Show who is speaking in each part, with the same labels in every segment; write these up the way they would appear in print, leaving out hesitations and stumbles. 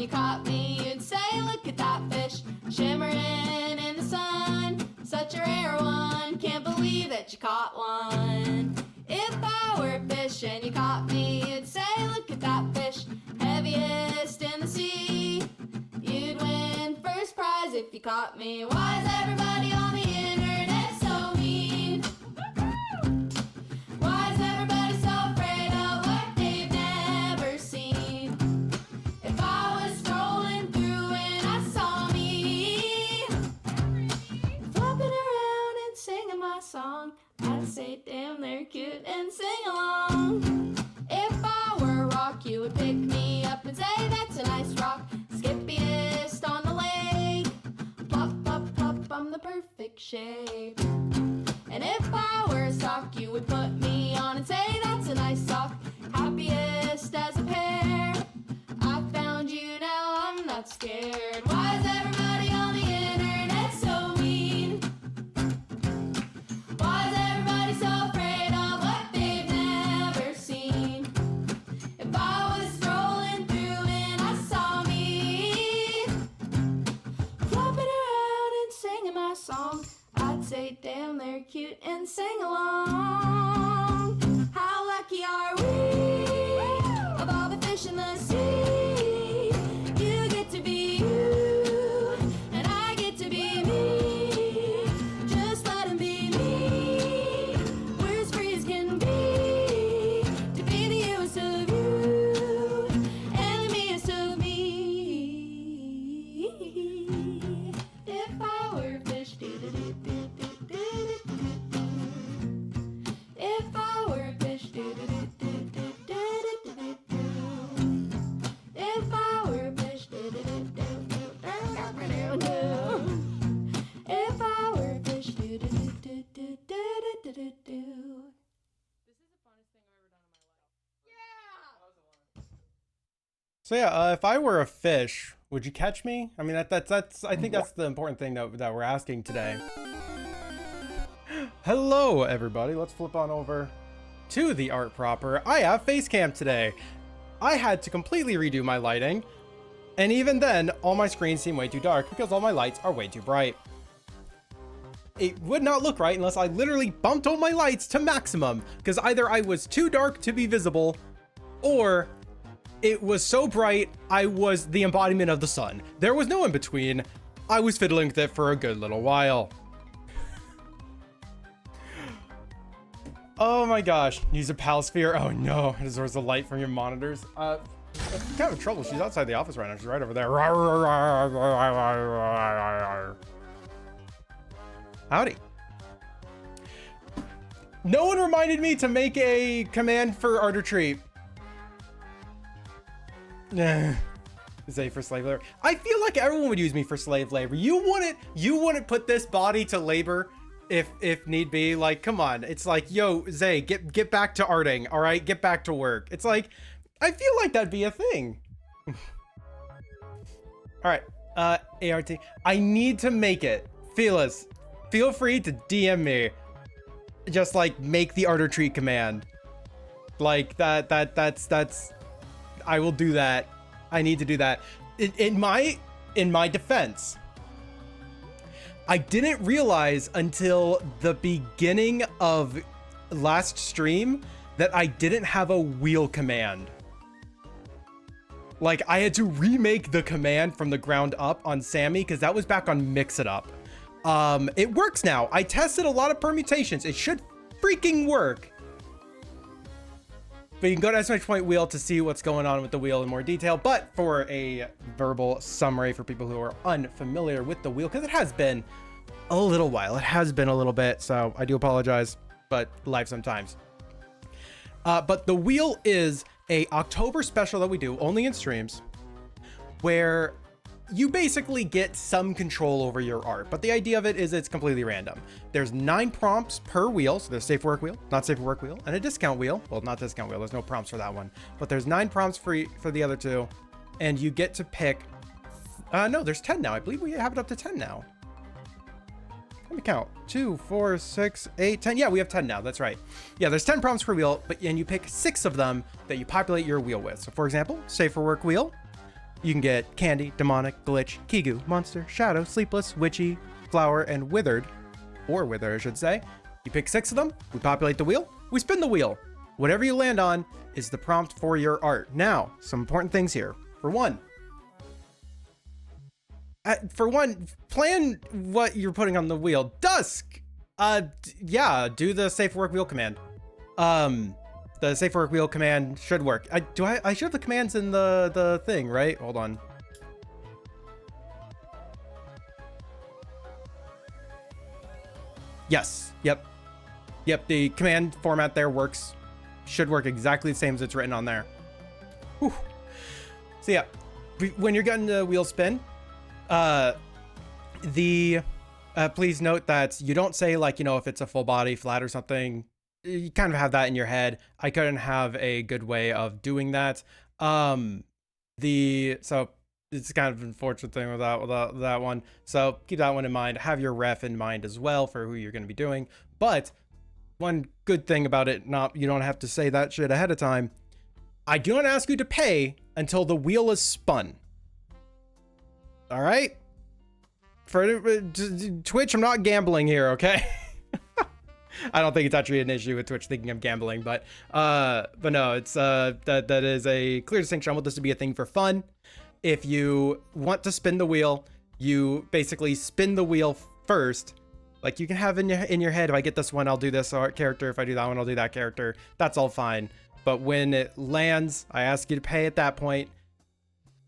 Speaker 1: you caught me, you'd say, look at that fish, shimmering in the sun. Such a rare one, can't believe that you caught one. If I were a fish and you caught me, you'd say, look at that fish, heaviest in the sea. You'd win first prize if you caught me. Why is everybody on the internet so mean? Why is everybody so afraid of what they've never seen? If I was strolling through and I saw me flopping around and singing my song, I'd say, damn, they're cute and sing along. If I were a rock, you would pick me up and say, that's a nice rock, skippiest on the lake. Plop, plop, plop, I'm the perfect shape. And if I were a sock, you would put me on and say, that's a nice sock, happiest as a pair. I found you, now I'm not scared. Why is everybody on the internet so mean? Why is everybody so afraid of what they've never seen? If I was strolling through and I saw me flopping around and singing my song, I'd say, damn, they're cute and sing along. How lucky are we of all the fish in the sea? You get to be you and I get to be me. Just let 'em be me. We're as free as can be to be the youest of you and the meest of me. If I were a fish, do-do-do-do-do-do-do-do-do. If I were a fish, do-do-do-do-do-do-do-do. If I were a fish, do-do-do-do-do-do-do-do. If I were a fish, do-do-do-do-do-do-do-do. This is the funnest thing I've ever done in my life. Yeah.
Speaker 2: So yeah, if I were a fish, would you catch me? I mean, that's I think that's the important thing that we're asking today. Hello, everybody. Let's flip on over to the art proper. I have face cam today. I had to completely redo my lighting, and even then, all my screens seem way too dark because all my lights are way too bright. It would not look right unless I literally bumped all my lights to maximum, because either I was too dark to be visible, or it was so bright I was the embodiment of the sun. There was no in between. I was fiddling with it for a good little while. Oh my gosh, use a pal sphere. Oh no, it deserves the light from your monitors. Kind of trouble. She's outside the office right now. She's right over there. Howdy. No one reminded me to make a command for art retreat. Say for slave labor. I feel like everyone would use me for slave labor. You wouldn't put this body to labor if need be. Like, come on. It's like, yo, Zay, get back to arting. All right, get back to work. It's like, I feel like that'd be a thing. All right, ART. I need to make it. Fearless. Feel free to DM me. Just like make the art retreat command. Like that's. I will do that. I need to do that. In my defense, I didn't realize until the beginning of last stream that I didn't have a wheel command. Like, I had to remake the command from the ground up on Sammy because that was back on Mix It Up. It works now. I tested a lot of permutations. It should freaking work. But you can go to exclamation point wheel to see what's going on with the wheel in more detail. But for a verbal summary for people who are unfamiliar with the wheel, because it has been a little while. It has been a little bit, so I do apologize, but life sometimes. But the wheel is a October special that we do only in streams, where you basically get some control over your art, but the idea of it is it's completely random. There's 9 prompts per wheel. So there's safe for work wheel, not safe for work wheel, and a discount wheel. Well, not discount wheel. There's no prompts for that one, but there's 9 prompts for the other 2. And you get to pick, no, there's 10 now. I believe we have it up to 10 now. Let me count. 2, 4, 6, 8, 10. Yeah, we have 10 now. That's right. Yeah, there's 10 prompts per wheel, and you pick 6 of them that you populate your wheel with. So for example, safe for work wheel. You can get Candy, Demonic, Glitch, Kigu, Monster, Shadow, Sleepless, Witchy, Flower, and Withered. Or Wither, I should say. You pick 6 of them, we populate the wheel, we spin the wheel. Whatever you land on is the prompt for your art. Now, some important things here. For one, plan what you're putting on the wheel. Dusk! Yeah, do the safe work wheel command. The safe work wheel command should work. I should have the commands in the thing, right? Hold on. Yes. Yep. The command format there works. Should work exactly the same as it's written on there. Whew. So yeah, when you're getting the wheel spin, please note that you don't say, like, you know, if it's a full body flat or something. You kind of have that in your head. I couldn't have a good way of doing that. So it's kind of an unfortunate thing with that one. So keep that one in mind. Have your ref in mind as well for who you're going to be doing. But one good thing about it, you don't have to say that shit ahead of time. I do not ask you to pay until the wheel is spun. All right? For Twitch, I'm not gambling here, okay? I don't think it's actually an issue with Twitch thinking I'm gambling, but no, it's that is a clear distinction. I want this to be a thing for fun. If you want to spin the wheel, you basically spin the wheel first. Like, you can have in your head, if I get this one, I'll do this art character. If I do that one, I'll do that character. That's all fine. But when it lands, I ask you to pay at that point.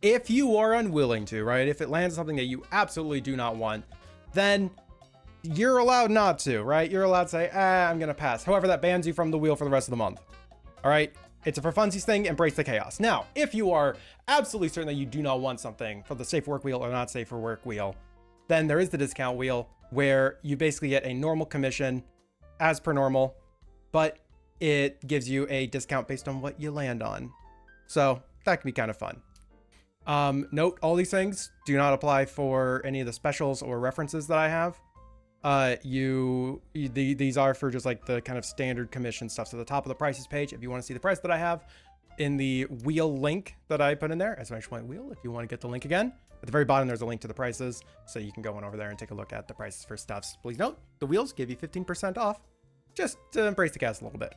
Speaker 2: If you are unwilling to, right? If it lands something that you absolutely do not want, then you're allowed not to, right? You're allowed to say, I'm gonna pass. However, that bans you from the wheel for the rest of the month. All right? It's a for funsies thing. Embrace the chaos. Now, if you are absolutely certain that you do not want something for the safe work wheel or not safe for work wheel, then there is the discount wheel where you basically get a normal commission as per normal, but it gives you a discount based on what you land on. So that can be kind of fun. Note, all these things do not apply for any of the specials or references that I have. These are for just like the kind of standard commission stuff. So the top of the prices page, if you want to see the price that I have, in the wheel link that I put in there, !point wheel, if you want to get the link again, at the very bottom there's a link to the prices, so you can go on over there and take a look at the prices for stuffs. Please note, the wheels give you 15% off, just to embrace the cast a little bit.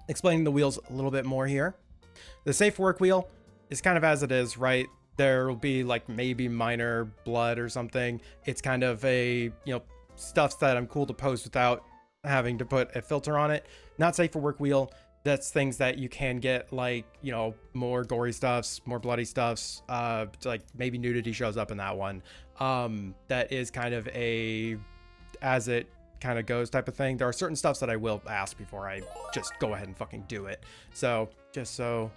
Speaker 2: Explaining the wheels a little bit more here. The safe work wheel is kind of as it is, right? There will be like maybe minor blood or something. It's kind of a, stuffs that I'm cool to post without having to put a filter on it. Not safe for work wheel. That's things that you can get, like, more gory stuffs, more bloody stuffs. Like maybe nudity shows up in that one. That is kind of a as it kind of goes type of thing. There are certain stuffs that I will ask before I just go ahead and fucking do it. So just so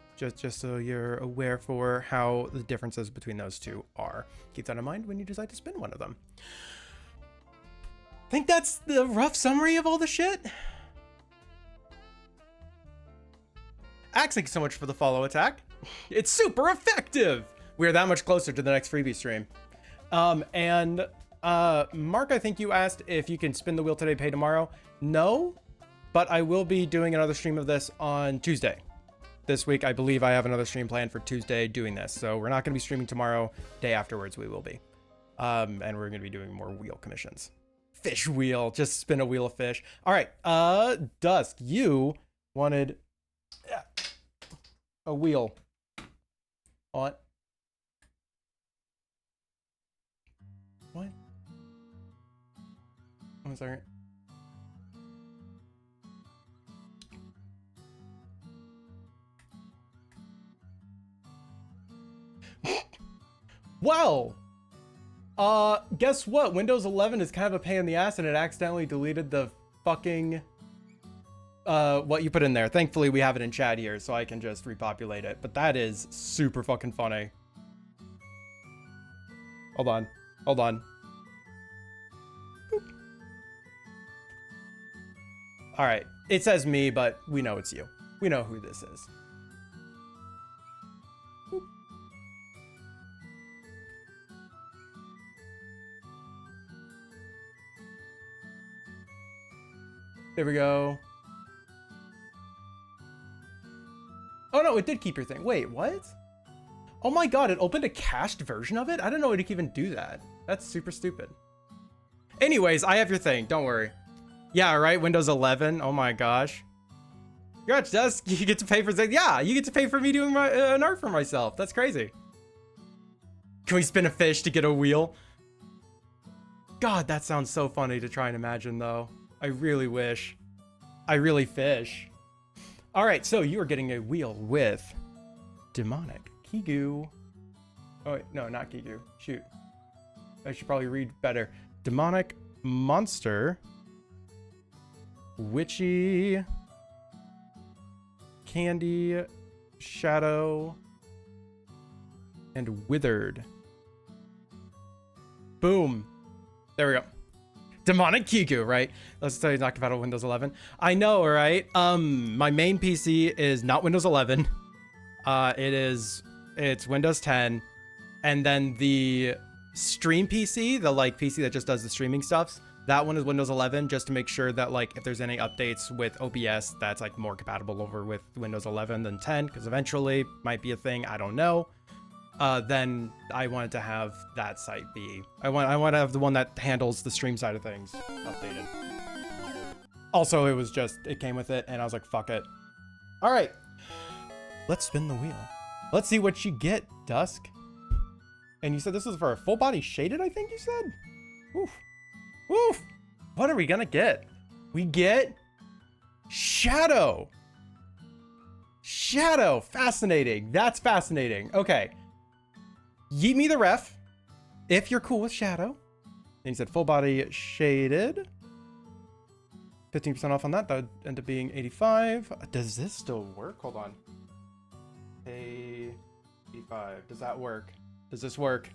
Speaker 2: you're aware for how the differences between those two are. Keep that in mind when you decide to spin one of them. I think that's the rough summary of all the shit. Axe, thank you so much for the follow attack. It's super effective. We are that much closer to the next freebie stream. And Mark, I think you asked if you can spin the wheel today, pay tomorrow. No, but I will be doing another stream of this on Tuesday. This week, I believe I have another stream planned for Tuesday doing this. So we're not going to be streaming tomorrow. Day afterwards, we will be. And we're going to be doing more wheel commissions. Fish wheel, just spin a wheel of fish. All right, Dusk, you wanted a wheel on. What? 1 second. Well, guess what? Windows 11 is kind of a pain in the ass, and it accidentally deleted the fucking what you put in there. Thankfully, we have it in chat here, so I can just repopulate it. But that is super fucking funny. Hold on. Boop. All right. It says me, but we know it's you. We know who this is. Boop. There we go. Oh no, it did keep your thing. Wait, what? Oh my god, it opened a cached version of it? I didn't know it could even do that. That's super stupid. Anyways, I have your thing. Don't worry. Yeah, right? Windows 11. Oh my gosh. Congrats, Dusk. You get to pay for... Yeah, you get to pay for me doing my an art for myself. That's crazy. Can we spin a fish to get a wheel? God, that sounds so funny to try and imagine, though. I really wish. I really fish. All right, so you are getting a wheel with demonic Kigu. Oh, wait, no, not Kigu. Shoot. I should probably read better. Demonic monster. Witchy. Candy. Shadow. And withered. Boom. There we go. Demonic Kiku, right? Let's tell you talk about Windows 11. I know, right? My main PC is not Windows 11. It's Windows 10. And then the stream PC, the like PC that just does the streaming stuff, that one is Windows 11, just to make sure that like if there's any updates with OBS, that's like more compatible over with Windows 11 than 10, because eventually might be a thing, I don't know. Then I wanted to have that site be, I want to have the one that handles the stream side of things updated. Also, it came with it, and I was like, fuck it. All right, let's spin the wheel. Let's see what you get, Dusk. And you said this was for a full body shaded, I think you said? Oof. Oof. What are we gonna get? We get Shadow. Shadow. Fascinating. That's fascinating. Okay. Yeet me the ref if you're cool with Shadow. And he said full body shaded. 15% off on that. That would end up being 85. Does this still work? Hold on. Pay 85. Does that work? Does this work?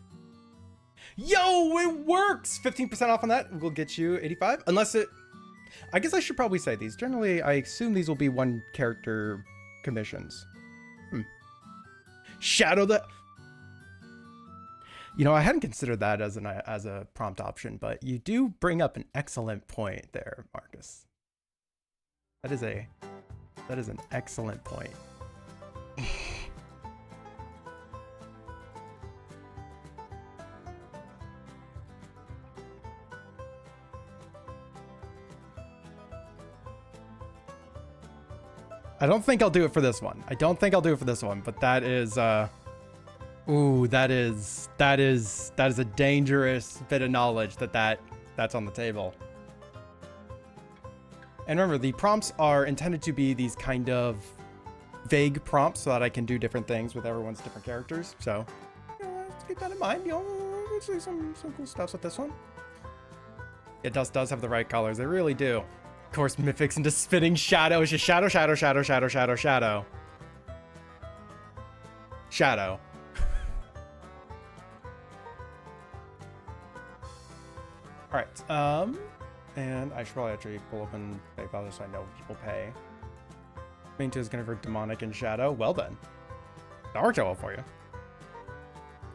Speaker 2: Yo, it works! 15% off on that will get you 85. Unless it... I guess I should probably say these. Generally, I assume these will be one character commissions. Shadow the... You know, I hadn't considered that as a prompt option, but you do bring up an excellent point there, Marcus. That is an excellent point. I don't think I'll do it for this one. But that is, ooh, that is a dangerous bit of knowledge that's on the table. And remember, the prompts are intended to be these kind of vague prompts so that I can do different things with everyone's different characters. So, let's keep that in mind. Let's see some cool stuff with this one. It does have the right colors. They really do. Of course, Mythics into spinning shadow. It's just shadow, shadow, shadow, shadow, shadow, shadow. Shadow. All right. And I should probably actually pull open PayPal just so I know people pay. Main 2 is going to for demonic and shadow. Well then, that worked out well for you.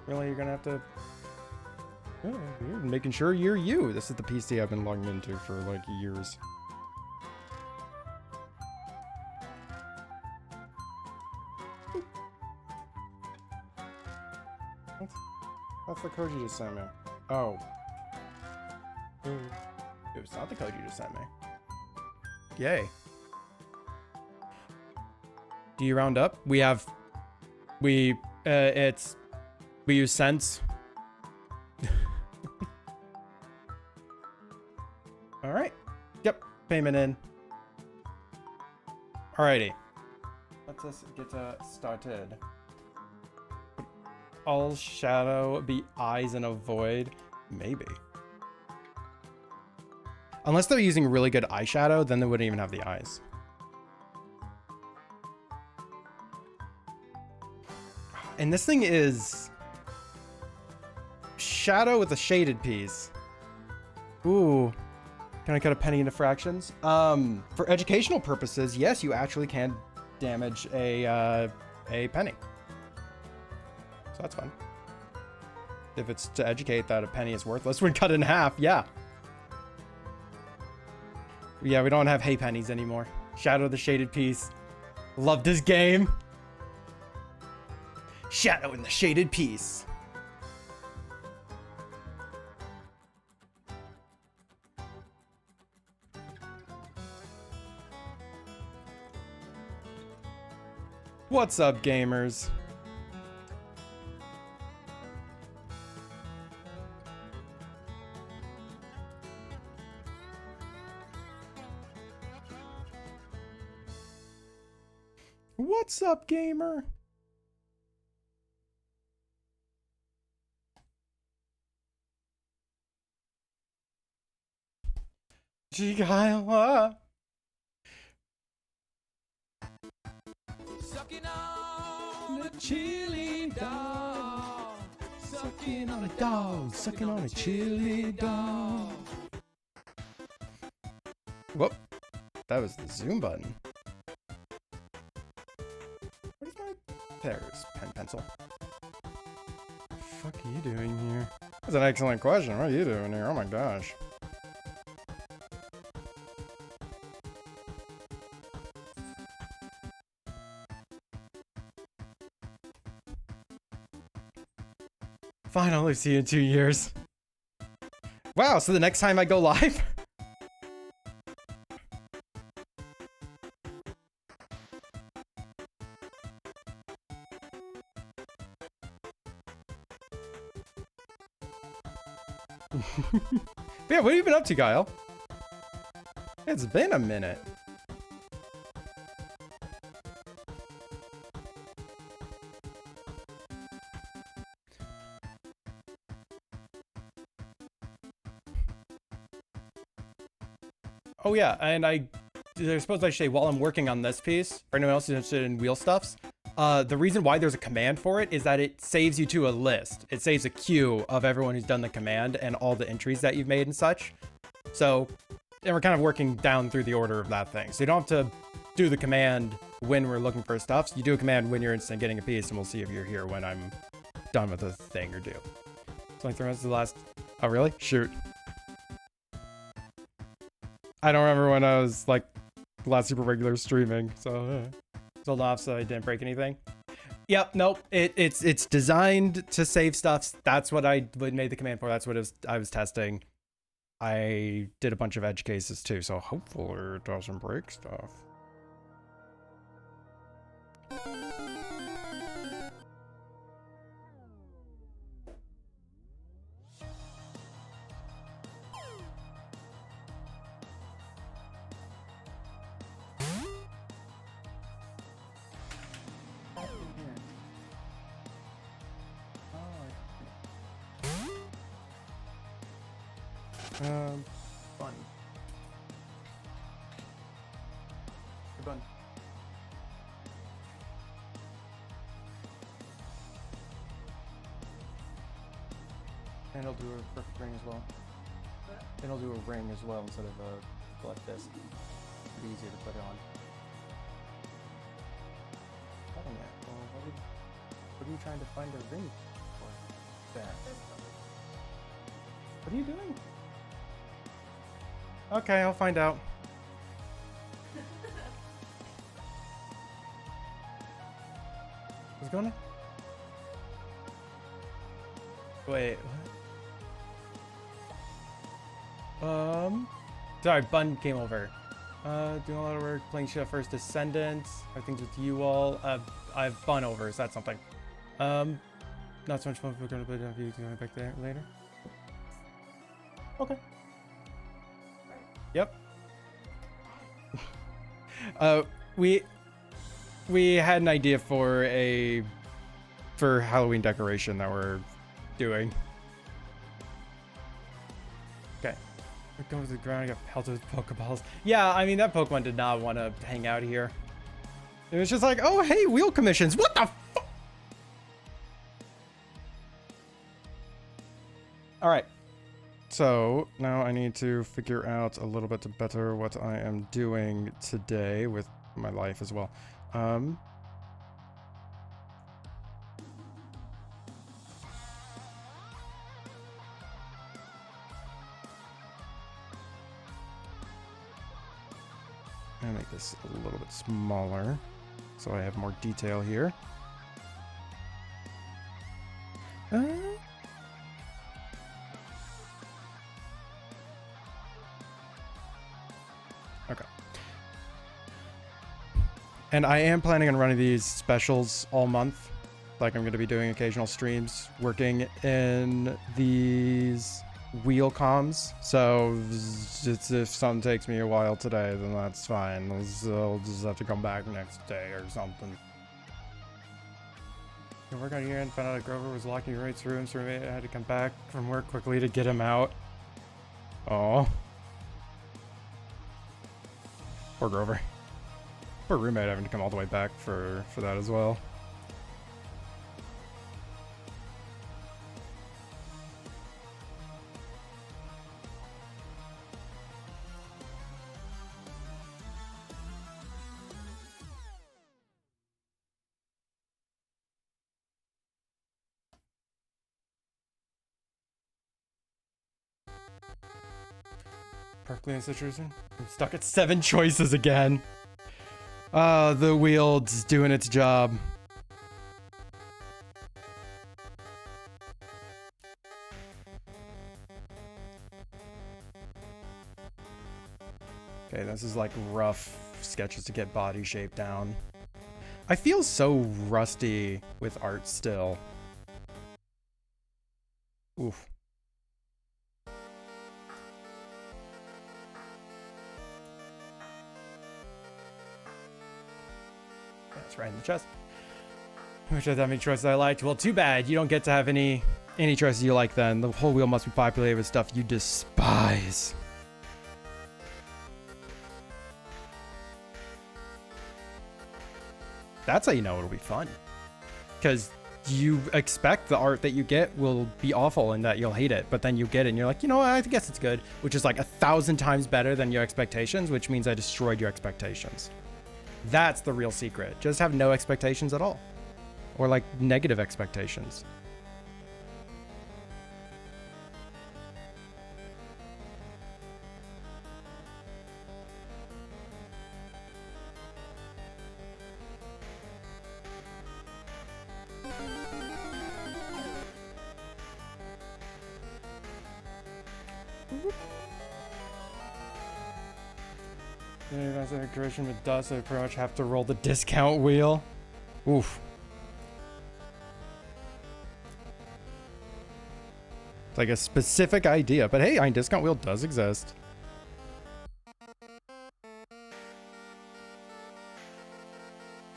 Speaker 2: Really, you're gonna have to. Oh, you're making sure you're you. This is the PC I've been logging into for like years. That's the code you just sent me. Oh. It was not the code you just sent me. Yay. Do you round up? We use cents. All right. Yep. Payment in. Alrighty. Let's get started. All shadow be eyes in a void? Maybe. Unless they're using really good eyeshadow, then they wouldn't even have the eyes. And this thing is shadow with a shaded piece. Ooh. Can I cut a penny into fractions? For educational purposes, yes, you actually can damage a penny. So that's fun. If it's to educate that a penny is worthless, we'd cut it in half, yeah. Yeah, we don't have hay pennies anymore. Shadow the shaded piece. Love this game. Shadow in the shaded piece. What's up, gamers? What's up, gamer? Gee-Kyle.
Speaker 3: Sucking on a chili dog. Sucking on a
Speaker 2: Dog, sucking on a chili dog. Whoop. That was the zoom button. What is my... There's pen pencil. What the fuck are you doing here? That's an excellent question. What are you doing here? Oh my gosh. Finally see you in 2 years. Wow, so the next time I go live? Yeah, what have you been up to, Kyle? It's been a minute. Oh yeah, and I suppose I should say, while I'm working on this piece, for anyone else who's interested in wheel stuffs, the reason why there's a command for it is that it saves you to a list. It saves a queue of everyone who's done the command and all the entries that you've made and such. So, and we're kind of working down through the order of that thing. So you don't have to do the command when we're looking for stuff. So you do a command when you're interested in getting a piece, and we'll see if you're here when I'm done with the thing or do. So like the rest of the last... Oh, really? Shoot. I don't remember when I was like last super regular streaming, so sold off so I didn't break anything. Yep, nope. It's designed to save stuff. That's what I made the command for. That's what I was testing. I did a bunch of edge cases too, so hopefully it doesn't break stuff. Fun. Fun. And it'll do a perfect ring as well. And it'll do a ring as well instead of a like this. It'll be easier to put it on. Oh yeah. Well, what are you trying to find a ring for? There. What are you doing? Okay, I'll find out. What's going on? Wait, what? Sorry, Bun came over. Doing a lot of work, playing shit at First Descendants. I think with you all. I have Bun over, is that something? Not so much fun if we're gonna put it on you going back there later. Okay. Yep. We had an idea for Halloween decoration that we're doing. Okay. We're going to the ground. I got pelted with Pokeballs. Yeah, I mean that Pokemon did not want to hang out here. It was just like, oh hey, wheel commissions. What the fuck? All right. So now I need to figure out a little bit better what I am doing today with my life as well. I'm gonna make this a little bit smaller so I have more detail here. Okay. And I am planning on running these specials all month. Like, I'm going to be doing occasional streams, working in these wheel comms. So if something takes me a while today, then that's fine. I'll just have to come back next day or something. I work on a year and found out that Grover was locking roommate's room, so roommate had to come back from work quickly to get him out. Oh. Poor Grover. Poor roommate having to come all the way back for that as well. Berkeley and situation. I'm stuck at 7 choices again. The wheel's doing its job. Okay, this is like rough sketches to get body shape down. I feel so rusty with art still. Oof. That's right in the chest. Which I had that many choices I liked. Well, too bad. You don't get to have any choices you like then. The whole wheel must be populated with stuff you despise. That's how you know it'll be fun. Because you expect the art that you get will be awful and that you'll hate it. But then you get it and you're like, you know what, I guess it's good. Which is like 1,000 times better than your expectations, which means I destroyed your expectations. That's the real secret. Just have no expectations at all. Or like negative expectations. That's an creation with dust, so I pretty much have to roll the discount wheel. Oof. It's like a specific idea, but hey, discount wheel does exist.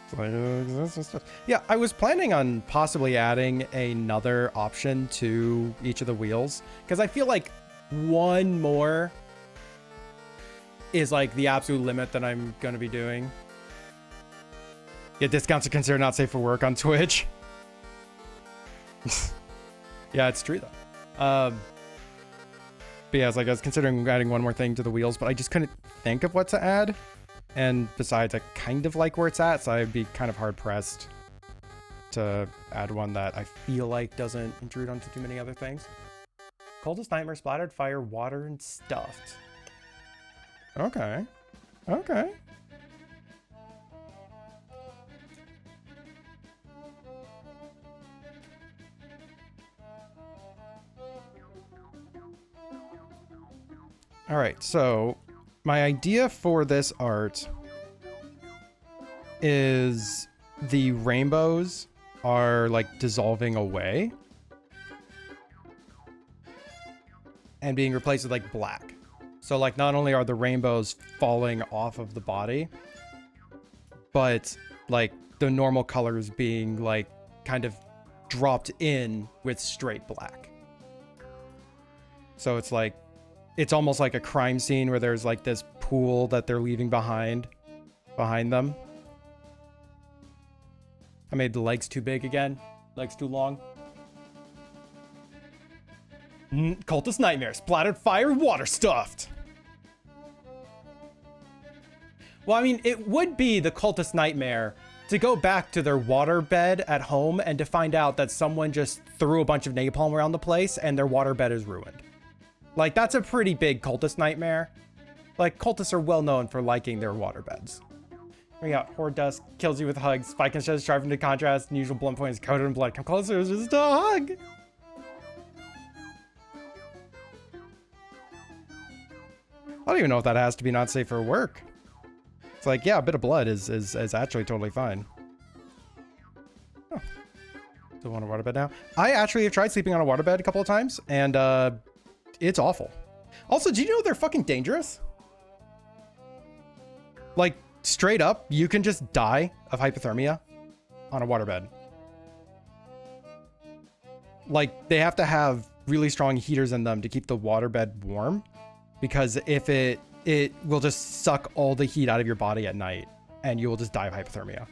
Speaker 2: It's like, exists and stuff. Yeah, I was planning on possibly adding another option to each of the wheels, because I feel like one more is like the absolute limit that I'm going to be doing. Yeah, discounts are considered not safe for work on Twitch. Yeah, it's true though. But yeah, it's like I was considering adding one more thing to the wheels, but I just couldn't think of what to add. And besides, I kind of like where it's at, so I'd be kind of hard pressed to add one that I feel like doesn't intrude onto too many other things. Coldest nightmare, splattered fire, water, and stuffed. Okay. Okay. All right, so my idea for this art is the rainbows are like dissolving away and being replaced with like black. So like not only are the rainbows falling off of the body, but like the normal colors being like kind of dropped in with straight black. So it's like, it's almost like a crime scene where there's like this pool that they're leaving behind them. I made the legs too big again. Legs too long. Cultist nightmare, splattered fire, water stuffed. Well, I mean, it would be the cultist nightmare to go back to their water bed at home and to find out that someone just threw a bunch of napalm around the place and their water bed is ruined. Like, that's a pretty big cultist nightmare. Like, cultists are well known for liking their water beds. We got horde dust, kills you with hugs. Spike and Shed is sharpened to contrast. Usual blunt point is coated in blood. Come closer, it's just a hug. even know if that has to be not safe for work. It's like, yeah, a bit of blood is actually totally fine. Oh. Still want a waterbed now? I actually have tried sleeping on a waterbed a couple of times, and it's awful. Also, do you know they're fucking dangerous? Like, straight up, you can just die of hypothermia on a waterbed. Like, they have to have really strong heaters in them to keep the waterbed warm, because if it will just suck all the heat out of your body at night, and you will just die of hypothermia.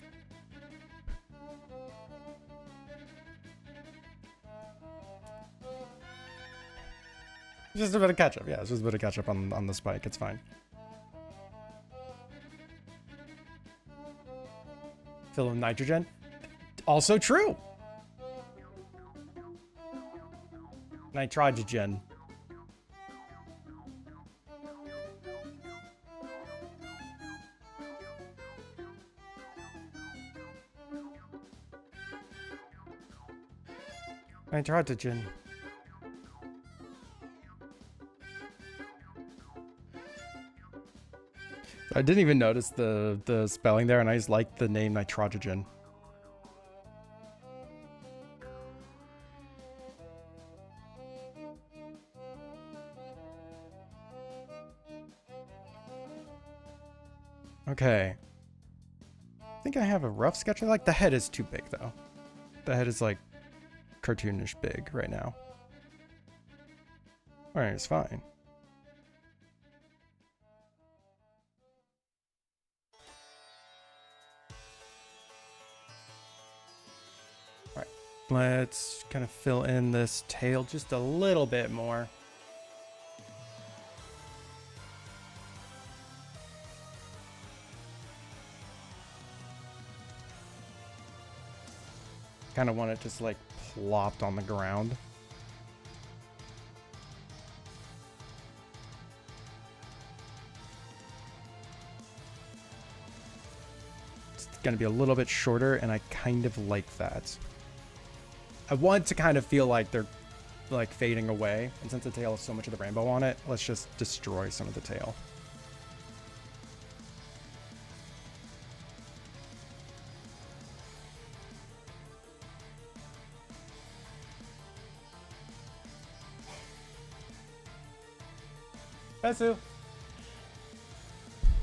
Speaker 2: Just a bit of ketchup. Yeah, it's just a bit of ketchup on the spike. It's fine. Fill in nitrogen. Also true. Nitrogen. Nitrogen. I didn't even notice the spelling there, and I just like the name nitrogen. Okay. I think I have a rough sketch. I like the head is too big though. The head is like cartoonish big right now. All right, it's fine. All right, let's kind of fill in this tail just a little bit more. Kind of want it just like plopped on the ground. It's gonna be a little bit shorter, and I kind of like that. I want to kind of feel like they're like fading away, and since the tail has so much of the rainbow on it, let's just destroy some of the tail. Sue.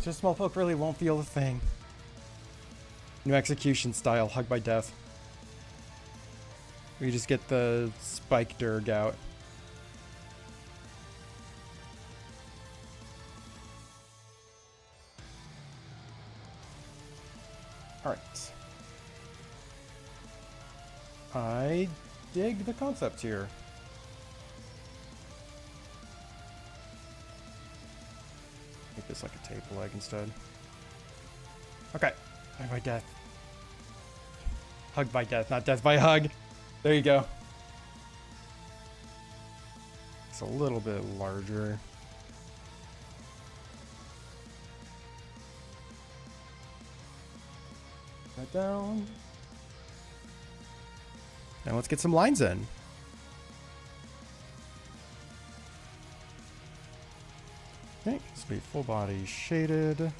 Speaker 2: Just small poke really won't feel a thing. New execution style, hug by death. We just get the spike dirg out. Alright. I dig the concept here. Make this like a tape leg instead. Okay. Hug by death. Hug by death, not death by hug. There you go. It's a little bit larger. That down. And let's get some lines in. Okay, this will be full body shaded.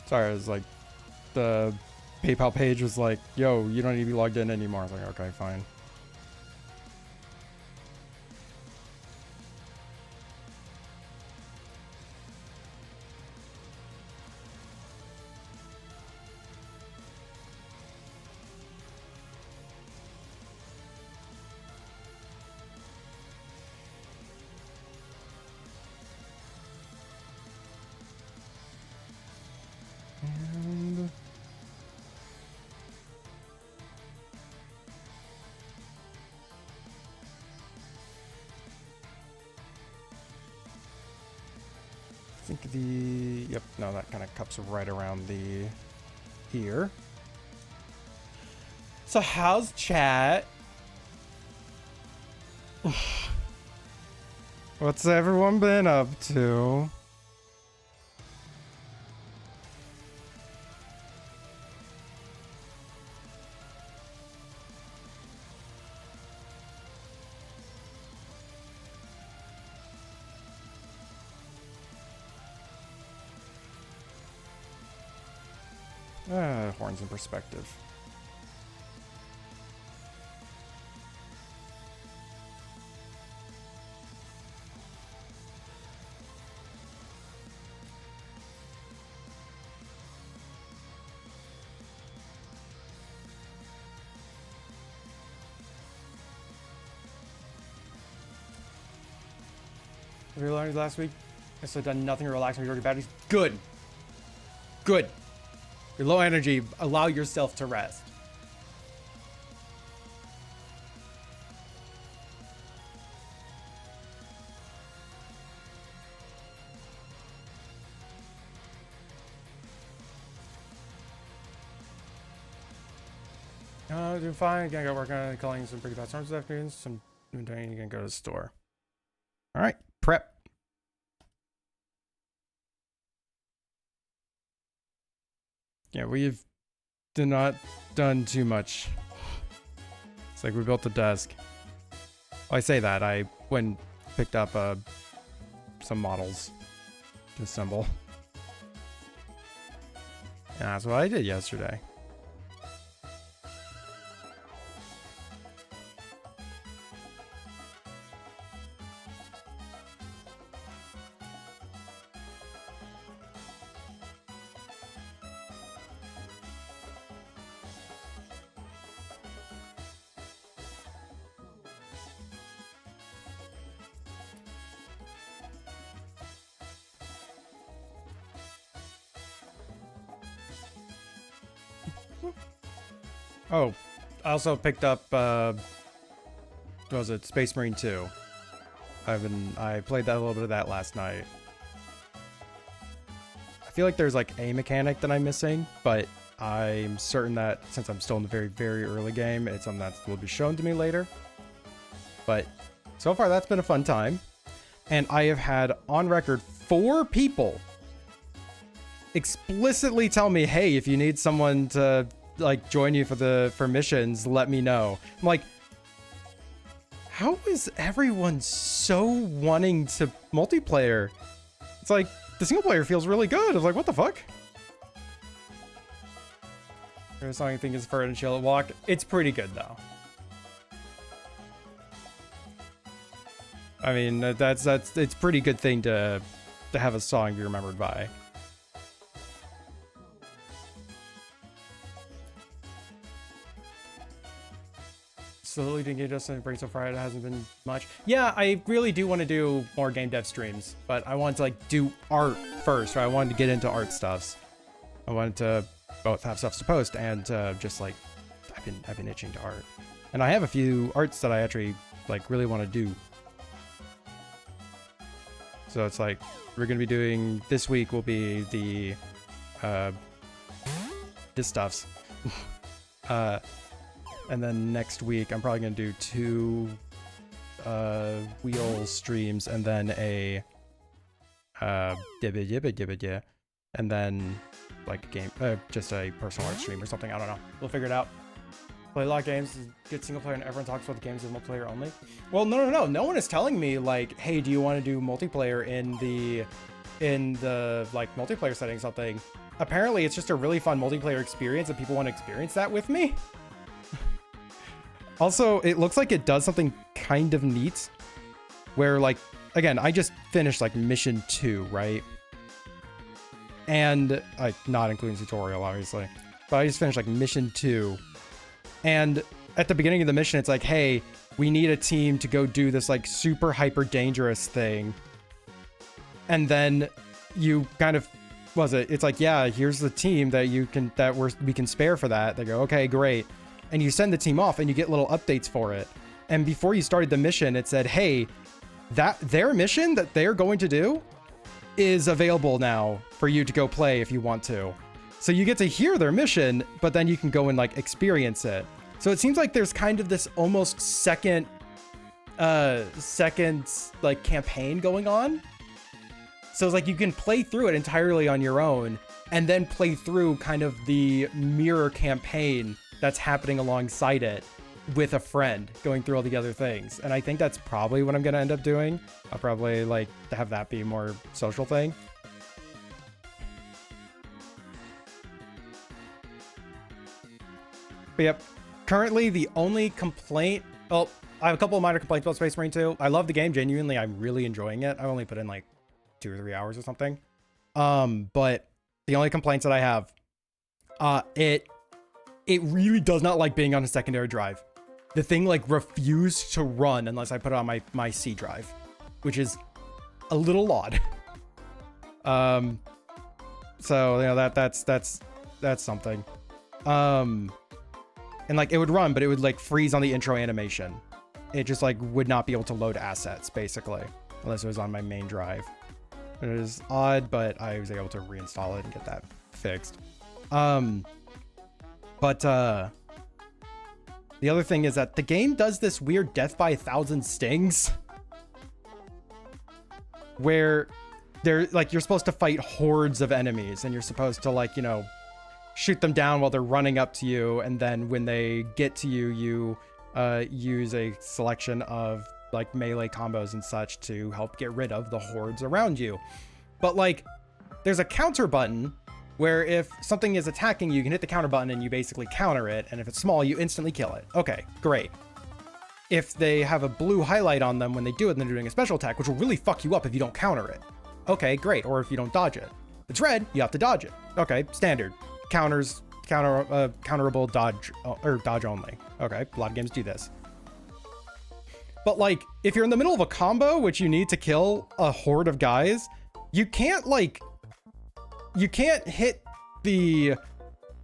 Speaker 2: Sorry, it was like the PayPal page was like, yo, you don't need to be logged in anymore. I was like, okay, fine. I think yep, no, that kind of cups right around the ear. So how's chat? What's everyone been up to? Horns in perspective. We learned last week. I still done nothing to relax majority batteries. Good. Good. You're low energy. Allow yourself to rest. Doing fine. Gonna go work on calling some pretty fast storms this afternoon. Some doing. Gonna go to the store. All right. Prep. Yeah, we've not done too much. It's like we built a desk. Well, I say that. I went and picked up some models to assemble. And that's what I did yesterday. Oh, I also picked up, what was it? Space Marine 2. I played that a little bit of that last night. I feel like there's like a mechanic that I'm missing, but I'm certain that since I'm still in the very, very early game, it's something that will be shown to me later. But so far, that's been a fun time. And I have had on record 4 people explicitly tell me, hey, if you need someone to like join you for missions, let me know. I'm like, how is everyone so wanting to multiplayer? It's like the single player feels really good. I was like, what the fuck? There's something I think is for and chill at walk. It's pretty good though. I mean, it's pretty good thing to have a song be remembered by. Slowly didn't get Justin break so far. It hasn't been much. Yeah, I really do want to do more game dev streams, but I want to like do art first. Right? I wanted to get into art stuffs. I wanted to both have stuff to post and just like I've been itching to art, and I have a few arts that I actually like really want to do. So it's like we're gonna be doing this week will be the this stuffs. And then next week, I'm probably going to do 2 wheel streams and then a and then like a game, just a personal art stream or something. I don't know. We'll figure it out. Play a lot of games, get single player, and everyone talks about the games as multiplayer only. Well, no. No one is telling me like, hey, do you want to do multiplayer in the like multiplayer setting something? Apparently, it's just a really fun multiplayer experience, and people want to experience that with me. Also, it looks like it does something kind of neat where like, again, I just finished like mission 2, right? And like not including tutorial, obviously, but I just finished like mission 2. And at the beginning of the mission, it's like, hey, we need a team to go do this like super hyper dangerous thing. And then you kind of, it's like, yeah, here's the team that we can spare for that. They go, okay, great. And you send the team off and you get little updates for it. And before you started the mission, it said, hey, their mission that they're going to do is available now for you to go play if you want to. So you get to hear their mission, but then you can go and like experience it. So it seems like there's kind of this almost second like campaign going on. So it's like you can play through it entirely on your own and then play through kind of the mirror campaign that's happening alongside it with a friend going through all the other things. And I think that's probably what I'm going to end up doing. I'll probably like have that be a more social thing. But yep, currently the only complaint, well, I have a couple of minor complaints about Space Marine 2. I love the game, genuinely, I'm really enjoying it. I only put in like 2 or 3 hours or something. But the only complaints that I have, it really does not like being on a secondary drive. The thing like refused to run unless I put it on my C drive, which is a little odd. So you know that's something. And like it would run, but it would like freeze on the intro animation. It just like would not be able to load assets basically, unless it was on my main drive. It is odd, but I was able to reinstall it and get that fixed. But the other thing is that the game does this weird death by 1,000 stings where they're like, you're supposed to fight hordes of enemies and you're supposed to like, you know, shoot them down while they're running up to you. And then when they get to you, you use a selection of like melee combos and such to help get rid of the hordes around you. But like, there's a counter button where if something is attacking you, you can hit the counter button and you basically counter it. And if it's small, you instantly kill it. Okay, great. If they have a blue highlight on them when they do it, then they're doing a special attack, which will really fuck you up if you don't counter it. Okay, great. Or if you don't dodge it. If it's red, you have to dodge it. Okay, standard. Counterable dodge, or dodge only. Okay, a lot of games do this. But like, if you're in the middle of a combo, which you need to kill a horde of guys, you can't hit the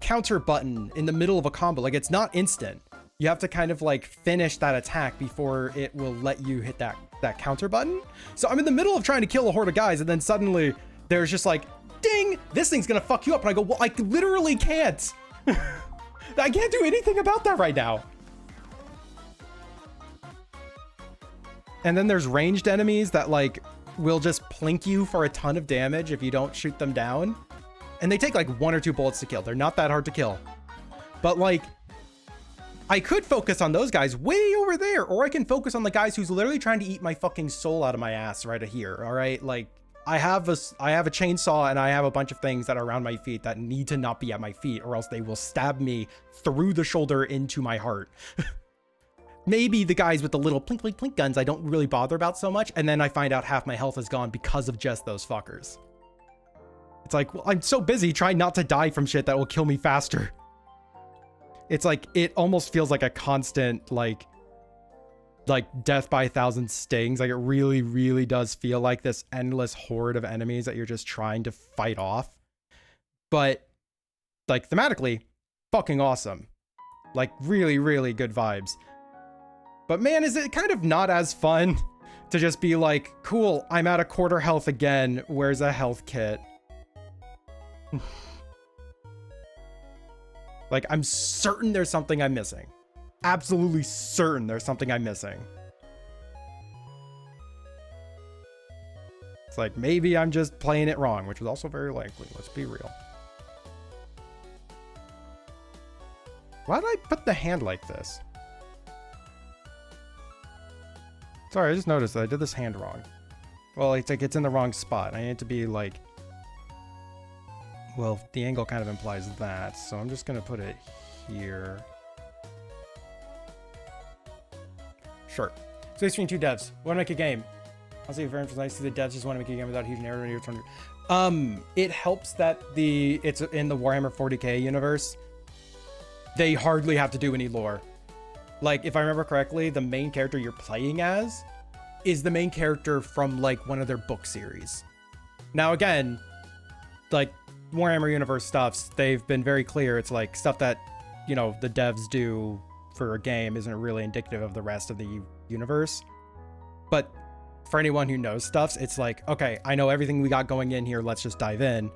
Speaker 2: counter button in the middle of a combo. Like, it's not instant. You have to kind of like finish that attack before it will let you hit that counter button. So I'm in the middle of trying to kill a horde of guys, and then suddenly there's just like, ding, this thing's gonna fuck you up. And I go, well, I literally can't. I can't do anything about that right now. And then there's ranged enemies that like will just plink you for a ton of damage if you don't shoot them down. And they take like 1 or 2 bullets to kill. They're not that hard to kill. But like, I could focus on those guys way over there, or I can focus on the guys who's literally trying to eat my fucking soul out of my ass right here. All right. Like, I have a chainsaw and I have a bunch of things that are around my feet that need to not be at my feet, or else they will stab me through the shoulder into my heart. Maybe the guys with the little plink, plink, plink guns I don't really bother about so much. And then I find out half my health is gone because of just those fuckers. It's like, well, I'm so busy trying not to die from shit that will kill me faster. It's like, it almost feels like a constant, like death by 1,000 stings. Like, it really, really does feel like this endless horde of enemies that you're just trying to fight off. But like, thematically, fucking awesome. Like, really, really good vibes. But man, is it kind of not as fun to just be like, cool, I'm at a quarter health again. Where's a health kit? Like, I'm certain there's something I'm missing. Absolutely certain there's something I'm missing. It's like, maybe I'm just playing it wrong, which is also very likely. Let's be real. Why did I put the hand like this? Sorry, I just noticed that I did this hand wrong. Well, it's like it's in the wrong spot. I need to be like... Well, the angle kind of implies that, so I'm just going to put it here. Sure. Space Marine 2 devs. Want to make a game. I'll say very nice to see the devs just want to make a game without huge narrative. It helps that it's in the Warhammer 40k universe. They hardly have to do any lore. Like, if I remember correctly, the main character you're playing as is the main character from like one of their book series. Now, again, like Warhammer universe stuffs, they've been very clear. It's like stuff that, you know, the devs do for a game isn't really indicative of the rest of the universe. But for anyone who knows stuffs, it's like, okay, I know everything we got going in here. Let's just dive in.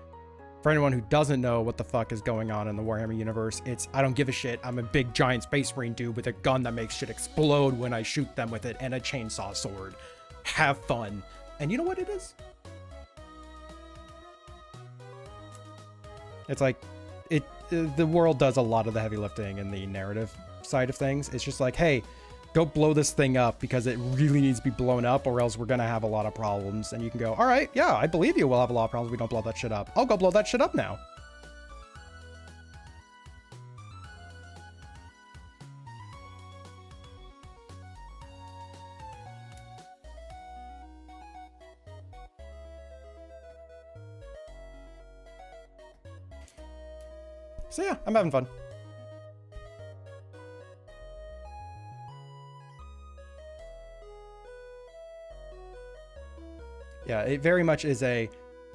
Speaker 2: For anyone who doesn't know what the fuck is going on in the Warhammer universe, it's, I don't give a shit. I'm a big giant space marine dude with a gun that makes shit explode when I shoot them with it and a chainsaw sword. Have fun. And you know what it is? It's like, the world does a lot of the heavy lifting in the narrative side of things. It's just like, hey, go blow this thing up because it really needs to be blown up, or else we're going to have a lot of problems. And you can go, all right, yeah, I believe you. We'll have a lot of problems if we don't blow that shit up. I'll go blow that shit up now. So yeah, I'm having fun. Yeah, it very much is a,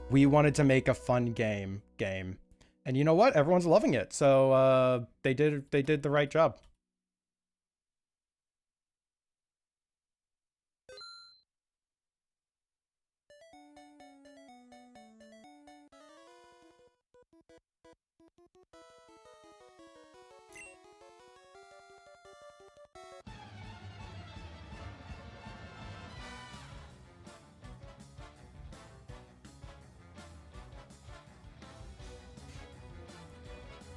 Speaker 2: we wanted to make a fun game. And you know what? Everyone's loving it. So they did the right job.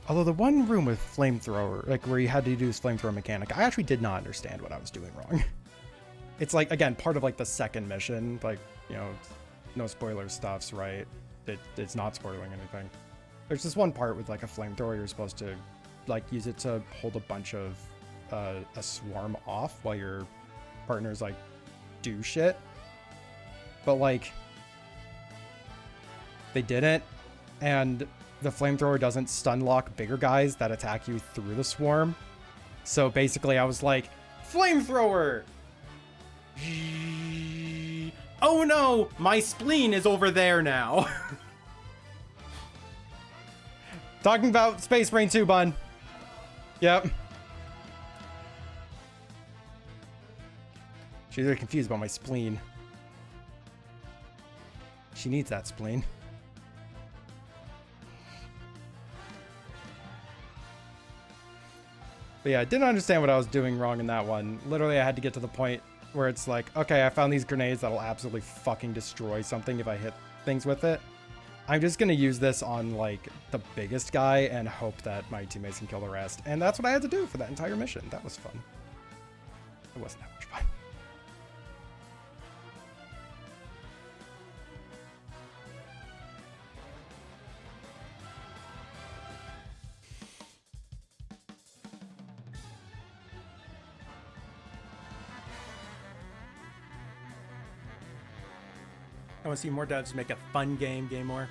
Speaker 2: Although the one room with flamethrower, like where you had to do this flamethrower mechanic, I actually did not understand what I was doing wrong. It's like, again, part of like the second mission, like, you know, no spoiler stuffs, right? It's not spoiling anything. There's this one part with like a flamethrower, you're supposed to like use it to hold a bunch of a swarm off while your partners like do shit. But like, they didn't, and the flamethrower doesn't stun lock bigger guys that attack you through the swarm. So basically I was like, flamethrower! Oh no, my spleen is over there now. Talking about Space Brain 2, bun. Yep. She's very confused about my spleen. She needs that spleen. But yeah, I didn't understand what I was doing wrong in that one. Literally, I had to get to the point where it's like, okay, I found these grenades that'll absolutely fucking destroy something if I hit things with it. I'm just gonna use this on like the biggest guy and hope that my teammates can kill the rest. And that's what I had to do for that entire mission. That was fun. It wasn't that much fun. I want to see more devs make a fun game more.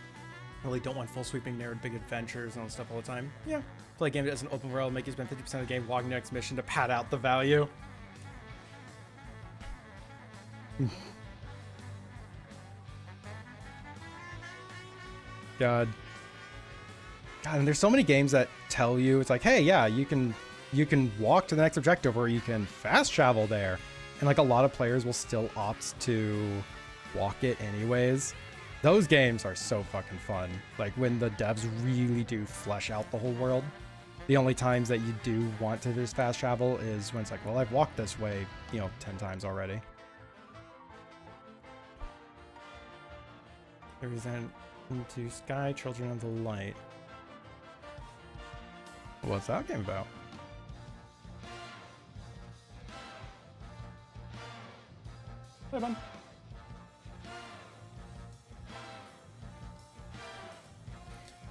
Speaker 2: I really don't want full sweeping narrative big adventures and all stuff all the time. Yeah. Play a game as an open world, make you spend 50% of the game walking the next mission to pad out the value. God, and there's so many games that tell you, it's like, hey, yeah, you can walk to the next objective or you can fast travel there. And like a lot of players will still opt to walk it anyways. Those games are so fucking fun. Like when the devs really do flesh out the whole world. The only times that you do want to just fast travel is when it's like, well, I've walked this way, 10 times already. There is an into Sky, Children of the Light. What's that game about? Hey, bud.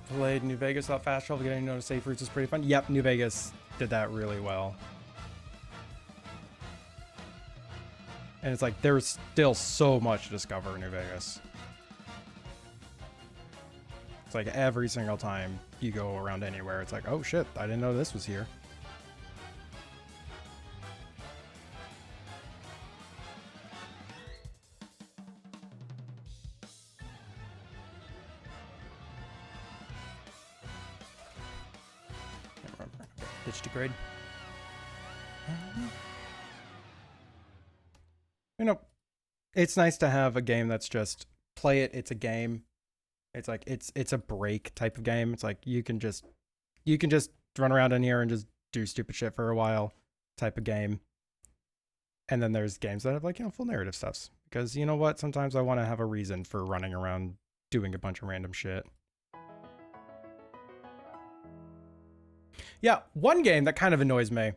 Speaker 2: Played New Vegas without fast travel, getting to know safe routes is pretty fun. Yep, New Vegas did that really well. And it's like, there's still so much to discover in New Vegas. It's like every single time you go around anywhere, it's like, oh shit, I didn't know this was here. Ditch degrade. It's nice to have a game that's just play it. It's a game. It's like it's a break type of game. It's like you can just run around in here and just do stupid shit for a while type of game. And then there's games that have like full narrative stuffs, because you know what? Sometimes I want to have a reason for running around doing a bunch of random shit. Yeah, one game that kind of annoys me.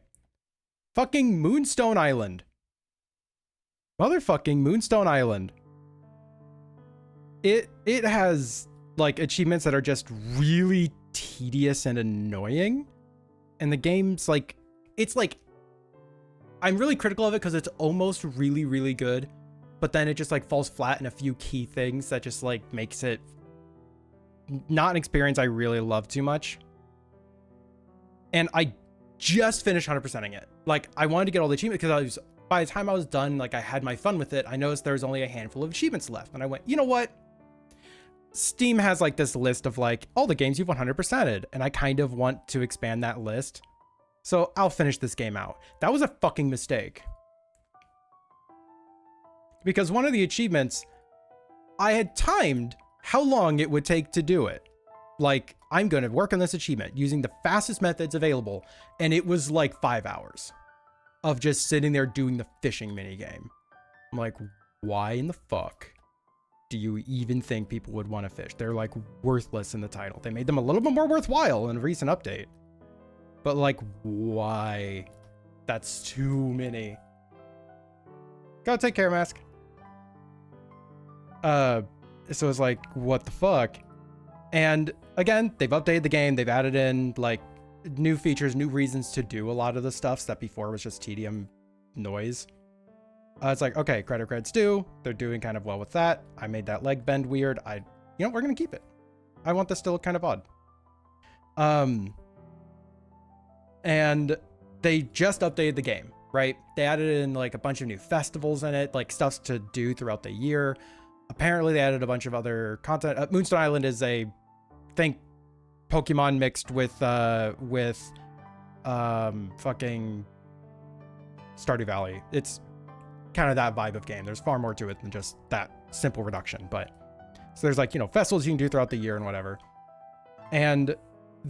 Speaker 2: Fucking Moonstone Island. Motherfucking Moonstone Island. It has like achievements that are just really tedious and annoying. And the game's like, it's like, I'm really critical of it because it's almost really, really good. But then it just like falls flat in a few key things that just like makes it not an experience I really love too much. and I just finished 100%ing it. Like, I wanted to get all the achievements because by the time I was done, like, I had my fun with it. I noticed there was only a handful of achievements left, and I went, you know what? Steam has like this list of like all the games you've 100%ed, and I kind of want to expand that list. So I'll finish this game out. That was a fucking mistake. Because one of the achievements, I had timed how long it would take to do it. Like, I'm going to work on this achievement using the fastest methods available. And it was like 5 hours of just sitting there doing the fishing minigame. I'm like, why in the fuck do you even think people would want to fish? They're like worthless in the title. They made them a little bit more worthwhile in a recent update. But like, why? That's too many. Go take care, Mask. So it's like, what the fuck? And again, they've updated the game. They've added in like new features, new reasons to do a lot of the stuff that before was just tedium noise. It's like, okay, credit's due. They're doing kind of well with that. I made that leg bend weird. You know, we're going to keep it. I want this to look kind of odd. And they just updated the game, right? They added in like a bunch of new festivals in it, like stuff to do throughout the year. Apparently they added a bunch of other content. Moonstone Island is think Pokemon mixed with fucking Stardew Valley. It's kind of that vibe of game. There's far more to it than just that simple reduction. But so there's like, you know, festivals you can do throughout the year and whatever. And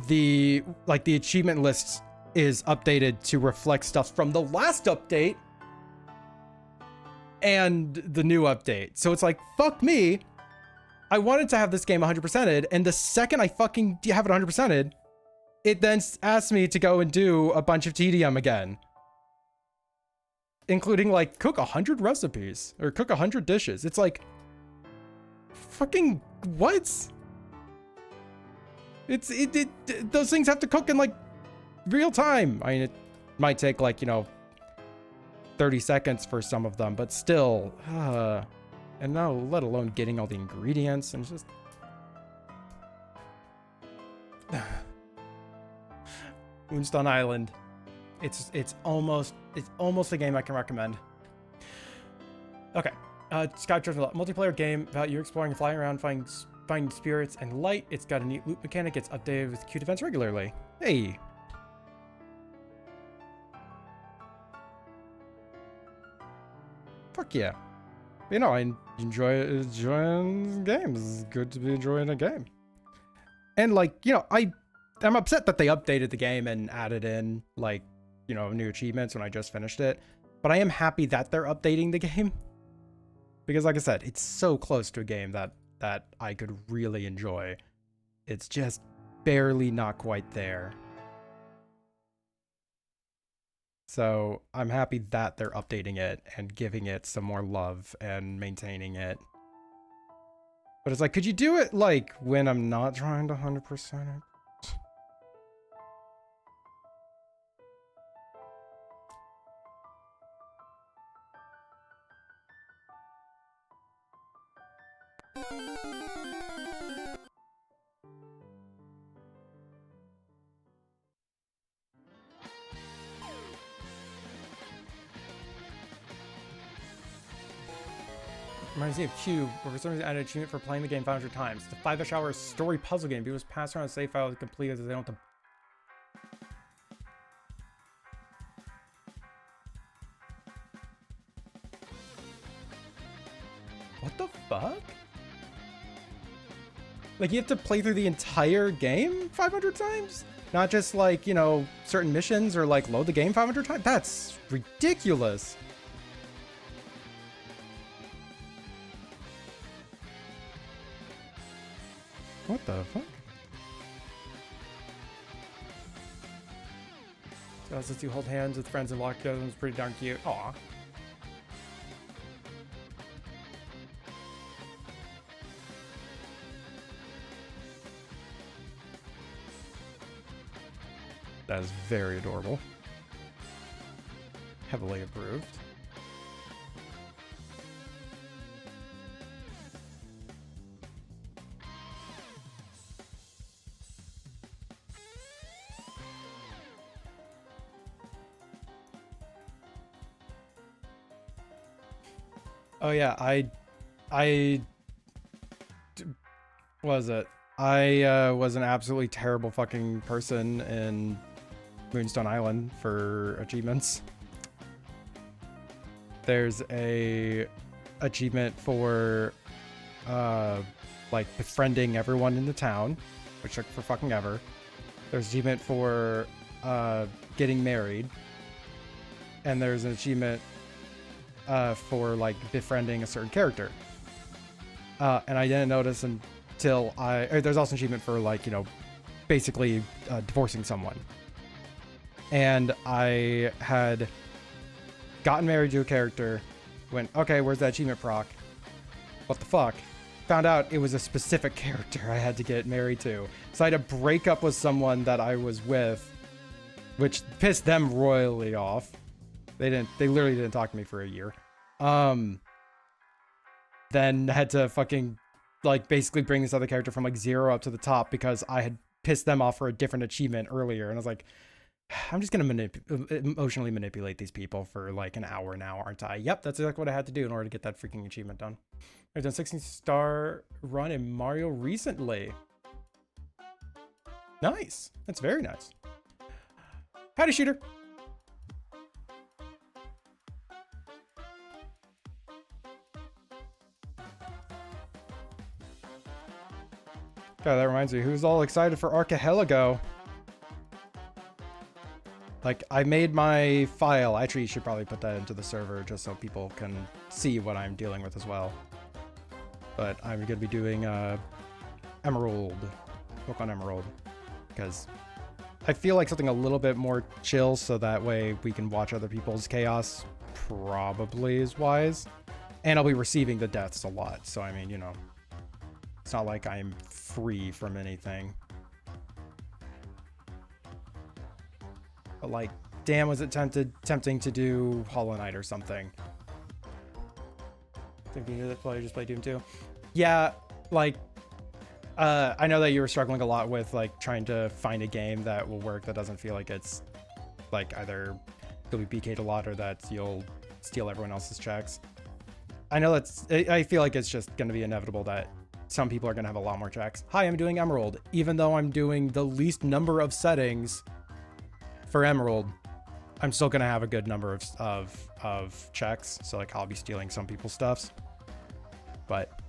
Speaker 2: the achievement lists is updated to reflect stuff from the last update and the new update. So it's like, fuck me. I wanted to have this game 100%ed, and the second I fucking have it 100%ed, it then asks me to go and do a bunch of tedium again. Including like cook 100 recipes or cook 100 dishes. It's like, fucking what? Those things have to cook in like real time. I mean, it might take like, you know, 30 seconds for some of them, but still, and now let alone getting all the ingredients, and it's just Moonstone Island. It's almost a game I can recommend. Okay, Skytrain multiplayer game about you exploring and flying around, finding spirits and light. It's got a neat loot mechanic. It's updated with cute events regularly. Hey. Fuck yeah. You know, I enjoying games. It's good to be enjoying a game. And like, you know, I'm upset that they updated the game and added in like, you know, new achievements when I just finished it. But I am happy that they're updating the game. Because like I said, it's so close to a game that I could really enjoy. It's just barely not quite there. So I'm happy that they're updating it and giving it some more love and maintaining it. But it's like, could you do it like when I'm not trying to 100% it? Reminds me of Cube, where for some reason added an achievement for playing the game 500 times. It's a 5-hour story puzzle game. People just pass around a save file to complete it, as they don't have to. What the fuck? Like, you have to play through the entire game 500 times? Not just like, you know, certain missions or like load the game 500 times? That's ridiculous. What the fuck? So since you hold hands with friends and walk together, it's pretty darn cute. Aw. That is very adorable. Heavily approved. Oh yeah, I was it. I was an absolutely terrible fucking person in Moonstone Island for achievements. There's a achievement for like befriending everyone in the town, which took for fucking ever. There's an achievement for getting married, and there's an achievement for like befriending a certain character. And I didn't notice until there's also an achievement for like, you know, basically divorcing someone. And I had gotten married to a character, went, okay, where's that achievement proc? What the fuck? Found out it was a specific character I had to get married to. So I had to break up with someone that I was with, which pissed them royally off. They literally didn't talk to me for a year. Then had to fucking like basically bring this other character from like 0 up to the top because I had pissed them off for a different achievement earlier. And I was like, I'm just gonna emotionally manipulate these people for like an hour now, aren't I? Yep, that's exactly what I had to do in order to get that freaking achievement done. I've done 16-star run in Mario recently. Nice. That's very nice. Howdy, shooter. God, that reminds me, who's all excited for Archipelago? Like, I made my file. Actually, you should probably put that into the server just so people can see what I'm dealing with as well. But I'm going to be doing Emerald. Work on Emerald. Because I feel like something a little bit more chill so that way we can watch other people's chaos probably is wise. And I'll be receiving the deaths a lot. So, I mean, you know, it's not like I'm free from anything. But like, damn, was it tempting to do Hollow Knight or something? Think you knew that player just played Doom 2? Yeah, like, I know that you were struggling a lot with like trying to find a game that will work that doesn't feel like it's like either you'll be BK'd a lot or that you'll steal everyone else's checks. I know I feel like it's just going to be inevitable that some people are going to have a lot more checks. Hi, I'm doing Emerald. Even though I'm doing the least number of settings for Emerald, I'm still going to have a good number of checks. So like I'll be stealing some people's stuffs. But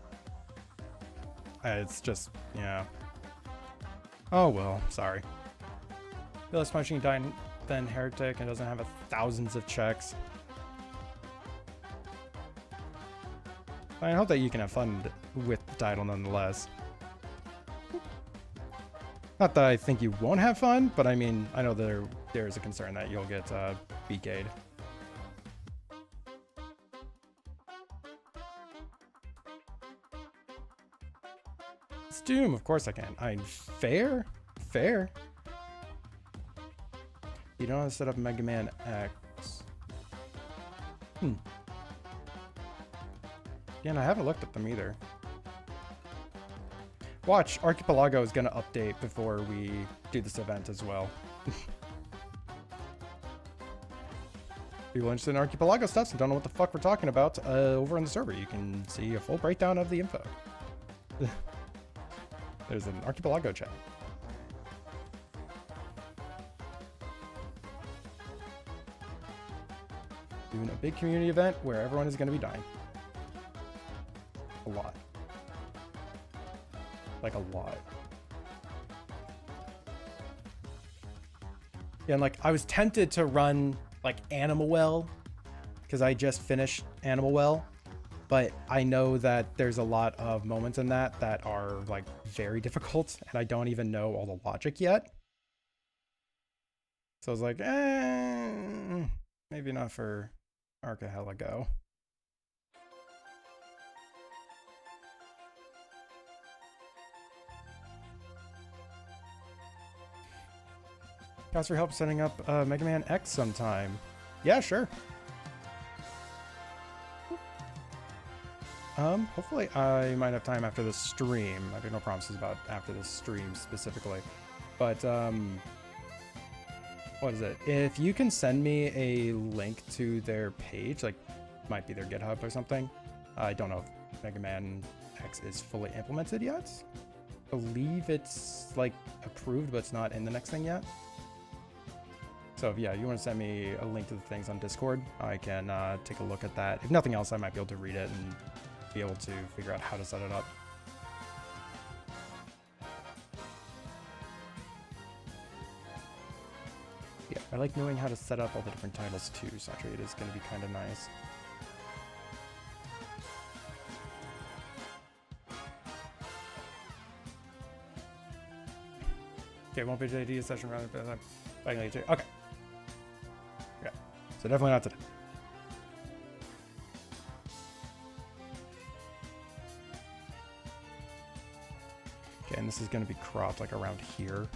Speaker 2: it's just, yeah. Oh well, sorry. Feel less punching than Heretic and doesn't have thousands of checks. I hope that you can have fun with the title nonetheless. Not that I think you won't have fun, but I mean, I know there is a concern that you'll get BK'd. It's Doom, of course I can. I'm fair. You don't have to set up Mega Man X. Yeah, and I haven't looked at them either. Watch, Archipelago is going to update before we do this event as well. People interested in Archipelago stuff and don't know what the fuck we're talking about, over on the server, you can see a full breakdown of the info. There's an Archipelago chat. Doing a big community event where everyone is going to be dying. A lot. Like a lot. Yeah, and like I was tempted to run like Animal Well because I just finished Animal Well, but I know that there's a lot of moments in that are like very difficult and I don't even know all the logic yet. So I was like, maybe not for Archipelago. Ask for help setting up Mega Man X sometime. Yeah, sure. Hopefully I might have time after the stream. I have no promises about after the stream specifically. But, what is it? If you can send me a link to their page, like, might be their GitHub or something, I don't know if Mega Man X is fully implemented yet. I believe it's like approved, but it's not in the next thing yet. So if, yeah, you want to send me a link to the things on Discord, I can take a look at that. If nothing else, I might be able to read it and be able to figure out how to set it up. Yeah, I like knowing how to set up all the different titles too. Saturated is going to be kind of nice. Okay, won't be today. Session around. Okay. Yeah. So definitely not today. Okay, and this is going to be cropped like around here.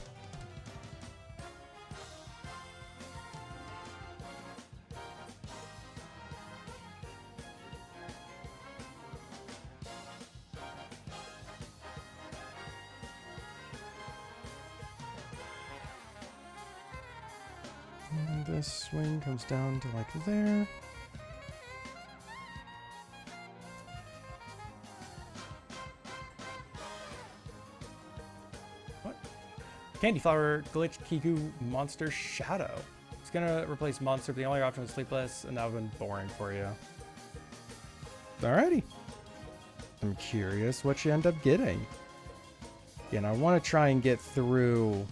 Speaker 2: And this swing comes down to like there. What? Candy Flower Glitch Kiku Monster Shadow. It's gonna replace Monster, but the only option was Sleepless, and that would have been boring for you. Alrighty. I'm curious what you end up getting. Yeah, and I want to try and get through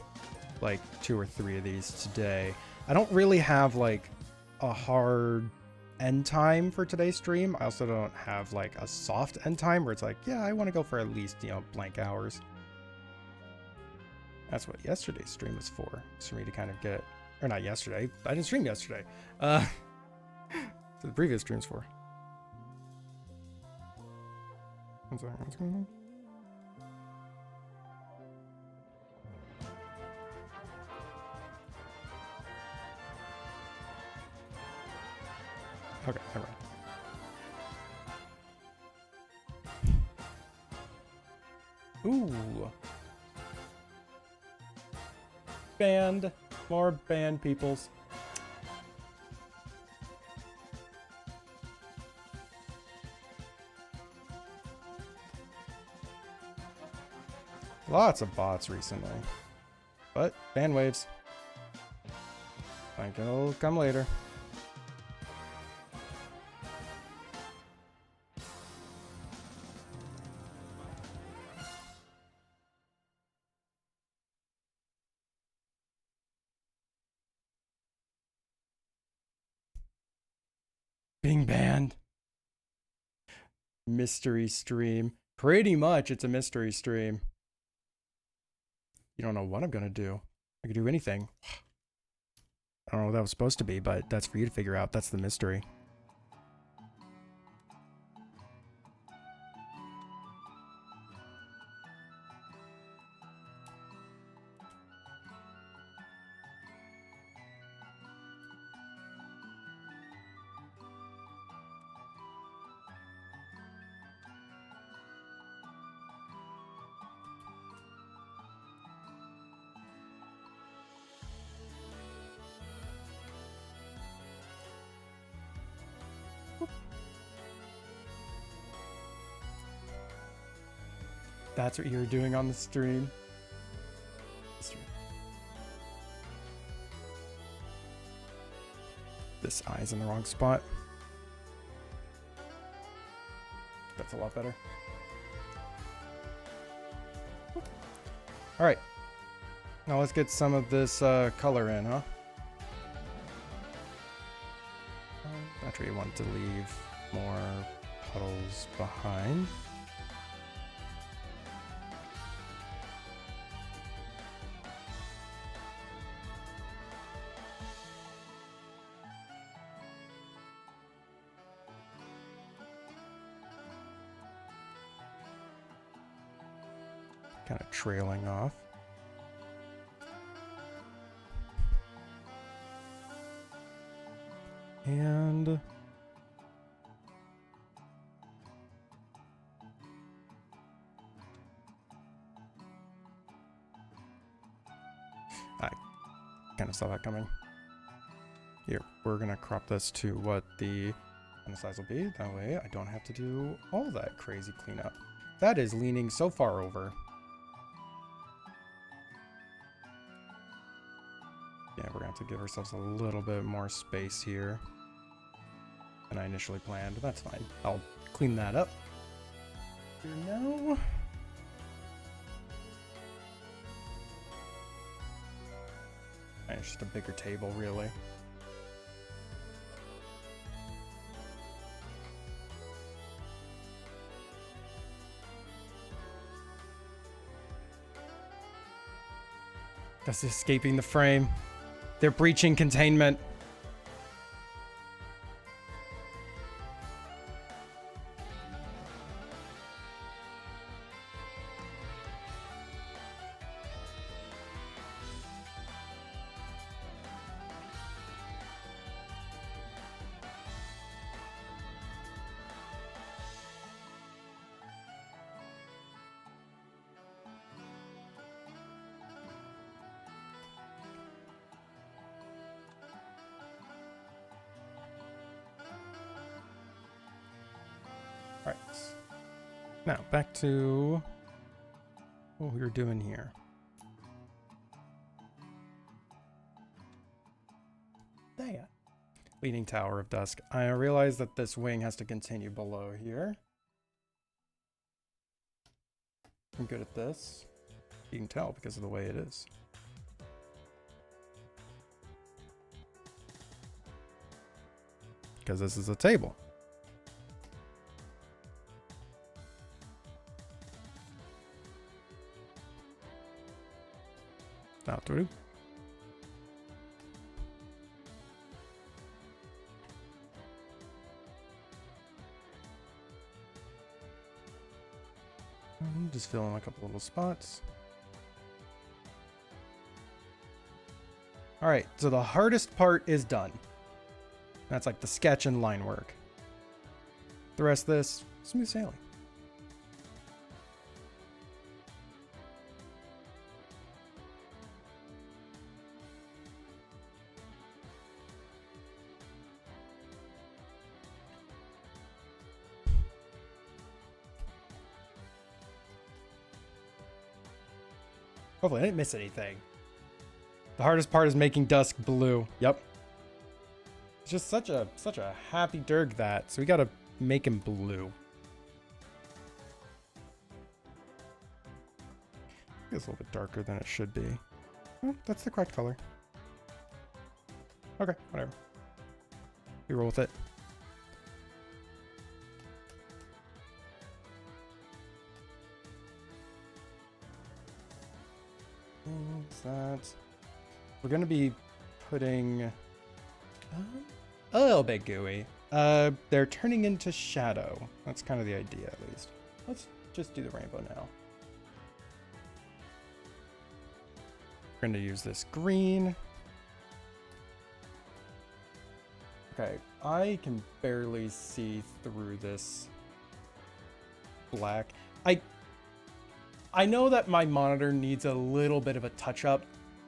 Speaker 2: like 2 or 3 of these today. I don't really have like a hard end time for today's stream. I also don't have like a soft end time where it's like, yeah, I want to go for at least, you know, blank hours. That's what yesterday's stream was for. It's for me to kind of get, or not yesterday. I didn't stream yesterday. So the previous stream's for. One second, what's going on? Okay, never mind. Ooh. Band. More band peoples. Lots of bots recently. But band waves. I think it'll come later. Being banned. Mystery stream. Pretty much it's a mystery stream. You don't know what I'm gonna do. I could do anything. I don't know what that was supposed to be, but that's for you to figure out. That's the mystery. That's what you were doing on the stream. This eye's in the wrong spot. That's a lot better. All right. Now let's get some of this color in, huh? After you want to leave more puddles behind. Kind of trailing off. And I kind of saw that coming. Here, we're gonna crop this to what the And the size will be. That way I don't have to do all that crazy cleanup. That is leaning so far over. Yeah, we're gonna have to give ourselves a little bit more space here than I initially planned. That's fine. I'll clean that up. No. It's just a bigger table, really. That's escaping the frame. They're breaching containment. Alright. Now, back to what we were doing here. There. Leaning Tower of Dusk. I realize that this wing has to continue below here. I'm good at this. You can tell because of the way it is. Because this is a table. Now through. Just fill in a couple little spots. All right, so the hardest part is done. That's like the sketch and line work. The rest of this, smooth sailing. Hopefully I didn't miss anything. The hardest part is making Dusk blue. Yep. It's just such a happy Durg that, so we gotta make him blue. It's a little bit darker than it should be. Well, that's the correct color. Okay, whatever. We roll with it. That we're gonna be putting a little bit gooey. They're turning into shadow. That's kind of the idea, at least. Let's just do the rainbow now. We're gonna use this green. Okay, I can barely see through this black. I know that my monitor needs a little bit of a touch up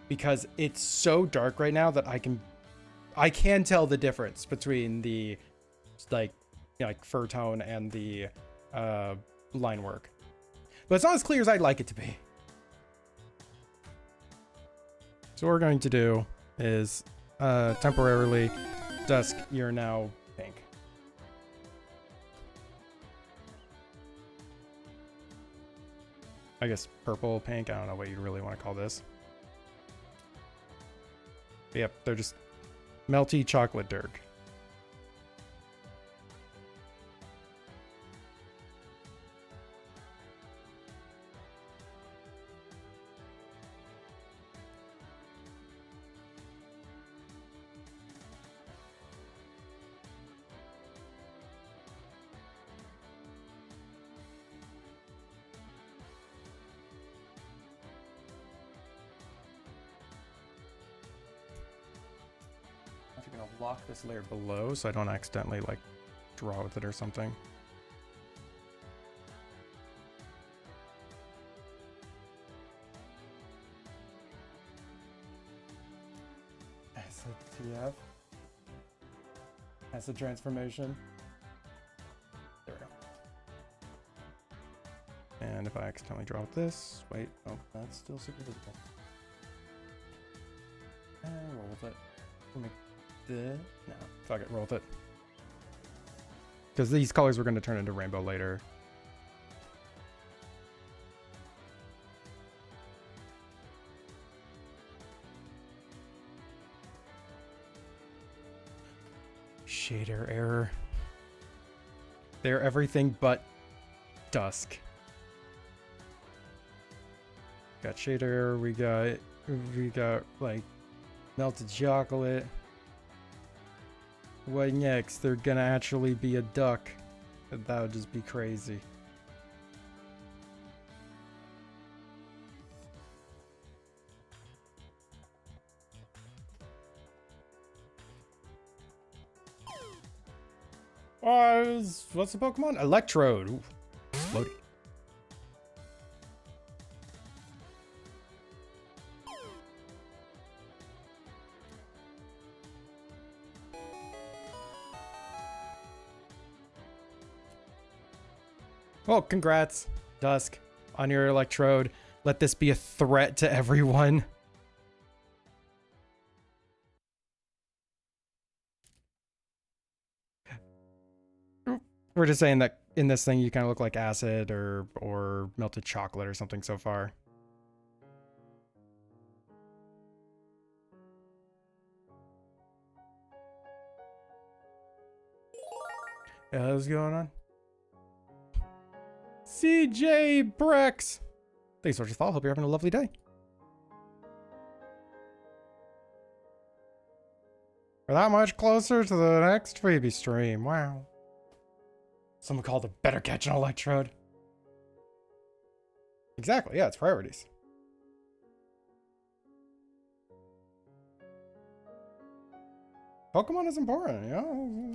Speaker 2: because it's so dark right now that I can tell the difference between the like fur tone and the line work. But it's not as clear as I'd like it to be. So what we're going to do is temporarily Dusk, you're now pink. I guess purple, pink, I don't know what you really want to call this. But yep, they're just melty chocolate Durg. I'm gonna lock this layer below so I don't accidentally like draw with it or something. SATF. Acid transformation. And if I accidentally draw with this, wait, oh, that's still super visible. And roll with it. We'll make this. No, fuck it, roll with it. Because these colors were going to turn into rainbow later. Shader error. They're everything but dusk. Got shader error, we got like melted chocolate. What next? They're gonna actually be a duck. That would just be crazy. What's the Pokemon? Electrode. Ooh, exploding. Well, congrats, Dusk, on your Electrode. Let this be a threat to everyone. We're just saying that in this thing you kind of look like acid or melted chocolate or something so far. Yeah, what's going on? CJ Brex! Thanks so much for the follow. Hope you're having a lovely day. We're that much closer to the next freebie stream. Wow. Someone called a better catch an Electrode. Exactly, yeah, it's priorities. Pokemon is important, yeah,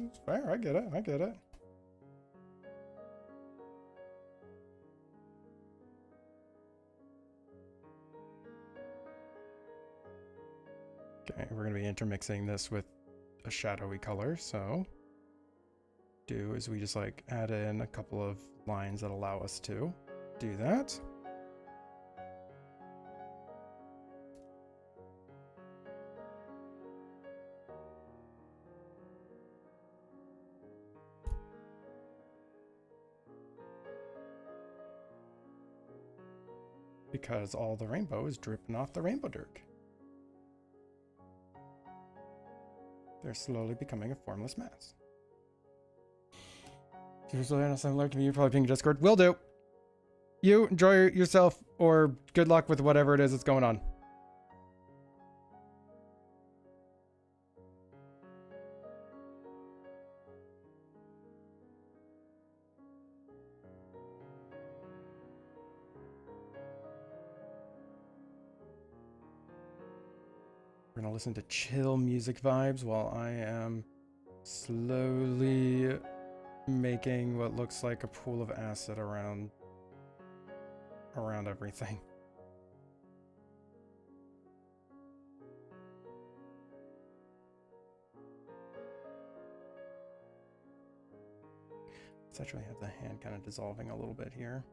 Speaker 2: it's fair, I get it. Okay, we're gonna be intermixing this with a shadowy color, so do is we just like add in a couple of lines that allow us to do that. Because all the rainbow is dripping off the rainbow dirk. They're slowly becoming a formless mass. If you're still here on similar to me, you're probably ping Discord. Will do. You enjoy yourself, or good luck with whatever it is that's going on. We're gonna listen to chill music vibes while I am slowly making what looks like a pool of acid around everything. Let's actually have the hand kind of dissolving a little bit here.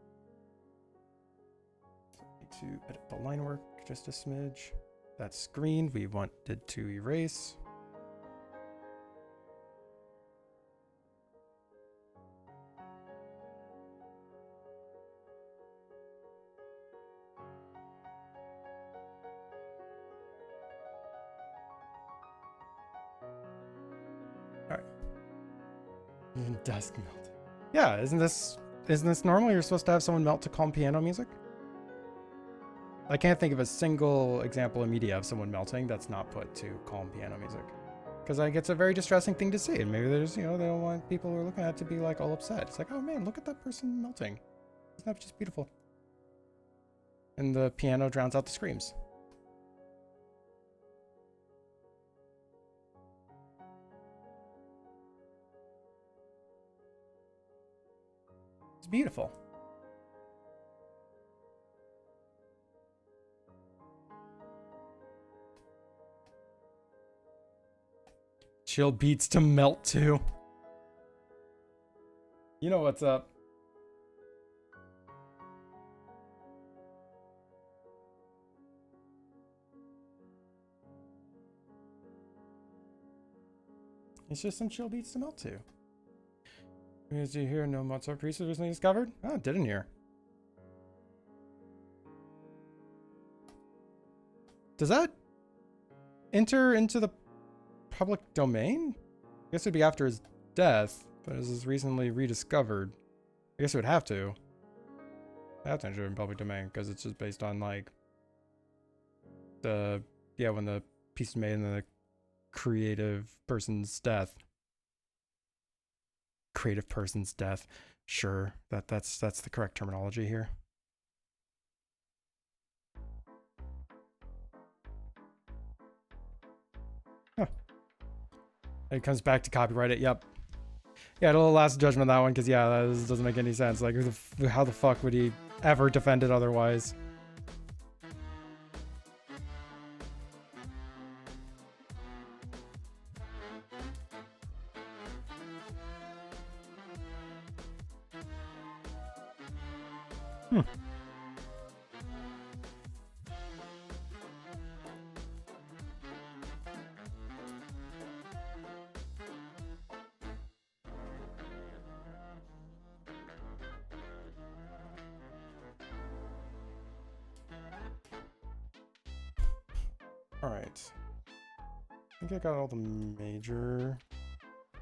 Speaker 2: Need to edit the line work just a smidge. That's green, we wanted to erase. Alright. Dusk melt. Yeah, isn't this normal? You're supposed to have someone melt to calm piano music? I can't think of a single example in media of someone melting that's not put to calm piano music. Because like it's a very distressing thing to see, and maybe there's, you know, they don't want people who are looking at it to be like all upset. It's like, oh man, look at that person melting. Isn't that just beautiful? And the piano drowns out the screams. It's beautiful. Chill beats to melt to. You know what's up. It's just some chill beats to melt to. Did you hear no Mozart piece was recently discovered? Oh, it didn't hear. Does that enter into the public domain? I guess it'd be after his death, but it was recently rediscovered. I guess it would have to. Have to enter in public domain because it's just based on like the when the piece is made and the creative person's death. Creative person's death. Sure, that's the correct terminology here. Huh. It comes back to copyright it. Yep. Yeah, a little last judgment on that one because yeah, that doesn't make any sense. Like, how the fuck would he ever defend it otherwise? Alright. I think I got all the major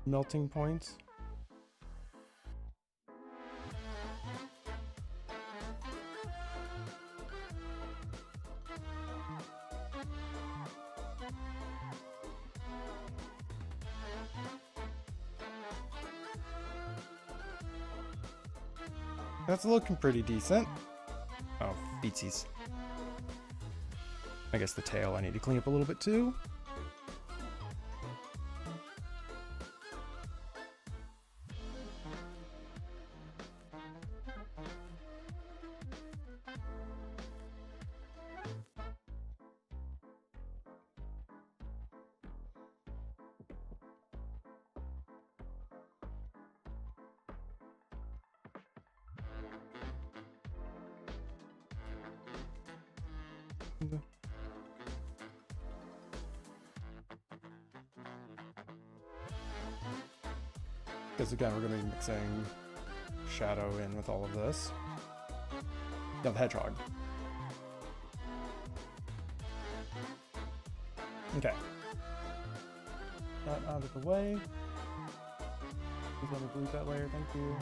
Speaker 2: melting points. That's looking pretty decent. Oh, feetsies. I guess the tail I need to clean up a little bit too. Because again, we're going to be mixing shadow in with all of this. Yeah, the hedgehog. Okay. That out of the way. Please let me bleed that layer, thank you.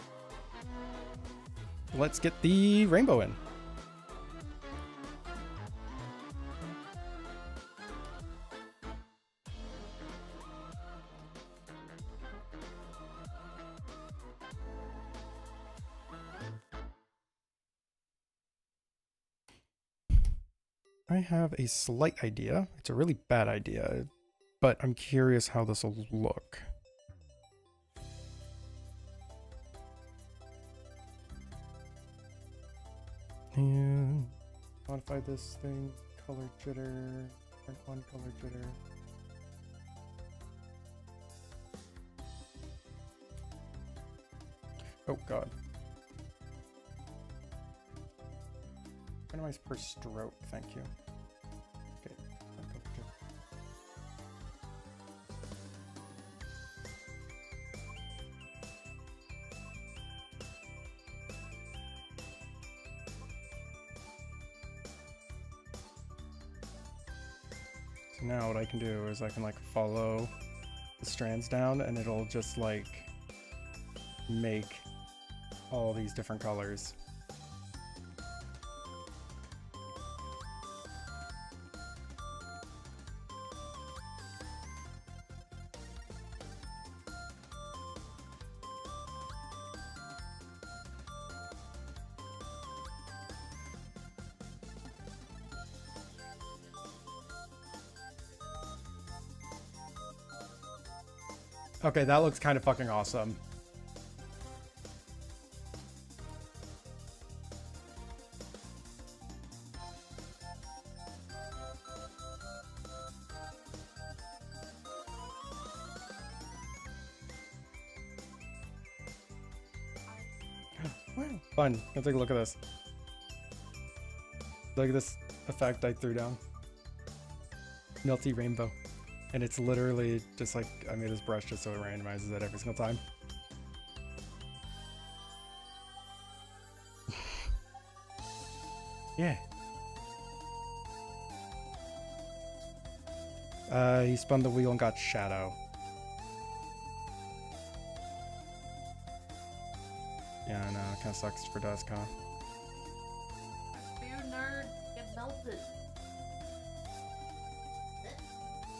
Speaker 2: Let's get the rainbow in. I have a slight idea. It's a really bad idea, but I'm curious how this will look. And modify this thing, color jitter, print on color jitter. Oh god. Randomize per stroke, thank you. Okay. So now what I can do is I can like follow the strands down and it'll just like make all these different colors. Okay, that looks kind of fucking awesome. Wow. Fun. Let's take a look at this. Look at this effect I threw down. Melty rainbow. And it's literally just like, I made this brush just so it randomizes it every single time. Yeah. He spun the wheel and got shadow. Yeah, I know. It kind of sucks for Dusk, huh?
Speaker 4: You nerd, get melted.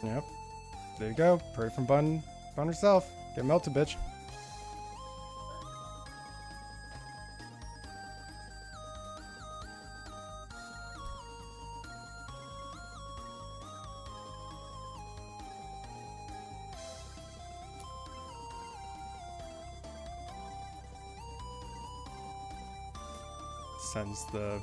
Speaker 2: Yep. There you go. Pray from Bun herself. Get melted, bitch. Sends the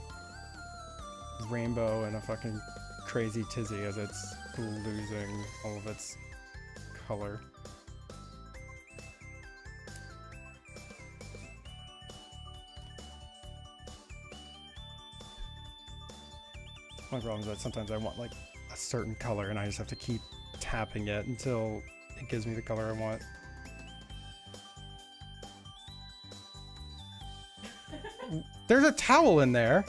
Speaker 2: rainbow in a fucking crazy tizzy as it's losing all of its color. My problem is that sometimes I want like a certain color and I just have to keep tapping it until it gives me the color I want. There's a towel in there.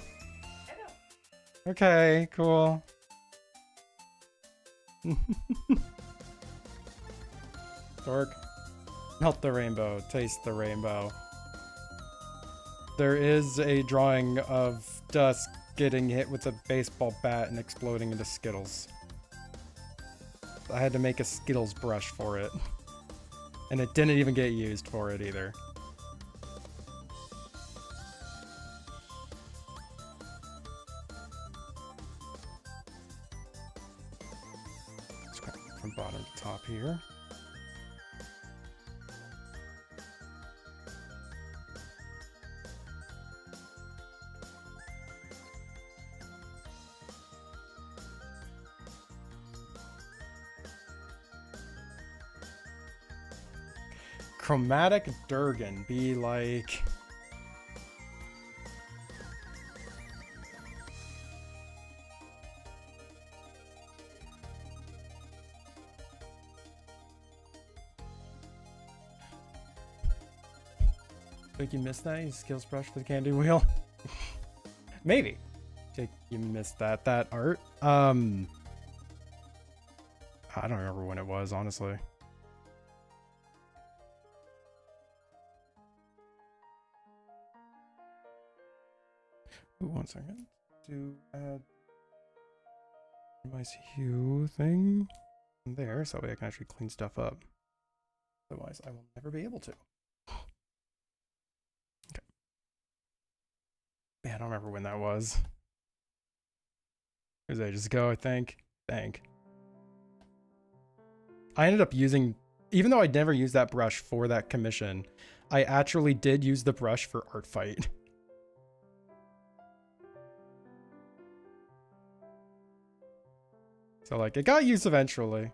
Speaker 2: Okay, cool. Dork. Melt the rainbow. Taste the rainbow. There is a drawing of Dusk getting hit with a baseball bat and exploding into Skittles. I had to make a Skittles brush for it. And it didn't even get used for it either. From bottom to top here. Chromatic Durgan be like... Jake, you missed that? You skills brush for the candy wheel? Maybe. Jake, you missed that art. I don't remember when it was, honestly. Ooh, 1 second. To add my hue thing there, so that way I can actually clean stuff up. Otherwise, I will never be able to. Yeah, I don't remember when that was. It was ages ago, I think. I ended up using, even though I'd never used that brush for that commission, I actually did use the brush for Art Fight. So like, it got used eventually.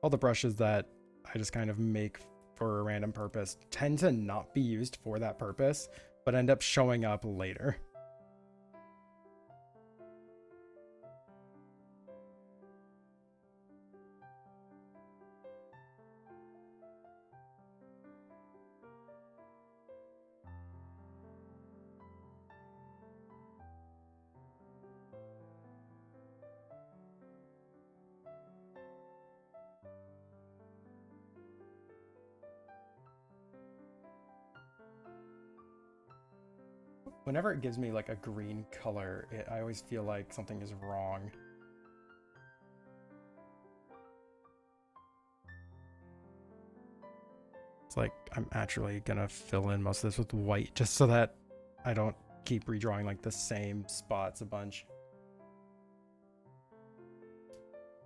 Speaker 2: All the brushes that I just kind of make for a random purpose tend to not be used for that purpose, but end up showing up later. Whenever it gives me like a green color, I always feel like something is wrong. It's like I'm actually gonna fill in most of this with white just so that I don't keep redrawing like the same spots a bunch.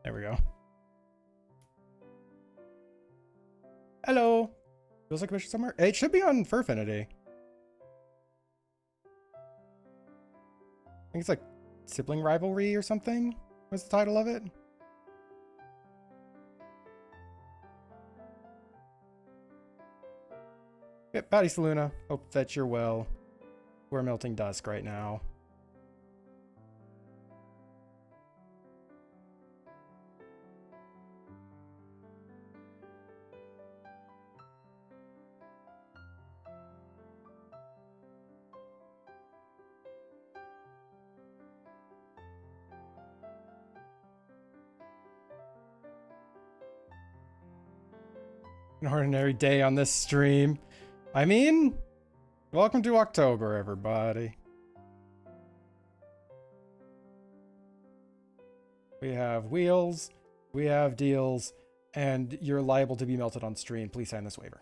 Speaker 2: There we go. Hello. Feels like a mission somewhere. It should be on Furfinity. I think it's like Sibling Rivalry or something was the title of it. Yep, Patty Saluna. Hope that you're well. We're melting dusk right now. An ordinary day on this stream. I mean, welcome to October, everybody. We have wheels, we have deals, and you're liable to be melted on stream. Please sign this waiver.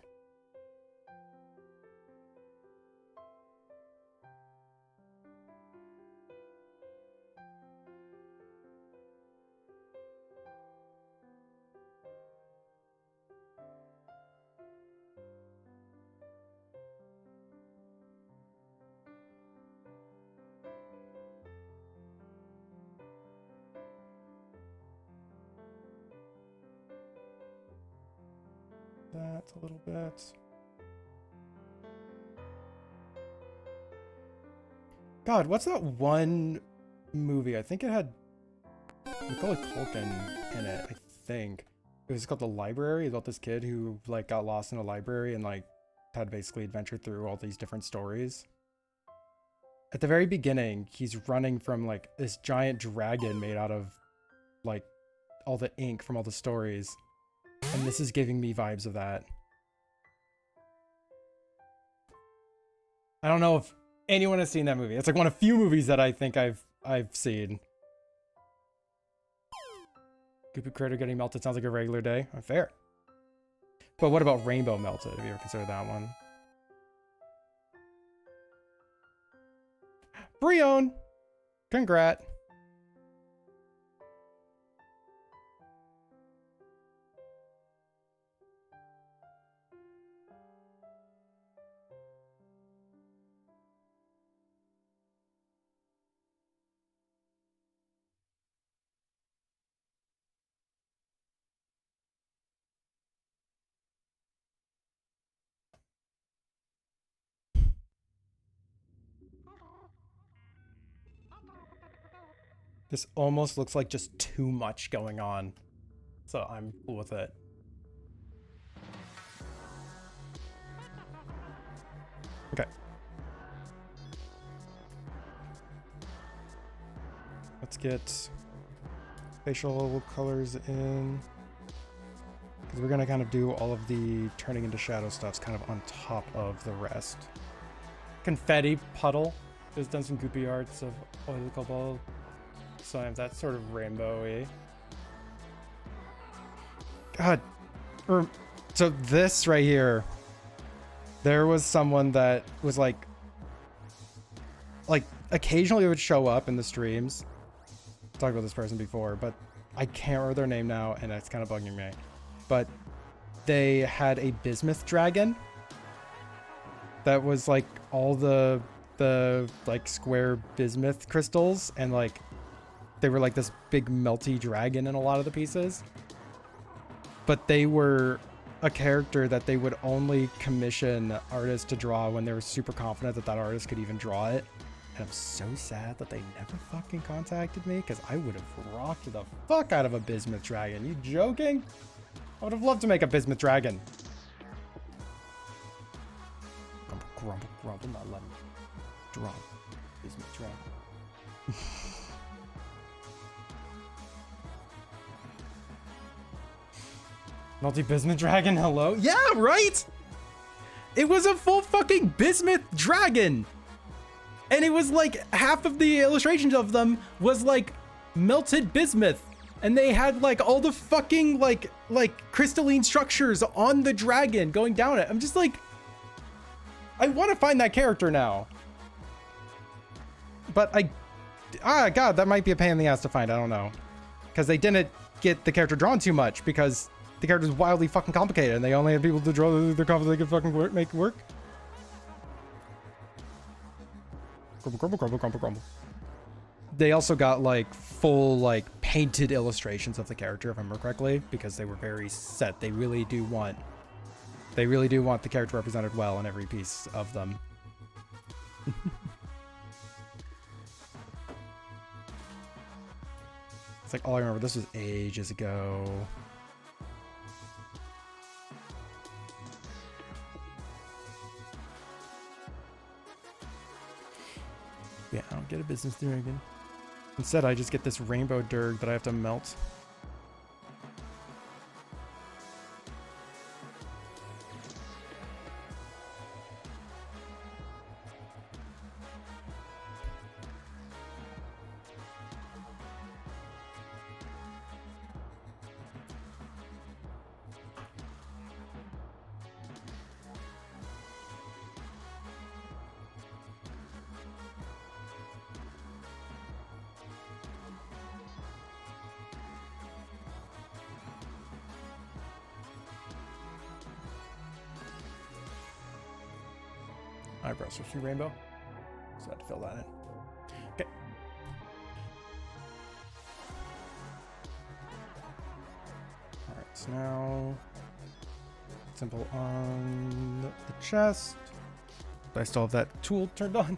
Speaker 2: That a little bit. God, what's that one movie? I think it had Macaulay Culkin in it, I think. It was called The Library. It's about this kid who like got lost in a library and like had basically adventured through all these different stories. At the very beginning, he's running from like this giant dragon made out of like all the ink from all the stories. And this is giving me vibes of that. I don't know if anyone has seen that movie. It's like one of few movies that I think I've seen. Goopy Crater getting melted sounds like a regular day. Fair. But what about Rainbow Melted? Have you ever considered that one? Brion! Congrat. This almost looks like just too much going on. So I'm cool with it. Okay. Let's get facial colors in. Because we're going to kind of do all of the turning into shadow stuffs kind of on top of the rest. Confetti puddle. Just done some goopy arts of oil cobalt. So I have that sort of rainbow-y. God. So this right here, there was someone that was like occasionally would show up in the streams. I've talked about this person before, but I can't remember their name now, and it's kind of bugging me. But they had a bismuth dragon that was like all the like square bismuth crystals, and like they were like this big melty dragon in a lot of the pieces. But they were a character that they would only commission artists to draw when they were super confident that that artist could even draw it. And I'm so sad that they never fucking contacted me, because I would have rocked the fuck out of a bismuth dragon. You joking? I would have loved to make a bismuth dragon. Grumble, grumble, grumble, not lemon. Drum. Bismuth dragon. Multi-bismuth dragon, hello? Yeah, right? It was a full fucking bismuth dragon! And it was like half of the illustrations of them was like melted bismuth. And they had like all the fucking like crystalline structures on the dragon going down it. I'm just like, I want to find that character now. But God, that might be a pain in the ass to find. I don't know. Because they didn't get the character drawn too much, because the character is wildly fucking complicated and they only had people to draw the complicated they could fucking make it work. Grumble, grumble, grumble, grumble, grumble. They also got like full like painted illustrations of the character, if I remember correctly, because they were very set. They really do want the character represented well in every piece of them. It's like all I remember. This was ages ago. Yeah, I don't get a business dragon. Instead, I just get this rainbow dirg that I have to melt. Eyebrows supposed to be rainbow. So I had to fill that in. Okay. Alright, so now simple on the chest. But I still have that tool turned on.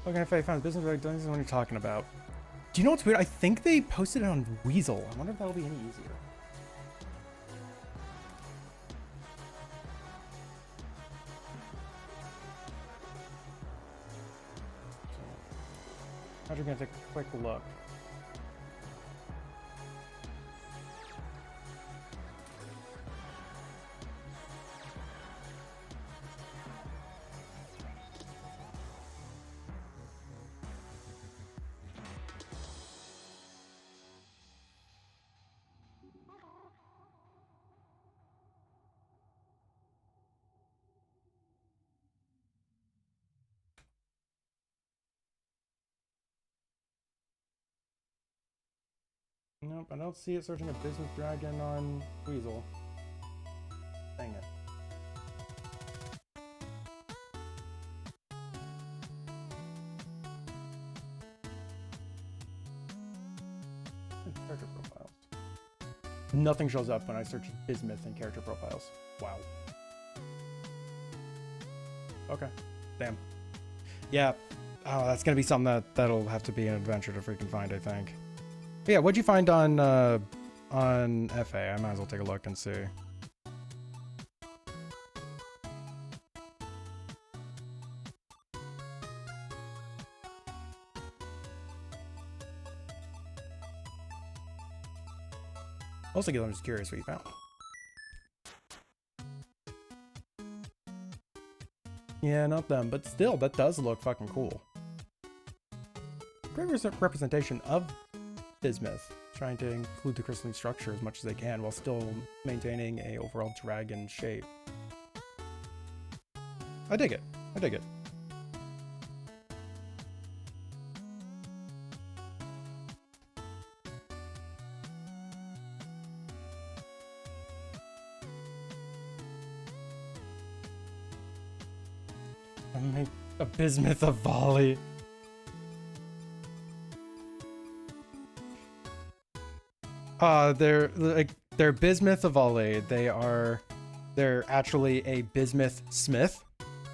Speaker 2: Okay, if I found a business, this is what you're talking about. Do you know what's weird? I think they posted it on Weasel. I wonder if that'll be any easier. So, we're gonna take a quick look. Nope, I don't see it searching a business dragon on Weasel. Dang it. Character profiles. Nothing shows up when I search Bismuth in character profiles. Wow. Okay. Damn. Yeah. Oh, that's gonna be something that'll have to be an adventure to freaking find, I think. But yeah, what'd you find on FA? I might as well take a look and see. Also, I'm just curious what you found. Yeah, not them, but still, that does look fucking cool. Great representation of Bismuth, trying to include the crystalline structure as much as they can while still maintaining a overall dragon shape. I dig it. I dig it. I make a Bismuth of volley. They're Bismuth of volley. They're actually a Bismuth smith.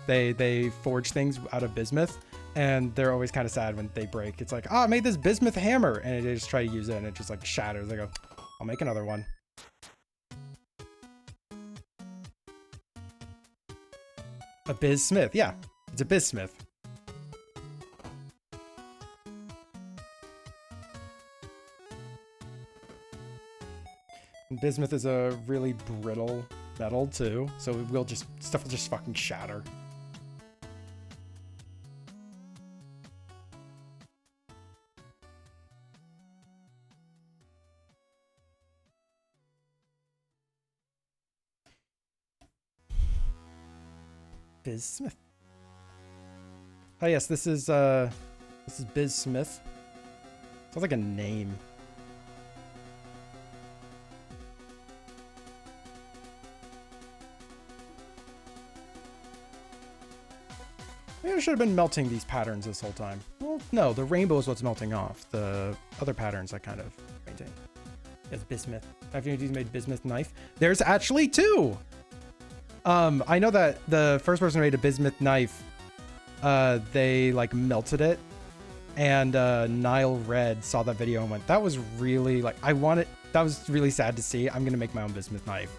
Speaker 2: They forge things out of bismuth, and they're always kind of sad when they break. It's like, oh, I made this bismuth hammer, and they just try to use it, and it just like shatters. They go, I'll make another one. A Bismith, yeah, it's a Bismith. And bismuth is a really brittle metal too, so stuff will just fucking shatter. Bismuth. Oh yes, this is Bismuth. Sounds like a name. Maybe I should have been melting these patterns this whole time. Well, no, the rainbow is what's melting off. The other patterns I kind of maintain. It's bismuth. Have you made bismuth knife? There's actually two! I know that the first person who made a bismuth knife, they like melted it, and Nile Red saw that video and went, that was really like, that was really sad to see. I'm gonna make my own bismuth knife.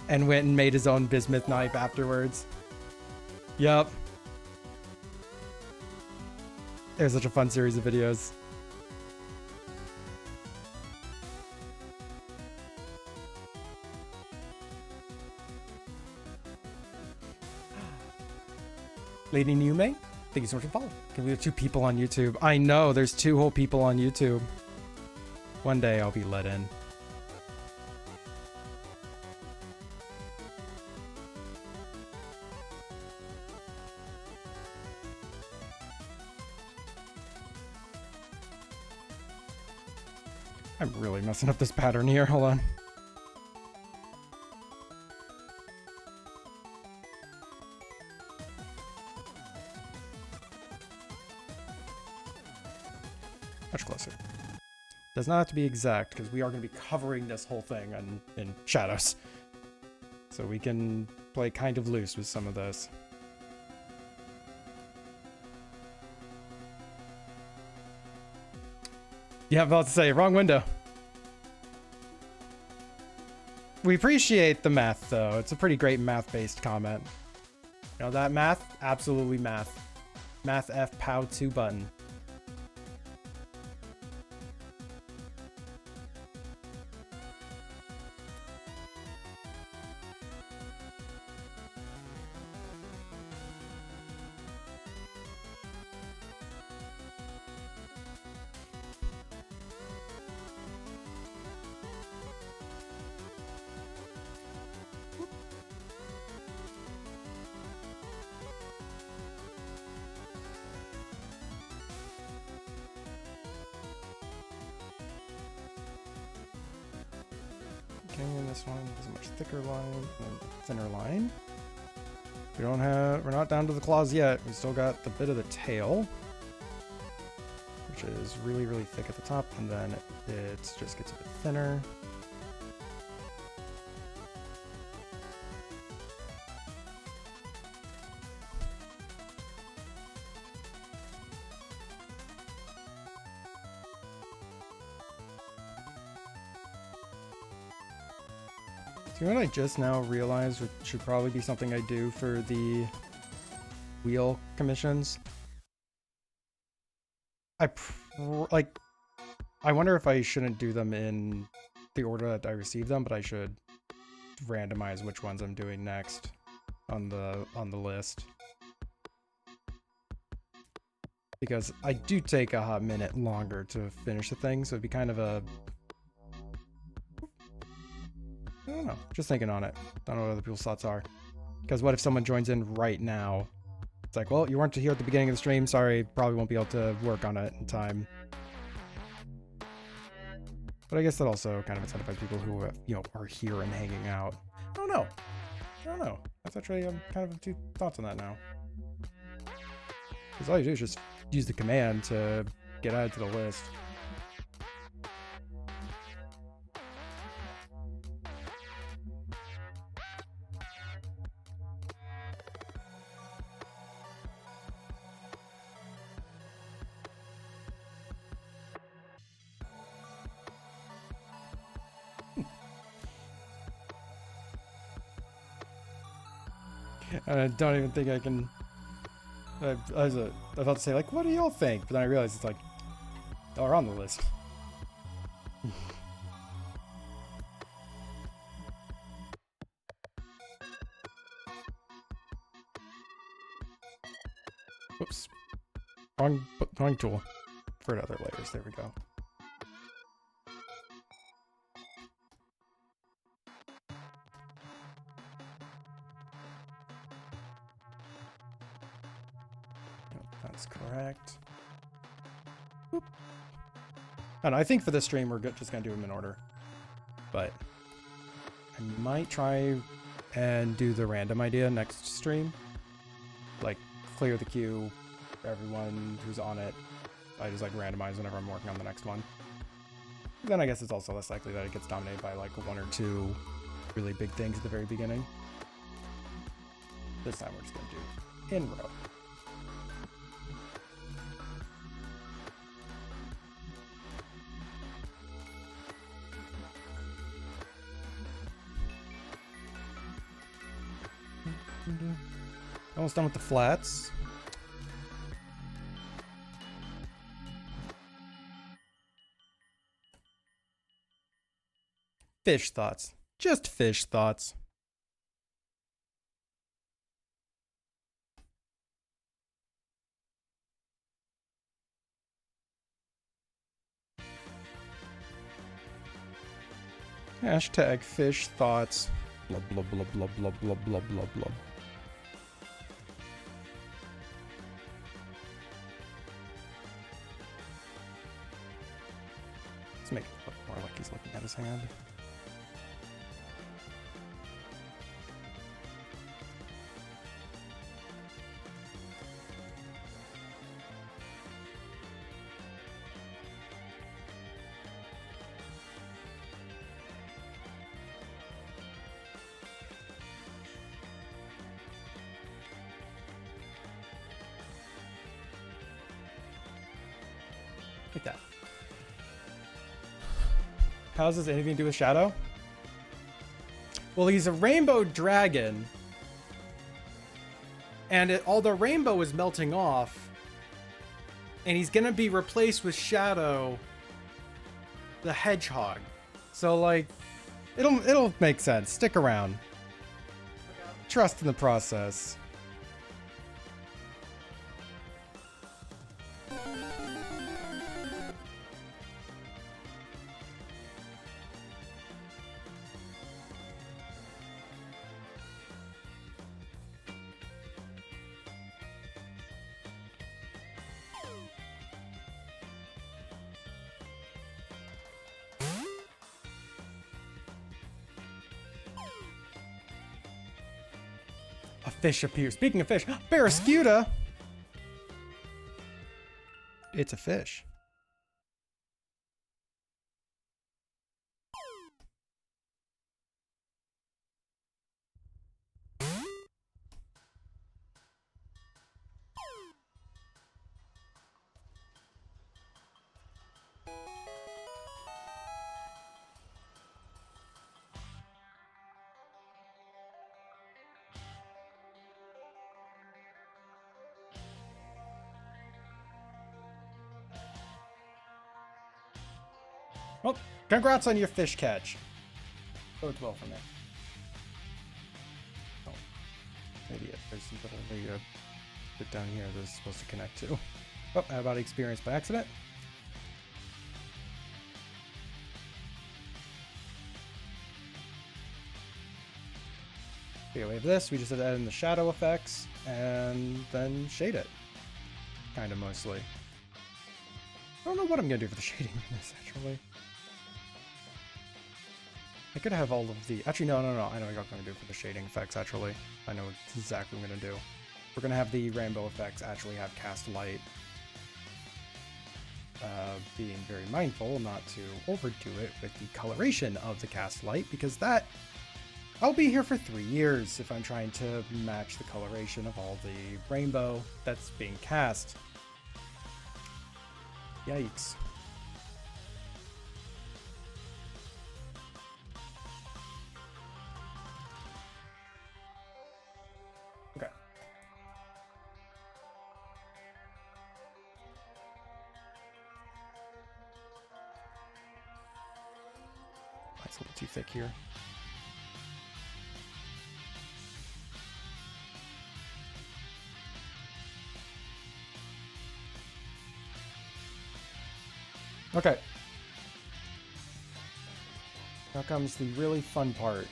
Speaker 2: And went and made his own bismuth knife afterwards. Yup. It was such a fun series of videos. Lady Nume, thank you so much for following. We have 2 people on YouTube. I know, there's 2 whole people on YouTube. One day I'll be let in. I'm really messing up this pattern here. Hold on. Much closer. Does not have to be exact, because we are going to be covering this whole thing in shadows. So we can play kind of loose with some of this. Yeah, I'm about to say, wrong window. We appreciate the math, though. It's a pretty great math-based comment. You know that math? Absolutely math. Math F POW 2 button. Okay, and this one is a much thicker line and thinner line. We're not down to the claws yet. We still got the bit of the tail, which is really, really thick at the top, and then it just gets a bit thinner. So what I just now realized, which should probably be something I do for the wheel commissions. I wonder if I shouldn't do them in the order that I receive them, but I should randomize which ones I'm doing next on the list. Because I do take a hot minute longer to finish the thing, so it'd be kind of a... I don't know. Just thinking on it. Don't know what other people's thoughts are. Because what if someone joins in right now? It's like, well, you weren't here at the beginning of the stream. Sorry, probably won't be able to work on it in time. But I guess that also kind of incentivizes people who, are here and hanging out. I don't know. That's actually kind of two thoughts on that now. Because all you do is just use the command to get added to the list. And I don't even think I can... I was about to say, like, what do y'all think? But then I realized it's like, oh, we're on the list. Whoops. Wrong tool. For other layers. There we go. That's correct. Whoop. And I think for this stream, we're just going to do them in order. But I might try and do the random idea next stream. Like, clear the queue for everyone who's on it. I just, like, randomize whenever I'm working on the next one. Then I guess it's also less likely that it gets dominated by, like, one or two really big things at the very beginning. This time we're just going to do in row. Almost done with the flats. Fish thoughts. Just fish thoughts. Hashtag fish thoughts. Blah blah blah blah blah blah blah blah blah. Let's make it More like he's looking at his hand. Like that. How does this anything to do with Shadow? Well, he's a rainbow dragon. And all the rainbow is melting off. And he's gonna be replaced with Shadow the Hedgehog. So like it'll make sense. Stick around. Trust in the process. A fish appears. Speaking of fish, Barraskewda! It's a fish. Well, congrats on your fish catch. Bodes well for me. Oh, maybe there's maybe a bit down here this is supposed to connect to. Oh, how about experience by accident? Okay, we have this. We just have to add in the shadow effects and then shade it. Kind of mostly. I don't know what I'm gonna do for the shading in this actually. I could have all of the... Actually, no. I know what I'm going to do for the shading effects, actually. I know exactly what I'm going to do. We're going to have the rainbow effects actually have cast light. Being very mindful not to overdo it with the coloration of the cast light, because that... I'll be here for 3 years if I'm trying to match the coloration of all the rainbow that's being cast. Yikes. Okay. It's a little too thick here. Okay. Now comes the really fun part.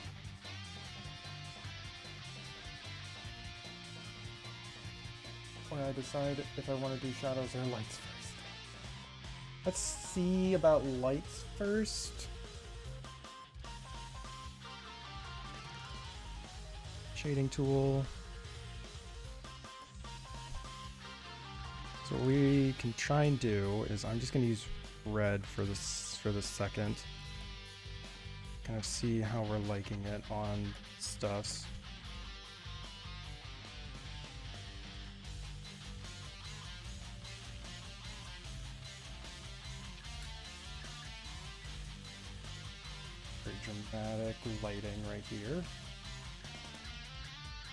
Speaker 2: When I decide if I want to do shadows or lights first. Let's see about lights first. Shading tool. So what we can try and do is I'm just going to use red for this second. Kind of see how we're liking it on stuffs. Very dramatic lighting right here.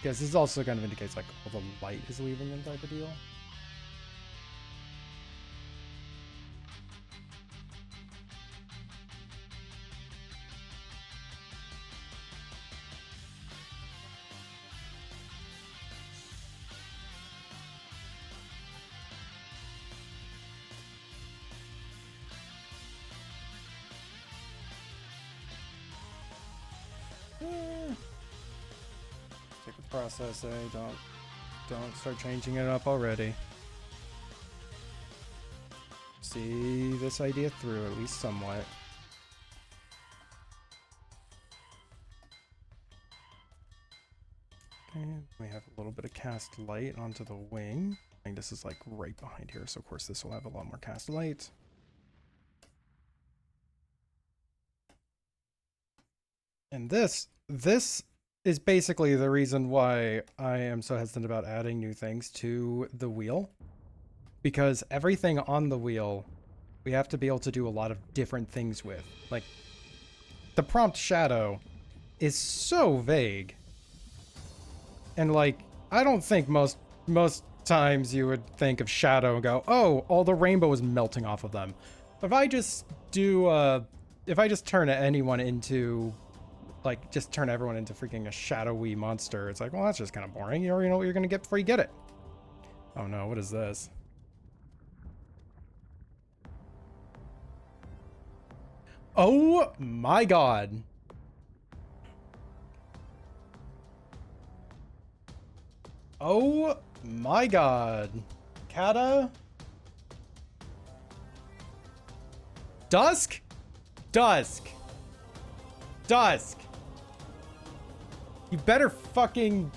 Speaker 2: Because this also kind of indicates like all the light is leaving in type of deal. Stick with process, don't start changing it up already. See this idea through at least somewhat. we have a little bit of cast light onto the wing. I think this is like right behind here, so of course this will have a lot more cast light. And this is basically the reason why I am so hesitant about adding new things to the wheel. Because everything on the wheel, we have to be able to do a lot of different things with. Like, the prompt shadow is so vague. And like, I don't think most times you would think of shadow and go, oh, all the rainbow is melting off of them. If I just do, if I just turn anyone into, like, just turn everyone into freaking a shadowy monster, it's like, well, that's just kind of boring. You already know what you're gonna get before you get it. Oh no, what is this? Oh my god. Oh my god. Kata? Dusk? Dusk. Dusk. You better fucking...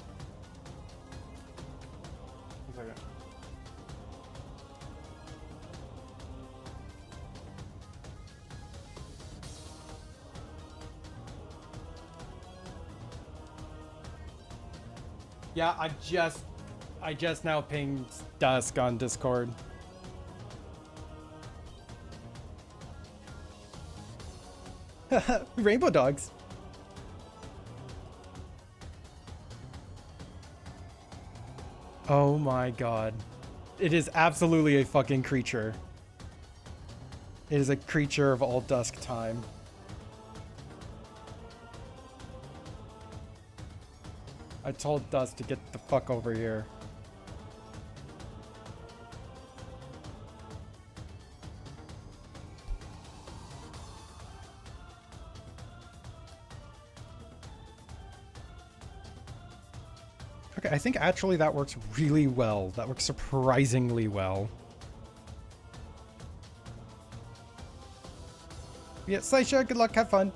Speaker 2: Yeah, I just now pinged Dusk on Discord. Rainbow dogs. Oh my god. It is absolutely a fucking creature. It is a creature of all dusk time. I told Dusk to get the fuck over here. Okay, I think actually that works really well. That works surprisingly well. Yeah, Slisha, good luck, have fun.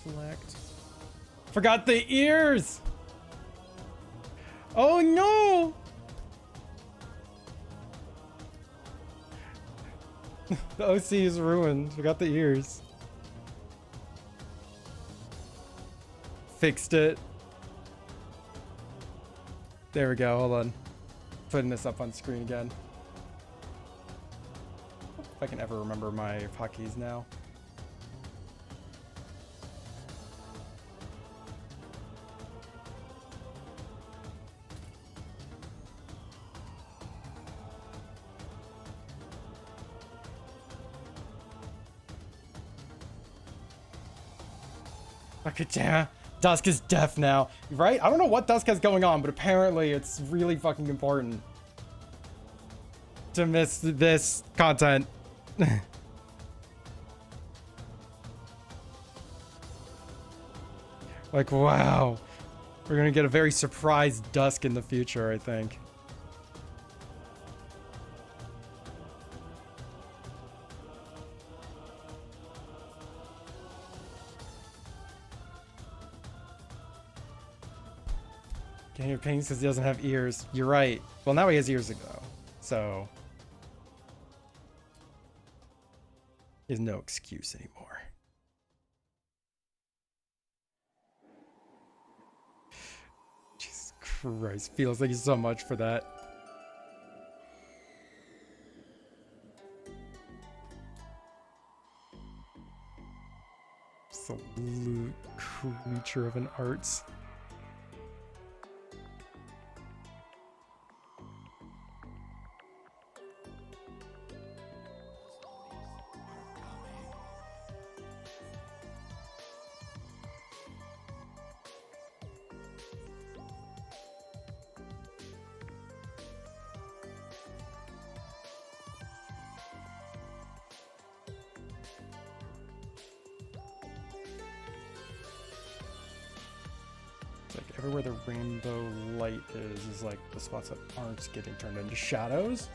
Speaker 2: Select. Forgot the ears! Oh no! The OC is ruined. Forgot the ears. Fixed it. There we go, hold on. Putting this up on screen again. If I can ever remember my hotkeys now. Okay, damn. Dusk is deaf now, right? I don't know what Dusk has going on, but apparently it's really fucking important to miss this content. Like, wow. We're gonna get a very surprised Dusk in the future, I think. Getting your pain says he doesn't have ears. You're right. Well, now he has ears ago. So there's no excuse anymore. Jesus Christ. Feels like so much for that. Absolute creature of an arts. Everywhere the rainbow light is like the spots that aren't getting turned into shadows.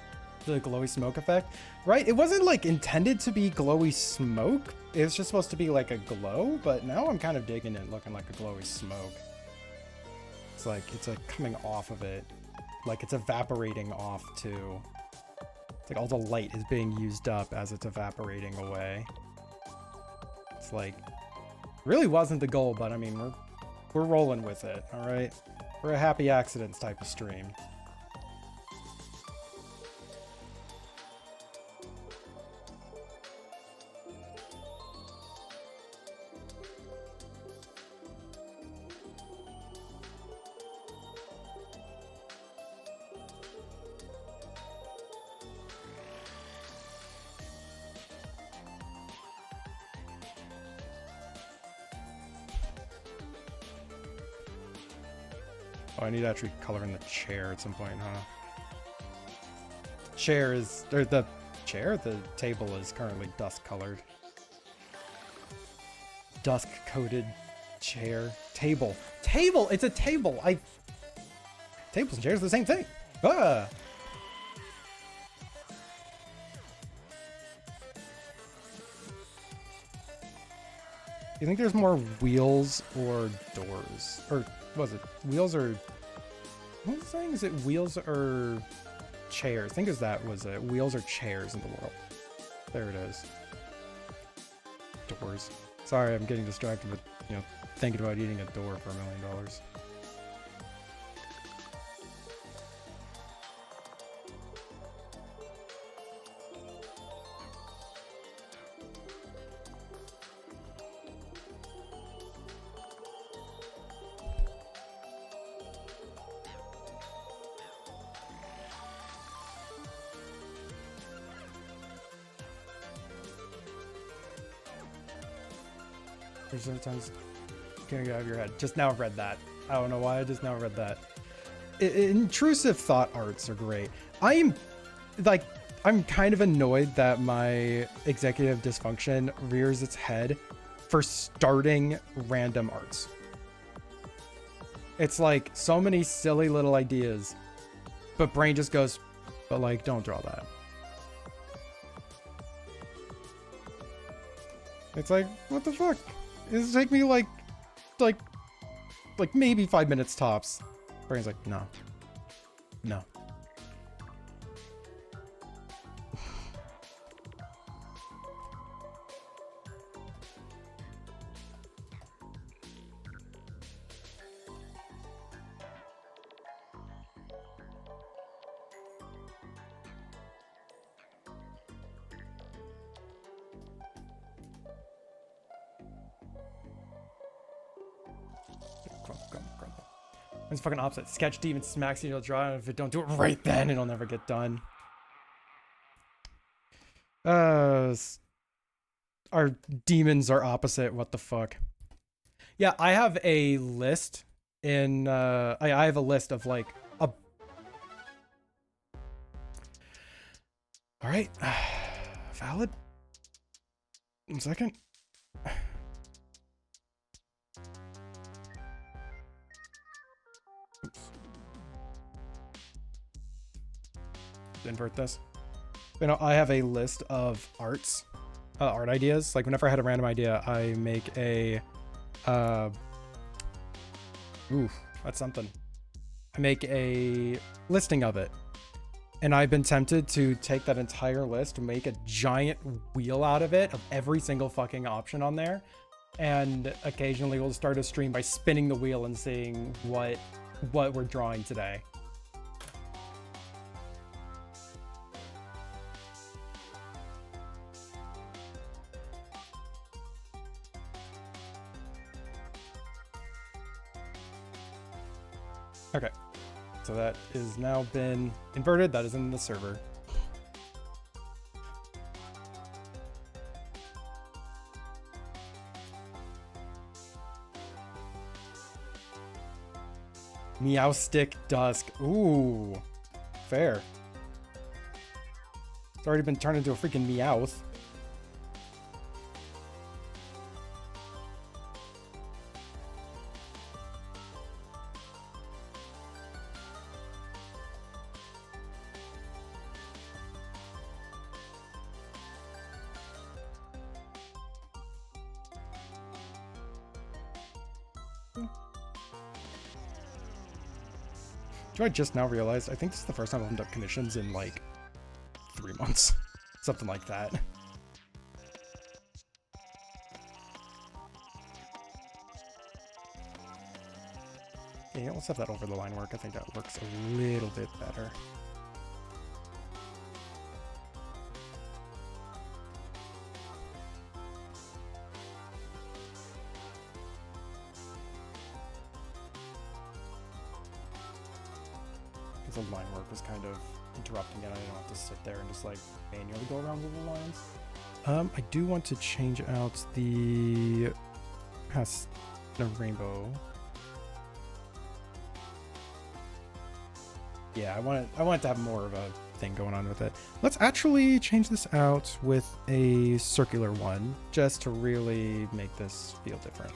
Speaker 2: The glowy smoke effect, right? It wasn't like intended to be glowy smoke. It was just supposed to be like a glow, but now I'm kind of digging it looking like a glowy smoke. It's like coming off of it, like it's evaporating off too. It's like all the light is being used up as it's evaporating away. It's like really wasn't the goal, but I mean we're rolling with it, all right? We're a happy accidents type of stream. Oh, I need to actually color in the chair at some point, huh? The table is currently dusk colored. Dusk coated chair. Table, it's a table. Tables and chairs are the same thing. Ah! You think there's more wheels or doors? Or was it wheels or what was I saying? Is it wheels or chairs? I think was it wheels or chairs in the world. There it is. Doors. Sorry, I'm getting distracted with, thinking about eating a door for $1 million. There's sometimes can't get out of your head. Just now read that. I don't know why I just now read that. Intrusive thought arts are great. I'm kind of annoyed that my executive dysfunction rears its head for starting random arts. It's like so many silly little ideas, but brain just goes, but like, don't draw that. It's like, what the fuck? It'll take me like maybe 5 minutes tops. Brain's like, no. It's fucking opposite. Sketch demon smacks you, you'll draw, and if it don't do it right then, it'll never get done. Our demons are opposite. What the fuck? Yeah, I have a list in I have a list of like a all right. Valid. 1 second. Oops. Invert this. I have a list of art ideas. Like whenever I had a random idea, I make a ooh, that's something. I make a listing of it. And I've been tempted to take that entire list, make a giant wheel out of it, of every single fucking option on there. And occasionally we'll start a stream by spinning the wheel and seeing what we're drawing today. Okay, so that is now been inverted. That is in the server. Meow stick dusk. Ooh, fair. It's already been turned into a freaking Meowth. Do I just now realize? I think this is the first time I've opened up commissions in like 3 months. Something like that. Yeah, let's have that over the line work. I think that works a little bit better. Because the line work was kind of interrupting it. I didn't have to sit there and just like manually go around with the lines. I do want to change out the rainbow. Yeah, I want it to have more of a thing going on with it. Let's actually change this out with a circular one, just to really make this feel different.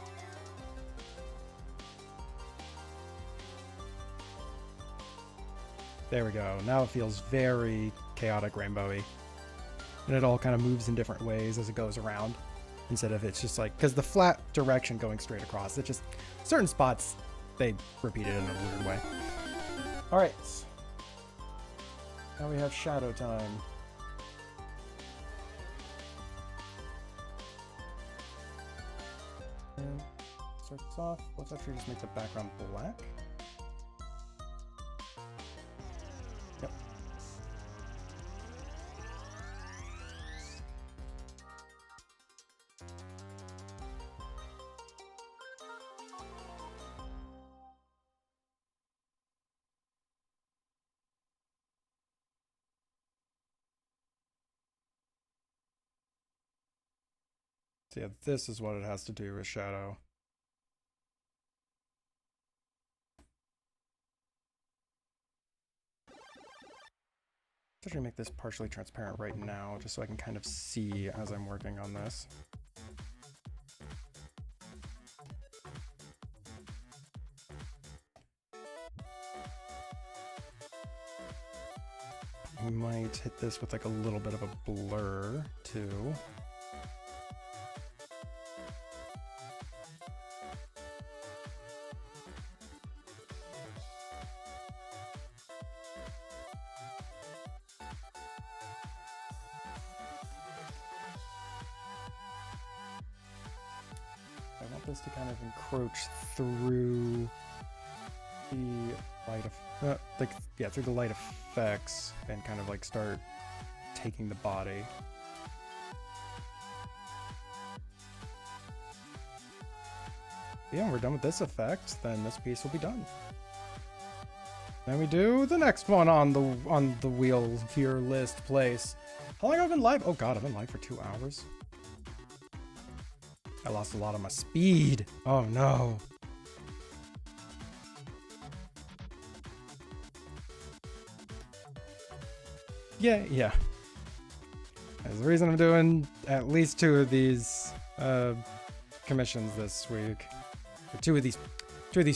Speaker 2: There we go. Now it feels very chaotic rainbowy. And it all kind of moves in different ways as it goes around. Instead of it's just like, because the flat direction going straight across, it just, certain spots, they repeat it in a weird way. All right. Now we have shadow time. And start this off. Let's actually just make the background black. Yep. So yeah, this is what it has to do with shadow. Let's actually make this partially transparent right now, just so I can kind of see as I'm working on this. We might hit this with like a little bit of a blur too. I want this to kind of encroach through the light of through the light effects and kind of like start taking the body. Yeah, we're done with this effect, then this piece will be done. Then we do the next one on the wheel here list place. How long have I been live? Oh god, I've been live for 2 hours. I lost a lot of my speed. Oh no. Yeah. There's the reason I'm doing at least 2 of these commissions this week. Or 2 of these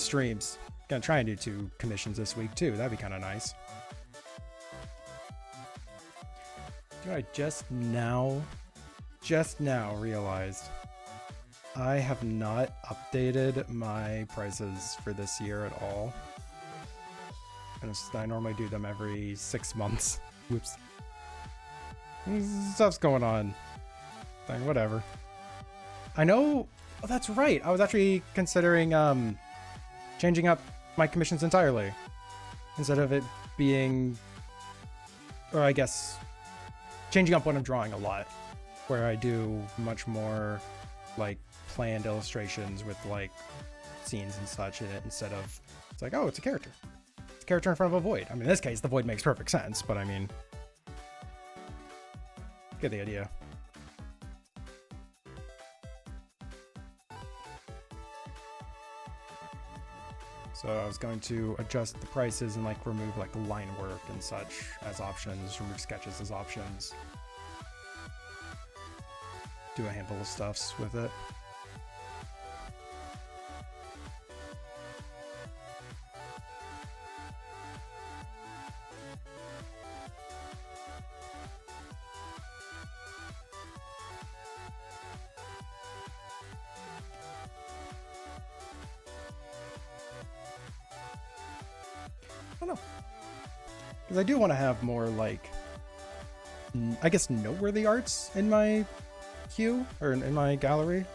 Speaker 2: streams. Gonna try and do 2 commissions this week too. That'd be kind of nice. You know, I just now realized I have not updated my prices for this year at all. And I normally do them every 6 months. Whoops. Stuff's going on. Like, whatever. I know. Oh, that's right. I was actually considering changing up my commissions entirely. Instead of it being, or I guess, changing up what I'm drawing a lot. Where I do much more like planned illustrations with like scenes and such in it, instead of it's like, oh, it's a character. It's a character in front of a void. I mean, in this case, the void makes perfect sense, but I mean, get the idea. So I was going to adjust the prices and like remove like line work and such as options, remove sketches as options. Do a handful of stuffs with it. don't know. Because I do want to have more, like, I guess, noteworthy arts in my queue, or in my gallery.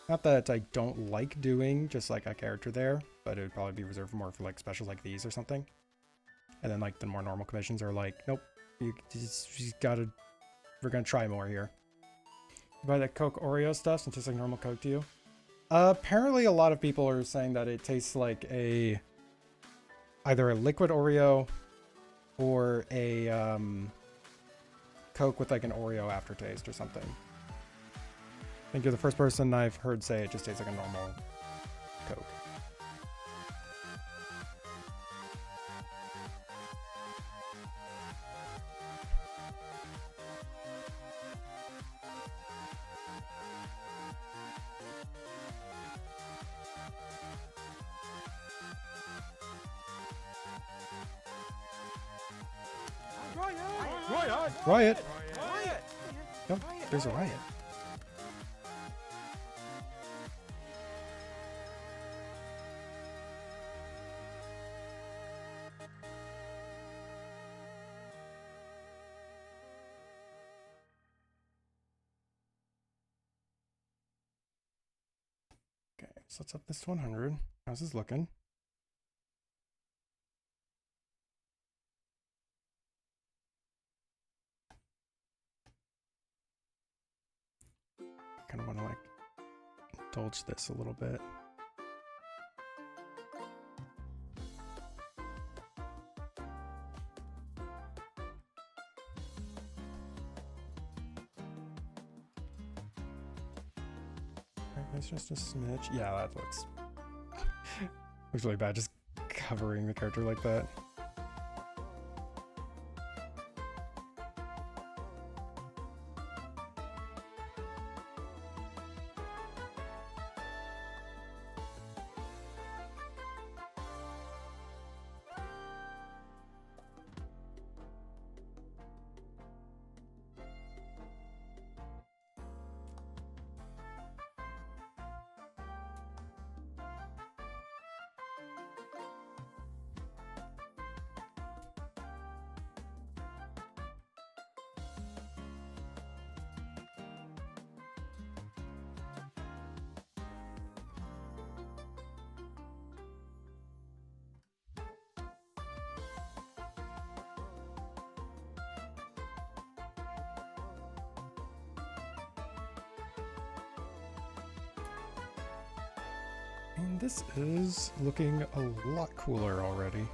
Speaker 2: Not that I don't like doing just, like, a character there, but it would probably be reserved more for, like, specials like these or something. And then, like, the more normal commissions are like, nope, you just gotta, we're gonna try more here. You buy that Coke Oreo stuff and it tastes like normal Coke to you? Apparently a lot of people are saying that it tastes like either a liquid Oreo or a Coke with like an Oreo aftertaste or something. I think you're the first person I've heard say it just tastes like a normal Coke. Riot! Yep, there's a riot. Okay, so let's up this to 100. How's this looking? Kind of want to like indulge this a little bit. Alright, that's just a smidge. Yeah, that looks looks really bad just covering the character like that. And this is looking a lot cooler already.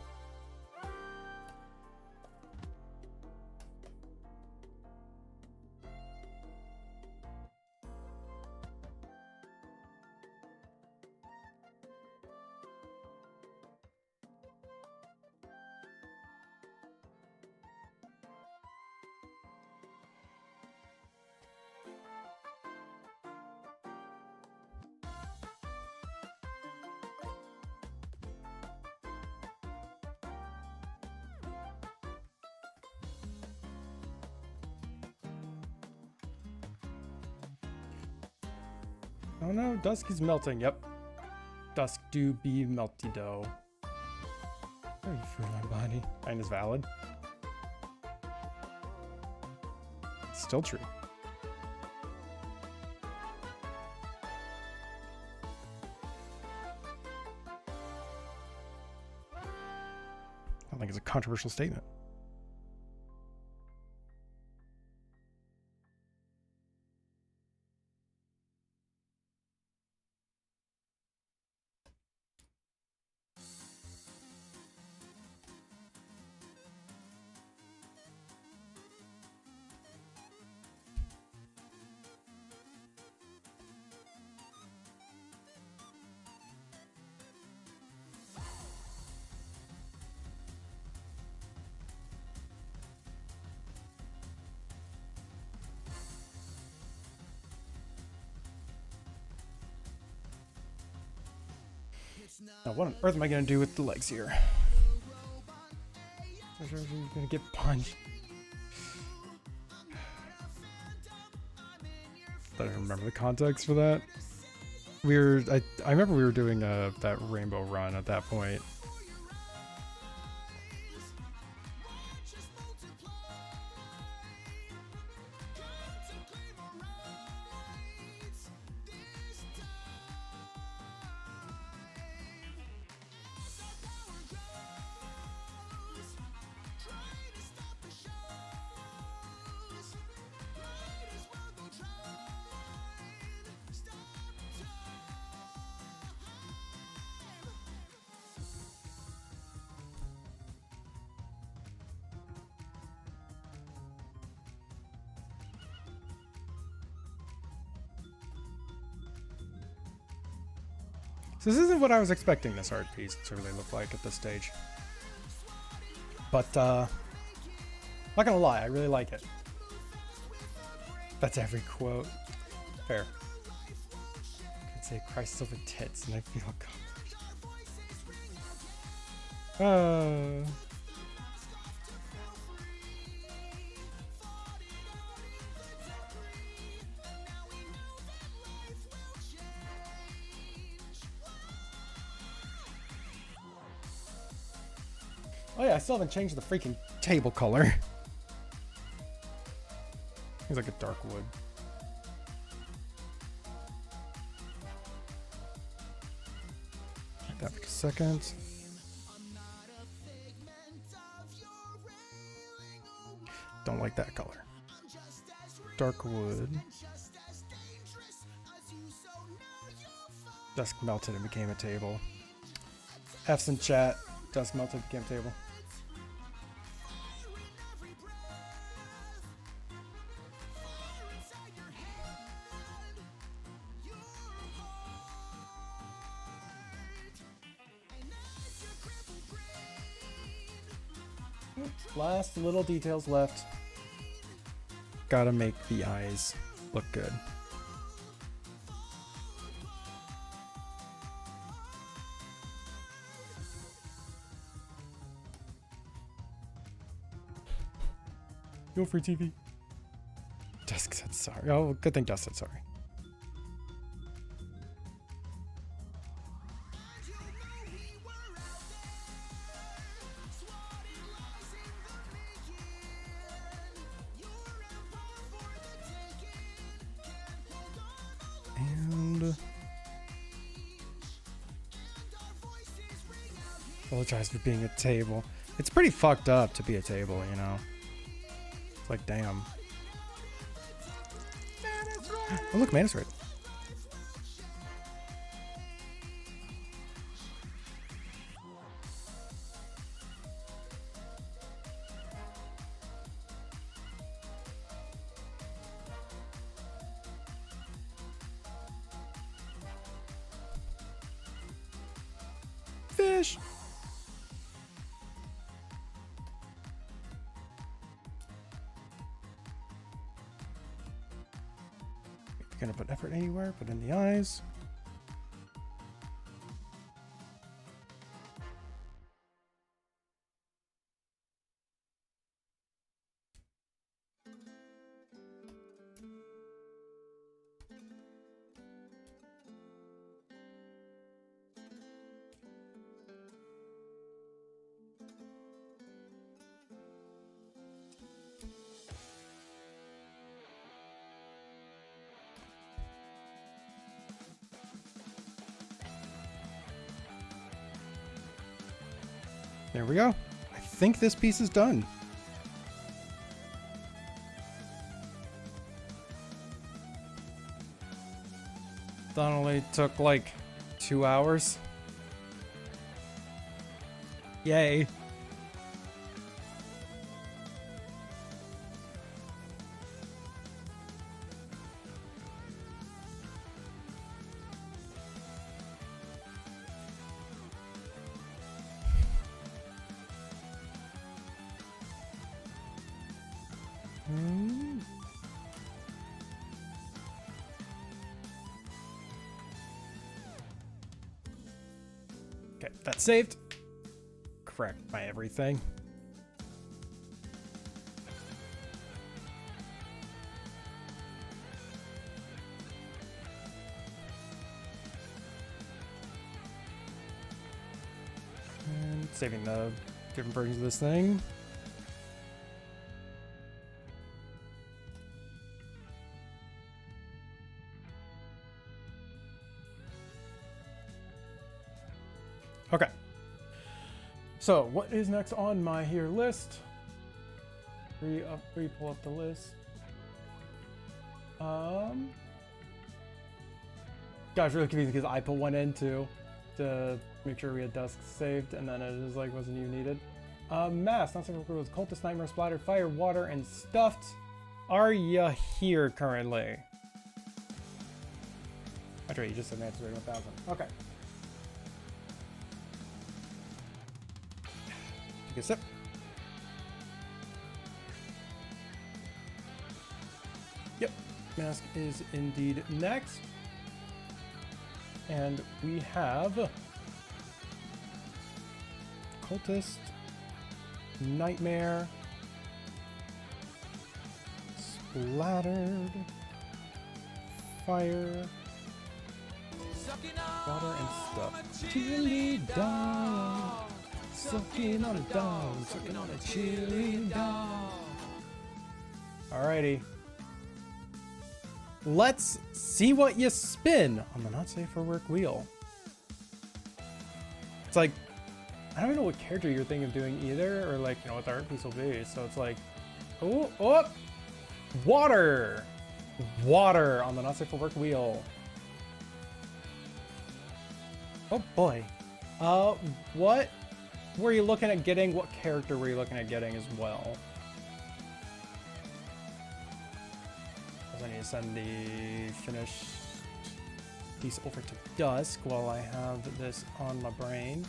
Speaker 2: Oh no, Dusk is melting. Yep. Dusk do be melty dough. Very for my body. And is valid. Still true. I think it's a controversial statement. Now, what on earth am I gonna do with the legs here? I'm gonna get punched. I don't remember the context for that. I remember we were doing that rainbow run at that point. So this isn't what I was expecting this art piece to really look like at this stage. But, not gonna lie, I really like it. That's every quote. Fair. I could say Christ over tits and I feel accomplished. Oh yeah, I still haven't changed the freaking table color. It's like a dark wood. That for a second. Don't like that color. Dark wood. Dusk melted and became a table. F's in chat. Dusk melted, became a table. Last little details left. Gotta make the eyes look good. Go free TV. Dusk said sorry. Oh, good thing Dusk said sorry. And apologize for being a table. It's pretty fucked up to be a table, you know. It's like, damn. Oh, look, man, it's right. Fish. If you're gonna put effort anywhere, put in the eyes. There we go. I think this piece is done. That only took like 2 hours. Yay. Okay, that's saved. Correct my everything. And saving the different versions of this thing. Okay. So what is next on my here list? Pull up the list. Gosh, really confusing because I put one in too to make sure we had Dusk saved, and then it just like wasn't even needed. Mass, not single was cultist, nightmare, splatter, fire, water, and stuffed. Are ya here currently? That's right, you just said answer 1000. Okay. Take a sip. Yep, Mask is indeed next. And we have Cultist, Nightmare, Splattered, Fire, Water, and Stuff. Chili dog, sucking on a dog, sucking on a chili dog. Alrighty. Let's see what you spin on the not safe for work wheel. It's like, I don't even know what character you're thinking of doing either, or like, you know, what the art piece will be. So it's like, oh, water on the not safe for work wheel. Oh boy. What were you looking at getting? What character were you looking at getting as well? I need to send the finished piece over to Dusk while I have this on my brain.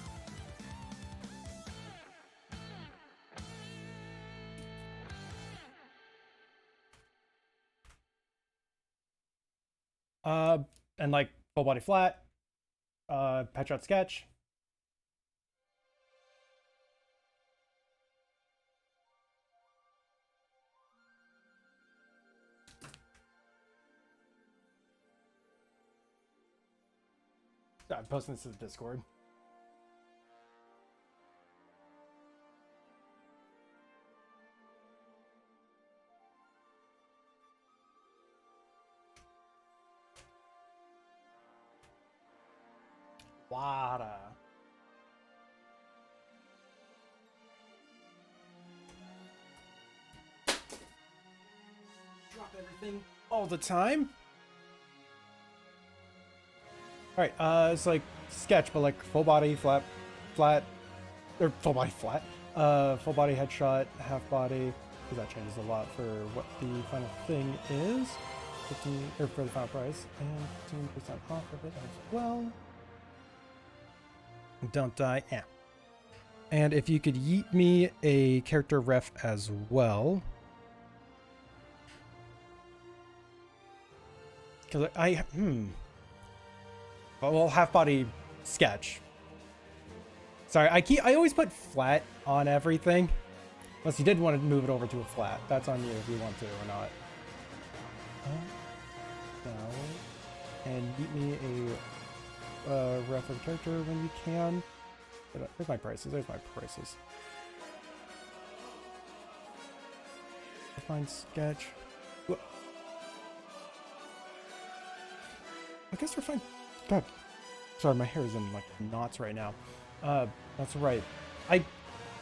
Speaker 2: And like full body flat, pet shot sketch. I'm posting this to the Discord. Water. Drop everything all the time. All right, it's like sketch, but like full body flat, or full body flat, full body headshot, half body, because that changes a lot for what the final thing is. 15, or for the final price, and 15% off of it as well. Don't die, yeah. And if you could yeet me a character ref as well. Because well, half body sketch. Sorry, I always put flat on everything. Unless you did want to move it over to a flat. That's on you if you want to or not. No. And yeet me a ref of the character when you can. There's my prices. There's my prices. Define sketch. Whoa. I guess we're fine. God. Sorry, my hair is in like knots right now. That's right.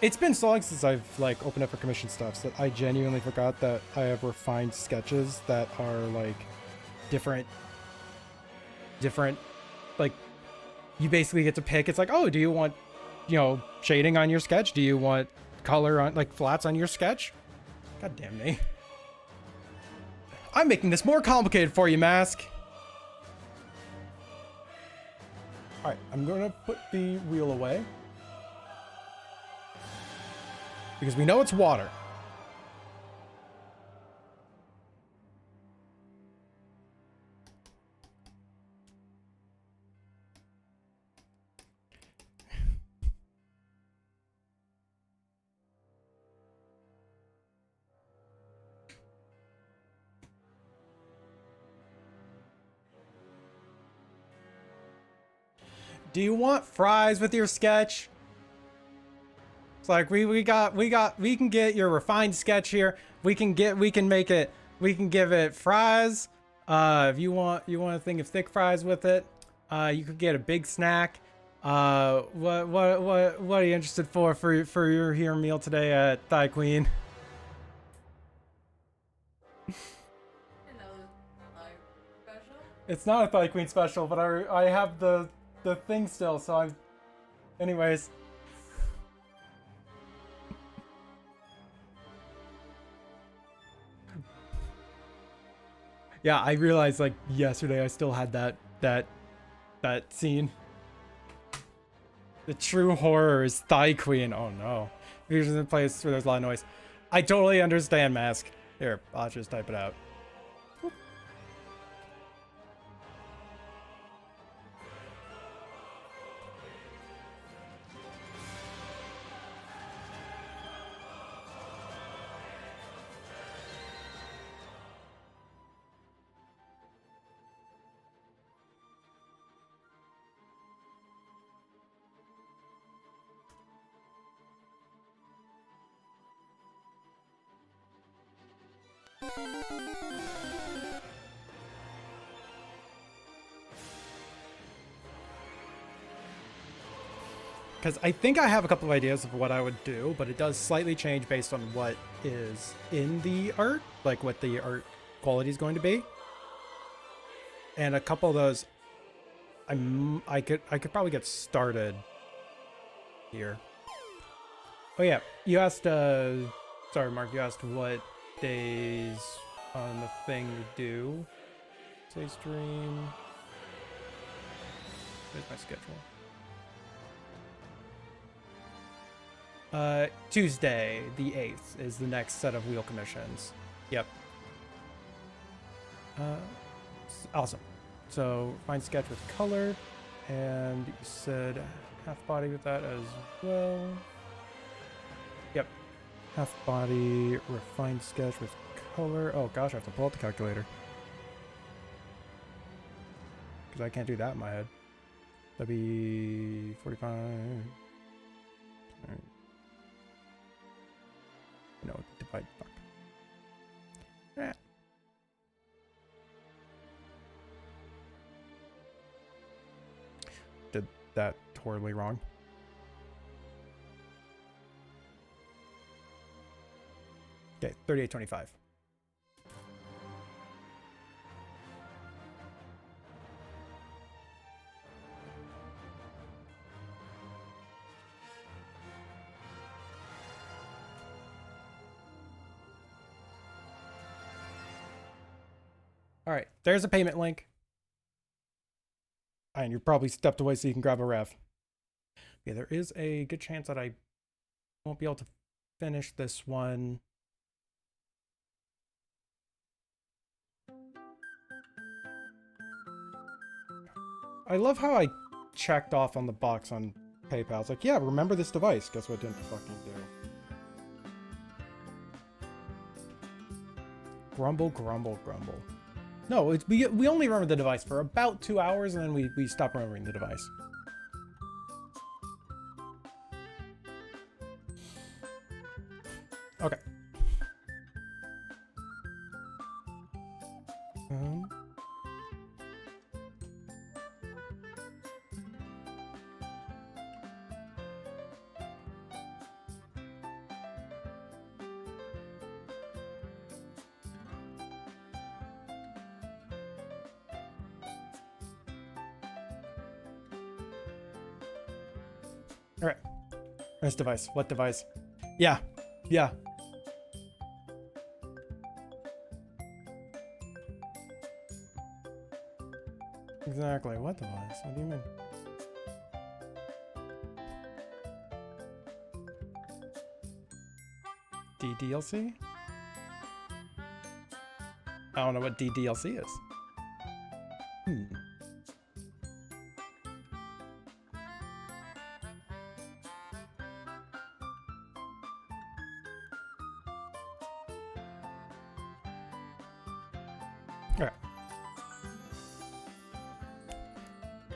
Speaker 2: It's been so long since I've like opened up for commission stuff that I genuinely forgot that I have refined sketches that are like different, like you basically get to pick. It's like, oh, do you want, you know, shading on your sketch? Do you want color on, like, flats on your sketch? God damn me. I'm making this more complicated for you, Mask. All right, I'm gonna put the wheel away because we know it's water. Do you want fries with your sketch? It's like we can get your refined sketch here. We can make it, we can give it fries. If you want a thing of thick fries with it, you could get a big snack. What are you interested for your here meal today at Thigh Queen? It's not a Thigh Queen special, but I have the thing still, so I'm... Anyways. Yeah, I realized, like, yesterday I still had that scene. The true horror is Thigh Queen. Oh, no. Usually in place where there's a lot of noise. I totally understand, Mask. Here, I'll just type it out. Because I think I have a couple of ideas of what I would do, but it does slightly change based on what is in the art, like what the art quality is going to be. And a couple of those, I could probably get started here. Oh yeah, you asked. Sorry, Mark. You asked what days on the thing to do. Say stream. Where's my schedule? Tuesday, the 8th, is the next set of wheel commissions. Yep. Awesome. So, find sketch with color, and you said half body with that as well. Yep. Half body, refined sketch with color. Oh gosh, I have to pull out the calculator. Because I can't do that in my head. That'd be 45. Alright. No, divide. Fuck. Yeah. Did that horribly wrong. Okay, 38.25. All right, there's a payment link. And you're probably stepped away so you can grab a rev. Yeah, there is a good chance that I won't be able to finish this one. I love how I checked off on the box on PayPal. It's like, yeah, remember this device. Guess what I didn't fucking do. Grumble, grumble, grumble. No, it's, we only remember the device for about 2 hours, and then we stop remembering the device. Okay. All right. Nice device. What device? Yeah. Yeah. Exactly. What device? What do you mean? DDLC? I don't know what DDLC is. Alright.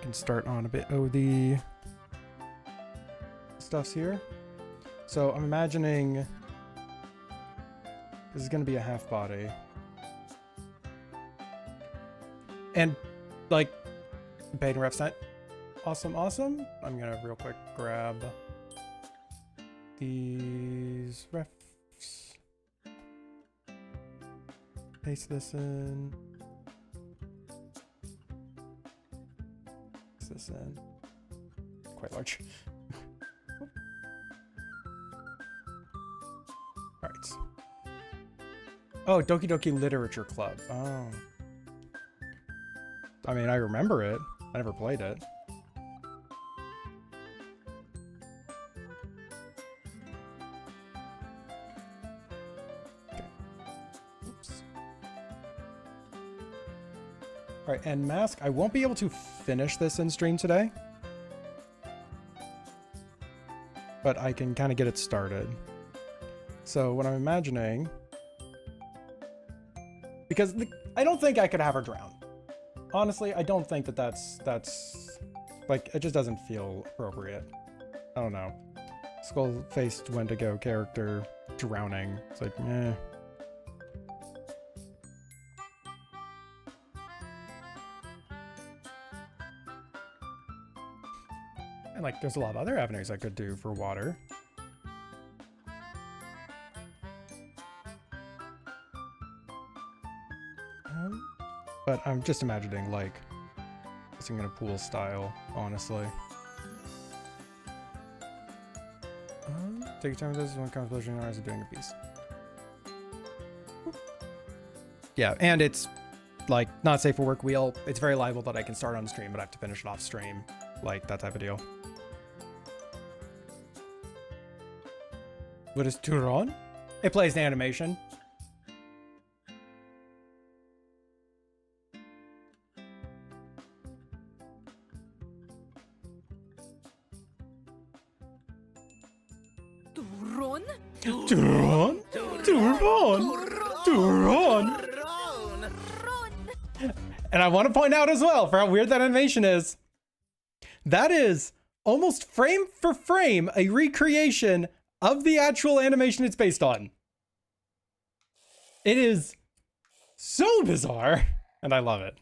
Speaker 2: Can start on a bit of the stuffs here. So I'm imagining this is gonna be a half body. And like paid and ref set. Awesome, awesome. I'm gonna real quick grab these refs. Paste this in. Paste this in. Quite large. Alright. Oh, Doki Doki Literature Club. Oh. I mean, I remember it. I never played it. All right, and Mask, I won't be able to finish this in stream today, but I can kind of get it started. So what I'm imagining, because I don't think I could have her drown. Honestly, I don't think that that's like, it just doesn't feel appropriate. I don't know. Skull-faced Wendigo character drowning. It's like, eh. And like, there's a lot of other avenues I could do for water. But I'm just imagining like pissing in a pool style, honestly. Take your time with this one contemplation hours of doing a piece. Yeah, and it's like not safe for work wheel. It's very liable that I can start on stream, but I have to finish it off stream. Like that type of deal. What is Turon? It plays the animation. Turon? Turon? And I want to point out as well, for how weird that animation is, that is almost frame for frame a recreation of the actual animation it's based on. It is so bizarre, and I love it.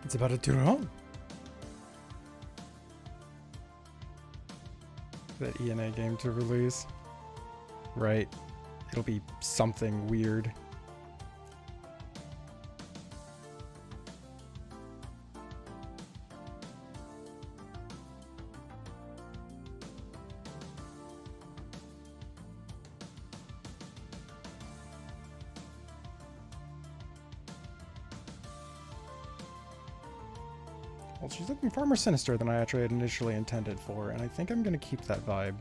Speaker 2: It's about a Turon. That ENA game to release. Right. It'll be something weird. Well, she's looking far more sinister than I actually had initially intended for, and I think I'm going to keep that vibe.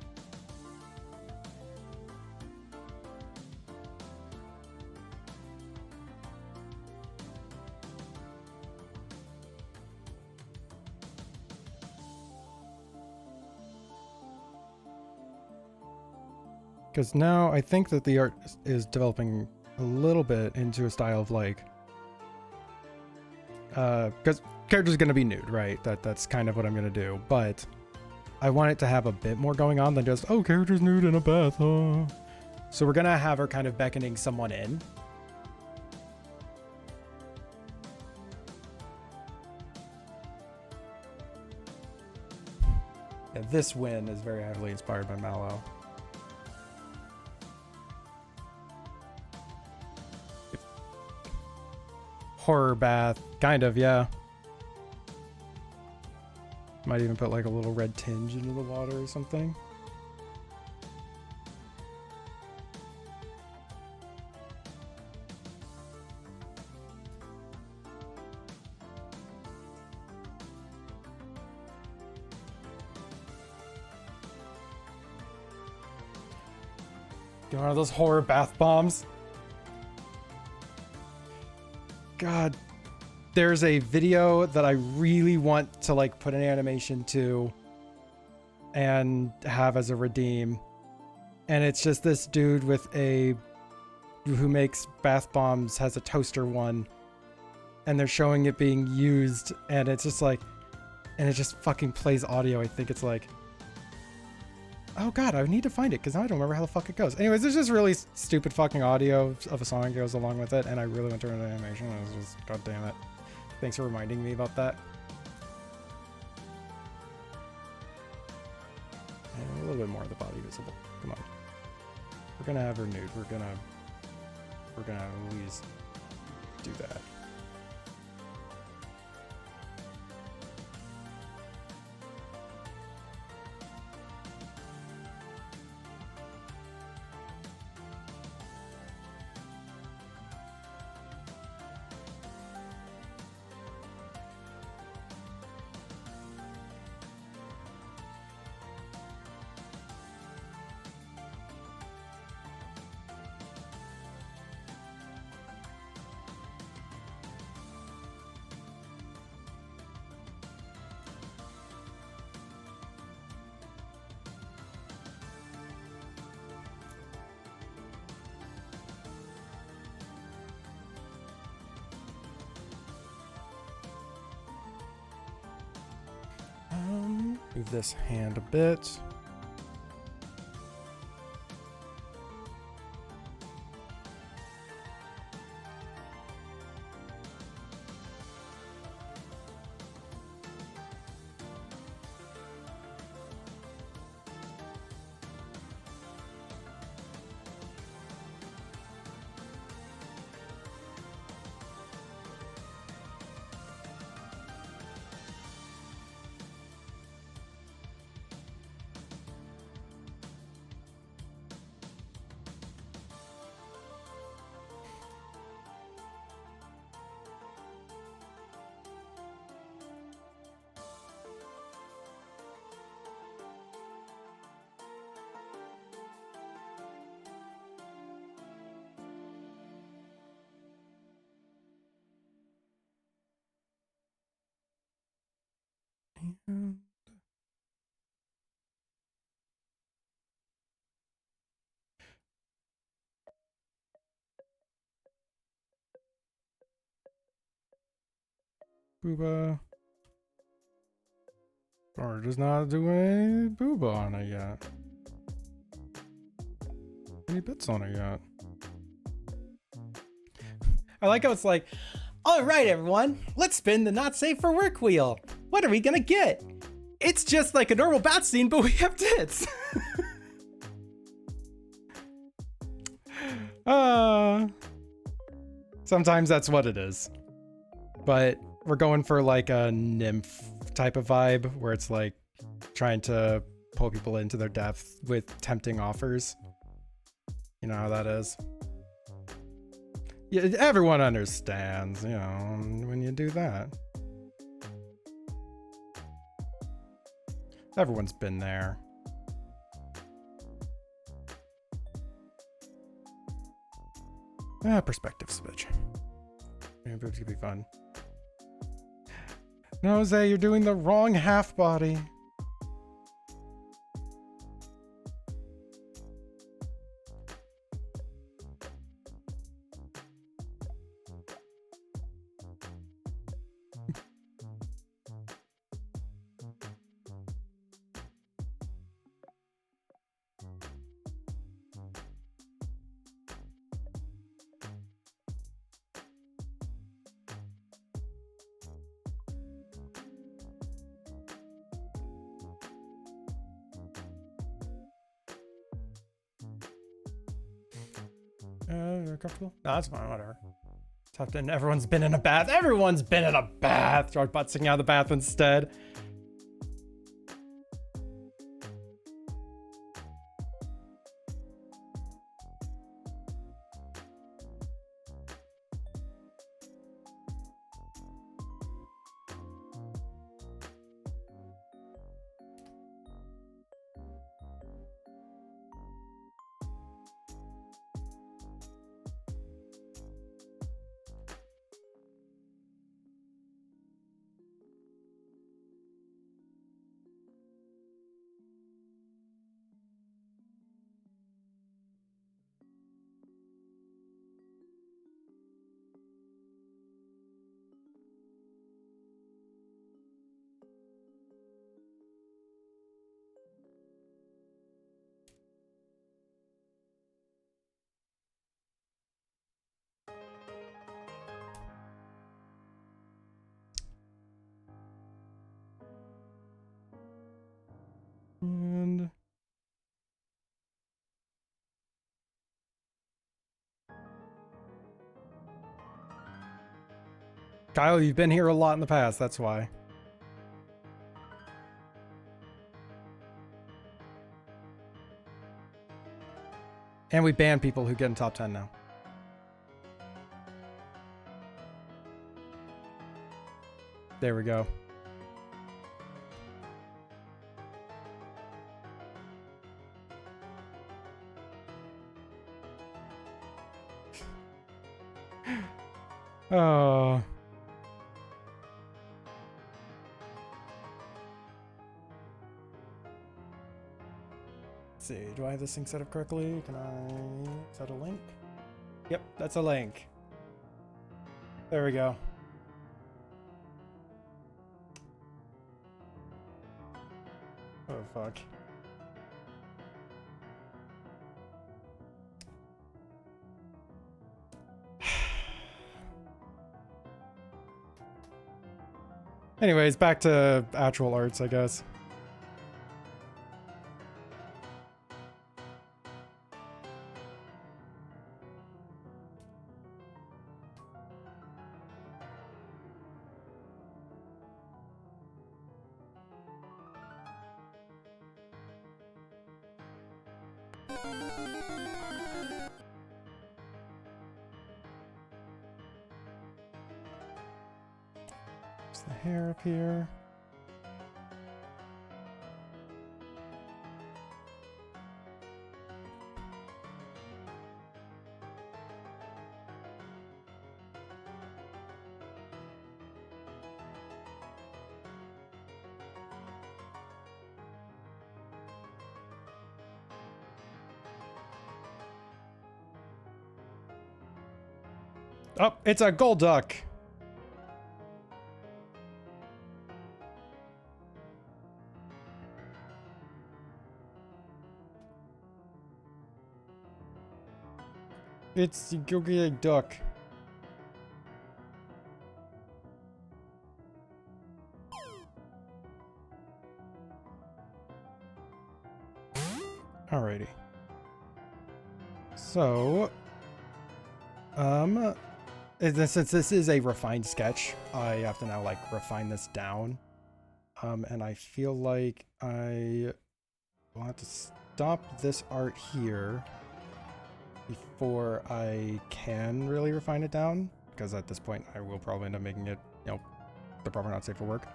Speaker 2: Because now I think that the art is developing a little bit into a style of like, because character's gonna be nude, right? That's kind of what I'm gonna do, but I want it to have a bit more going on than just, oh, character's nude in a bath, huh? So we're gonna have her kind of beckoning someone in. Yeah, this win is very heavily inspired by Mallow. Horror bath, kind of, yeah. Might even put like a little red tinge into the water or something. Get one of those horror bath bombs. God, there's a video that I really want to like put an animation to and have as a redeem. And it's just this dude with who makes bath bombs, has a toaster one, and they're showing it being used, and it's just like, and it just fucking plays audio. I think it's like, oh god, I need to find it because now I don't remember how the fuck it goes. Anyways, there's just really stupid fucking audio of a song that goes along with it, and I really want to turn it into animation. And it was just, god damn it. Thanks for reminding me about that. And a little bit more of the body visible. Come on. We're gonna have her nude. We're gonna at least do that. Move this hand a bit. Booba. Or does not do any booba on it yet. Any bits on it yet. I like how it's like, all right, everyone, let's spin the not safe for work wheel. What are we gonna get? It's just like a normal bat scene, but we have tits. Sometimes that's what it is. But we're going for like a nymph type of vibe where it's like trying to pull people into their depth with tempting offers. You know how that is. Yeah, everyone understands, you know, when you do that. Everyone's been there. Perspective switch. Maybe it could be fun. No, Jose, you're doing the wrong half body. You're comfortable? No, that's fine, whatever. Tough to, everyone's been in a bath. Everyone's been in a bath. Try butting out of the bath instead. And Kyle, you've been here a lot in the past, that's why. And we ban people who get in top 10 now. There we go. Oh. Let's see, do I have this thing set up correctly? Can I set a link? Yep, that's a link. There we go. Oh, fuck. Anyways, back to actual arts, I guess. There's the hair up here. Oh, it's a gold duck. It's go get a duck. Alrighty. So, since this is a refined sketch, I have to now like refine this down. And I feel like I will have to stop this art here before I can really refine it down, because at this point I will probably end up making it, you know, the proper not safe for work.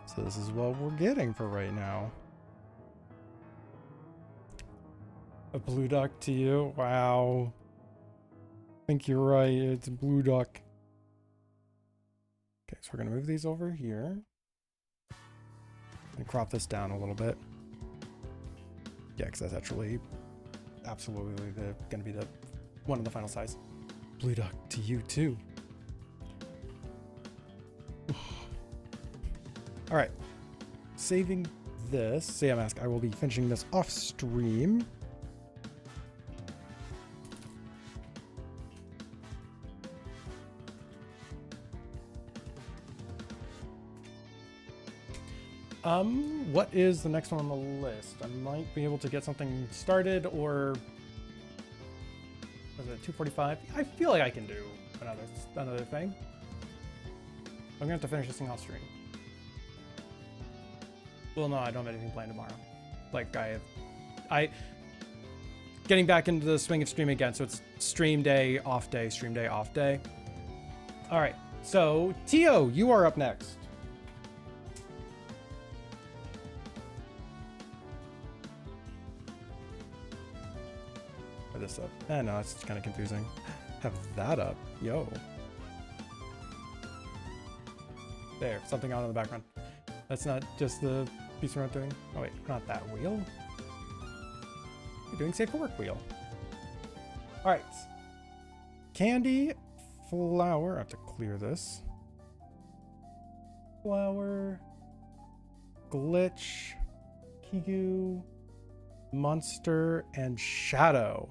Speaker 2: So this is what we're getting for right now. A blue duck to you? Wow. I think you're right, it's a blue duck. Okay, so we're gonna move these over here and crop this down a little bit. Yeah, because that's actually absolutely gonna be the one of the final size. Blue duck to you too. All right, saving this. Sam ask, I will be finishing this off stream. What is the next one on the list? I might be able to get something started, or was it 2:45? I feel like I can do another thing. I'm gonna have to finish this thing off stream. Well, no, I don't have anything planned tomorrow. Like I getting back into the swing of streaming again, so it's stream day, off day, stream day, off day. All right, so Tio, you are up next. This up. No, it's kind of confusing. Have that up. Yo. There, something on in the background. That's not just the piece we're not doing. Oh wait, not that wheel. You're doing safe for work wheel. All right. Candy, flower. I have to clear this. Flower, glitch, Kigu, monster, and shadow.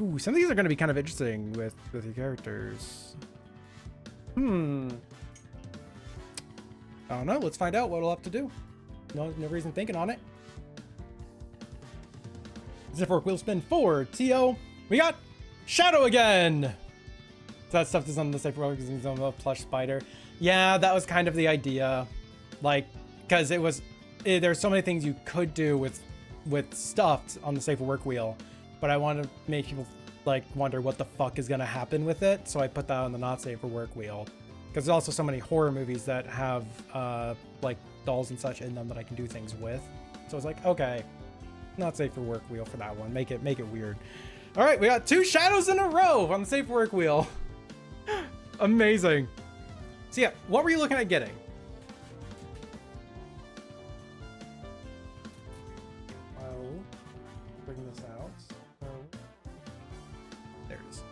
Speaker 2: Ooh, some of these are going to be kind of interesting with your characters. I don't know. Let's find out what we'll have to do. No reason thinking on it. Zip work wheel spin 4. T.O. We got shadow again. So that stuff is on the safe work because he's on the plush spider. Yeah, that was kind of the idea. Like, because it was, there's so many things you could do with stuff on the safe work wheel. But I want to make people like wonder what the fuck is gonna happen with it, so I put that on the not safe for work wheel. Because there's also so many horror movies that have like dolls and such in them that I can do things with. So I was like, okay, not safe for work wheel for that one. Make it weird. All right, we got 2 shadows in a row on the safe for work wheel. Amazing. So yeah, what were you looking at getting? Bring this out. There it is.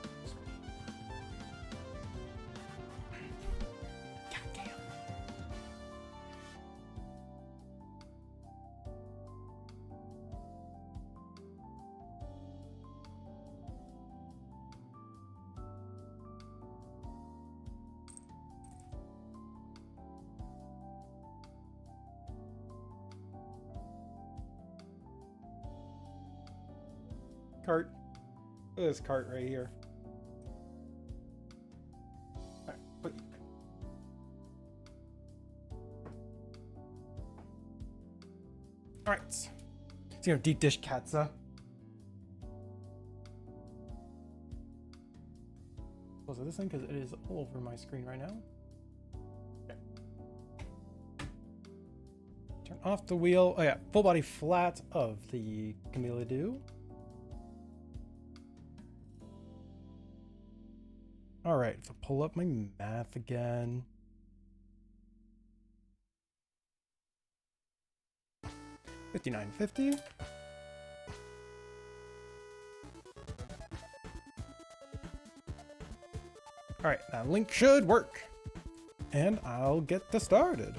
Speaker 2: cart. Look at this cart right here. Alright, put... Alright. So, you know, deep dish katza. Close this thing because it is all over my screen right now. Okay. Turn off the wheel. Oh yeah, full body flat of the Camellia Dew. All right, so pull up my math again. $59.50. All right, that link should work. And I'll get this started.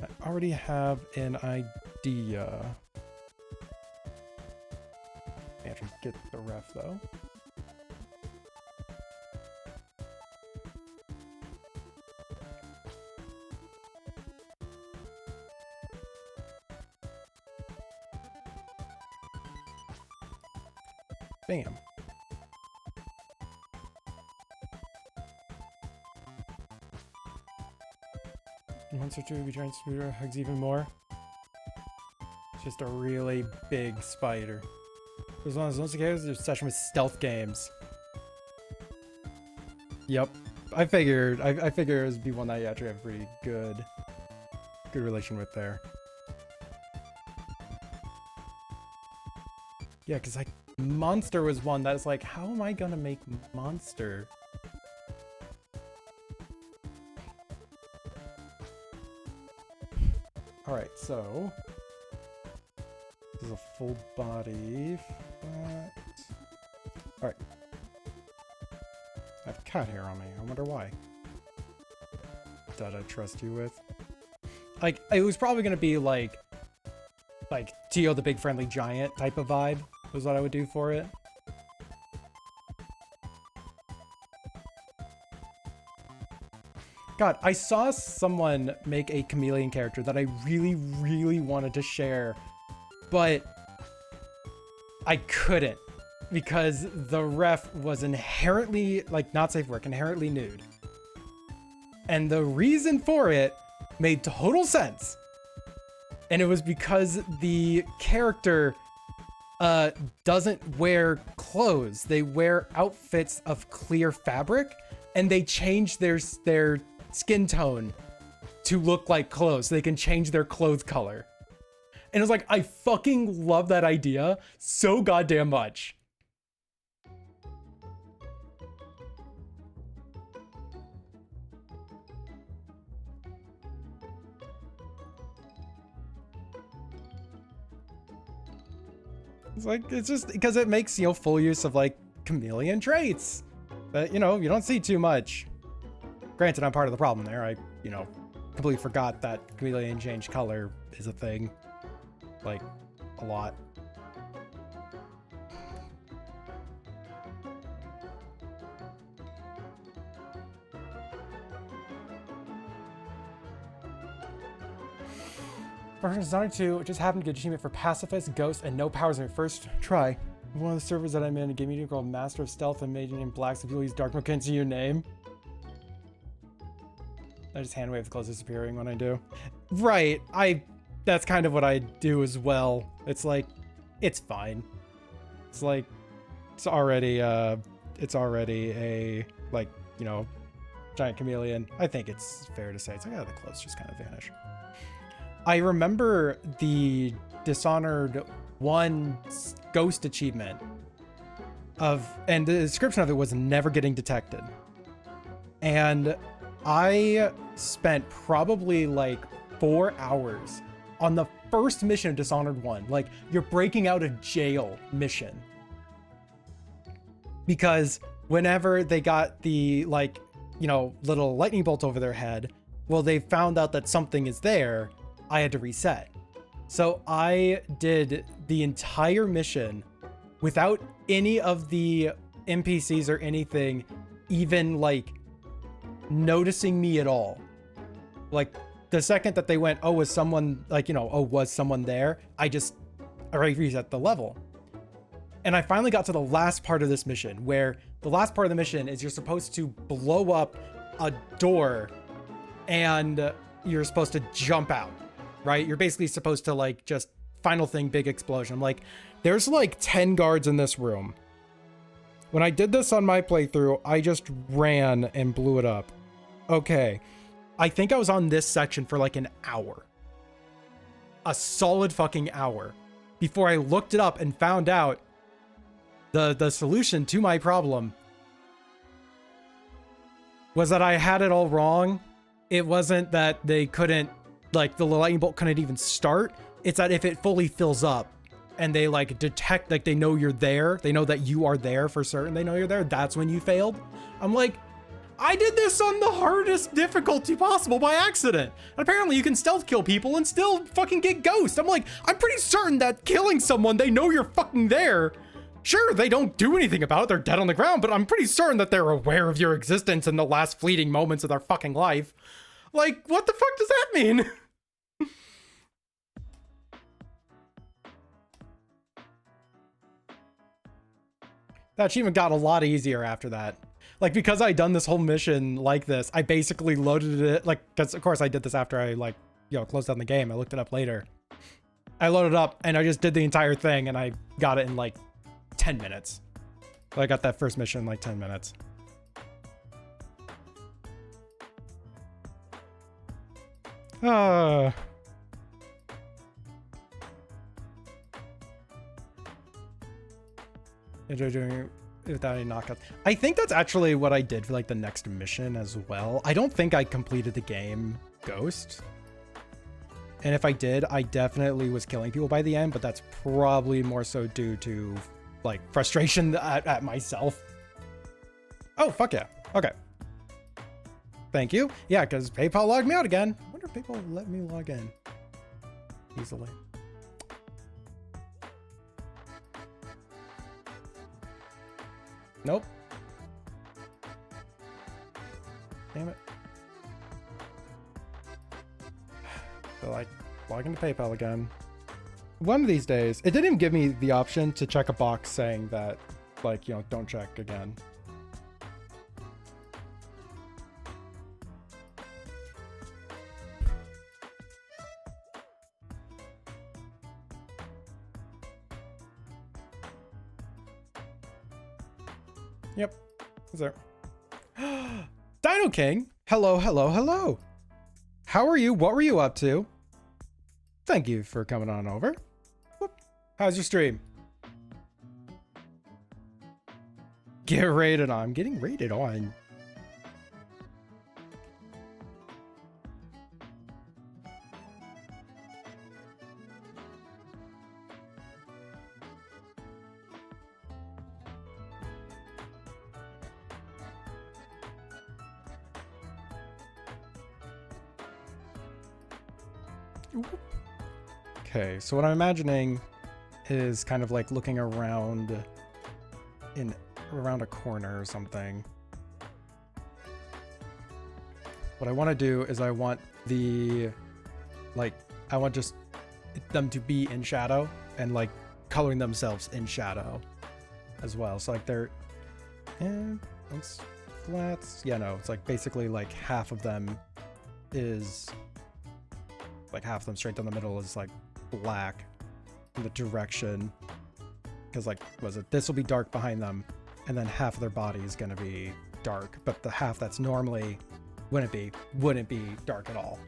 Speaker 2: I already have an idea. I have to get the ref though. Bam. Once or two, we giant spider hugs even more. It's just a really big spider. As long as those games, there's such with stealth games. Yep. I figured it would be one that you actually have pretty good relation with there. Yeah, because like Monster was one that's like, how am I gonna make Monster? Alright, so this is a full body flat. Alright. I have cat hair on me. I wonder why. That I trust you with. Like, it was probably gonna be like Tio the Big Friendly Giant type of vibe was what I would do for it. God, I saw someone make a chameleon character that I really, really wanted to share, but I couldn't because the ref was inherently, like, not safe for work, inherently nude. And the reason for it made total sense. And it was because the character doesn't wear clothes. They wear outfits of clear fabric, and they change their skin tone to look like clothes so they can change their clothes color. And it's like, I fucking love that idea so goddamn much. It's like, it's just because it makes, you know, full use of like chameleon traits that, you know, you don't see too much. Granted, I'm part of the problem there. I, you know, completely forgot that chameleon change color is a thing. Like, a lot. Version Sonic 2, it just happened to get achievement for Pacifist, Ghost, and no powers in your first try. One of the servers that I'm in, a game medium called Master of Stealth and Made in Black, so people use Dark Mode into your name. I just hand wave the close disappearing when I do. Right, that's kind of what I do as well. It's like, it's fine. It's like, it's already a, like, you know, giant chameleon. I think it's fair to say. It's like, oh, the clothes just kind of vanish. I remember the Dishonored 1 ghost achievement and the description of it was never getting detected. And I spent probably like 4 hours on the first mission of Dishonored 1. Like, you're breaking out of jail mission. Because whenever they got the, like, you know, little lightning bolt over their head, well, they found out that something is there. I had to reset. So I did the entire mission without any of the NPCs or anything even like noticing me at all. Like the second that they went, oh, was someone like, you know, oh, was someone there? I reset the level. And I finally got to the last part of this mission, where the last part of the mission is you're supposed to blow up a door and you're supposed to jump out, right? You're basically supposed to like just final thing, big explosion. I'm like, there's like 10 guards in this room. When I did this on my playthrough, I just ran and blew it up. Okay. I think I was on this section for like an hour. A solid fucking hour before I looked it up and found out the solution to my problem was that I had it all wrong. It wasn't that they couldn't, like, the lightning bolt couldn't even start. It's that if it fully fills up and they like detect, like they know you're there, they know that you are there for certain, they know you're there, that's when you failed. I'm like, I did this on the hardest difficulty possible by accident. And apparently you can stealth kill people and still fucking get ghost. I'm like, I'm pretty certain that killing someone, they know you're fucking there. Sure, they don't do anything about it, they're dead on the ground, but I'm pretty certain that they're aware of your existence in the last fleeting moments of their fucking life. Like, what the fuck does that mean? That achievement got a lot easier after that. Like, because I done this whole mission like this, I basically loaded it, like, because of course I did this after I, like, you know, closed down the game. I looked it up later. I loaded up and I just did the entire thing and I got it in like 10 minutes. I got that first mission in like 10 minutes. Doing without any knockouts. I think that's actually what I did for like the next mission as well. I don't think I completed the game Ghost. And if I did, I definitely was killing people by the end, but that's probably more so due to like frustration at myself. Oh, fuck yeah. Okay. Thank you. Yeah, because PayPal logged me out again. I wonder if PayPal will let me log in easily. Nope. Damn it. So like log into PayPal again. One of these days, it didn't even give me the option to check a box saying that, like, you know, don't check again. Yep. Is there? Dino King. Hello, hello, hello. How are you? What were you up to? Thank you for coming on over. Whoop. How's your stream? Get rated on. I'm getting rated on. Okay, so what I'm imagining is kind of like looking around around a corner or something. What I want to do is I want just them to be in shadow and like coloring themselves in shadow as well. So like they're it's flats. Yeah, no, it's like basically like half of them is like half of them straight down the middle is like black in the direction, because like this will be dark behind them, and then half of their body is going to be dark, but the half that's normally wouldn't be dark at all.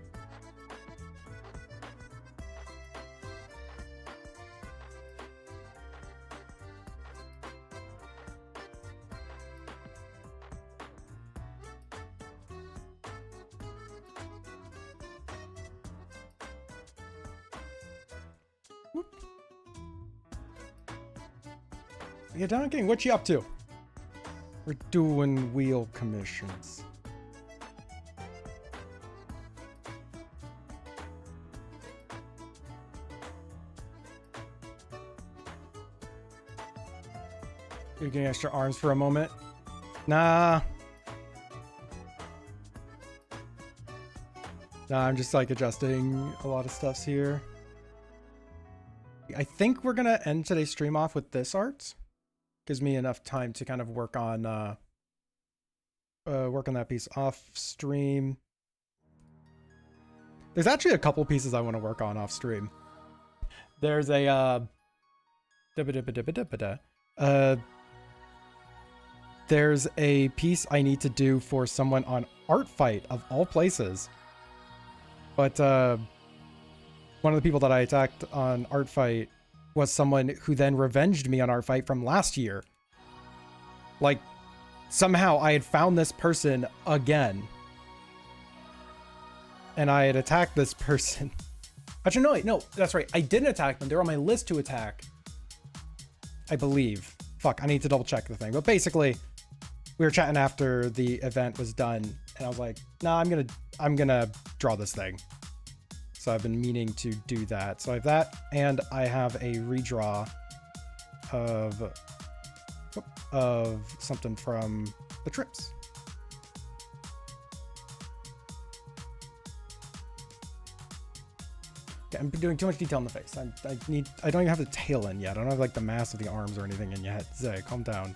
Speaker 2: Yeah, Don King, what you up to? We're doing wheel commissions. You're getting extra arms for a moment? Nah. Nah, I'm just like adjusting a lot of stuffs here. I think we're gonna end today's stream off with this art. Gives me enough time to kind of work on that piece off stream. There's actually a couple pieces I want to work on off stream. There's a there's a piece I need to do for someone on Art Fight of all places. But one of the people that I attacked on Art Fight was someone who then revenged me on Art Fight from last year. Like, somehow I had found this person again. And I had attacked this person. Actually, no, that's right. I didn't attack them. They were on my list to attack. I believe. Fuck, I need to double check the thing. But basically, we were chatting after the event was done. And I was like, nah, I'm gonna draw this thing. So I've been meaning to do that. So I have that, and I have a redraw of something from the trips. Okay, I'm doing too much detail in the face. I don't even have the tail in yet. I don't have like the mass of the arms or anything in yet. Zay, calm down.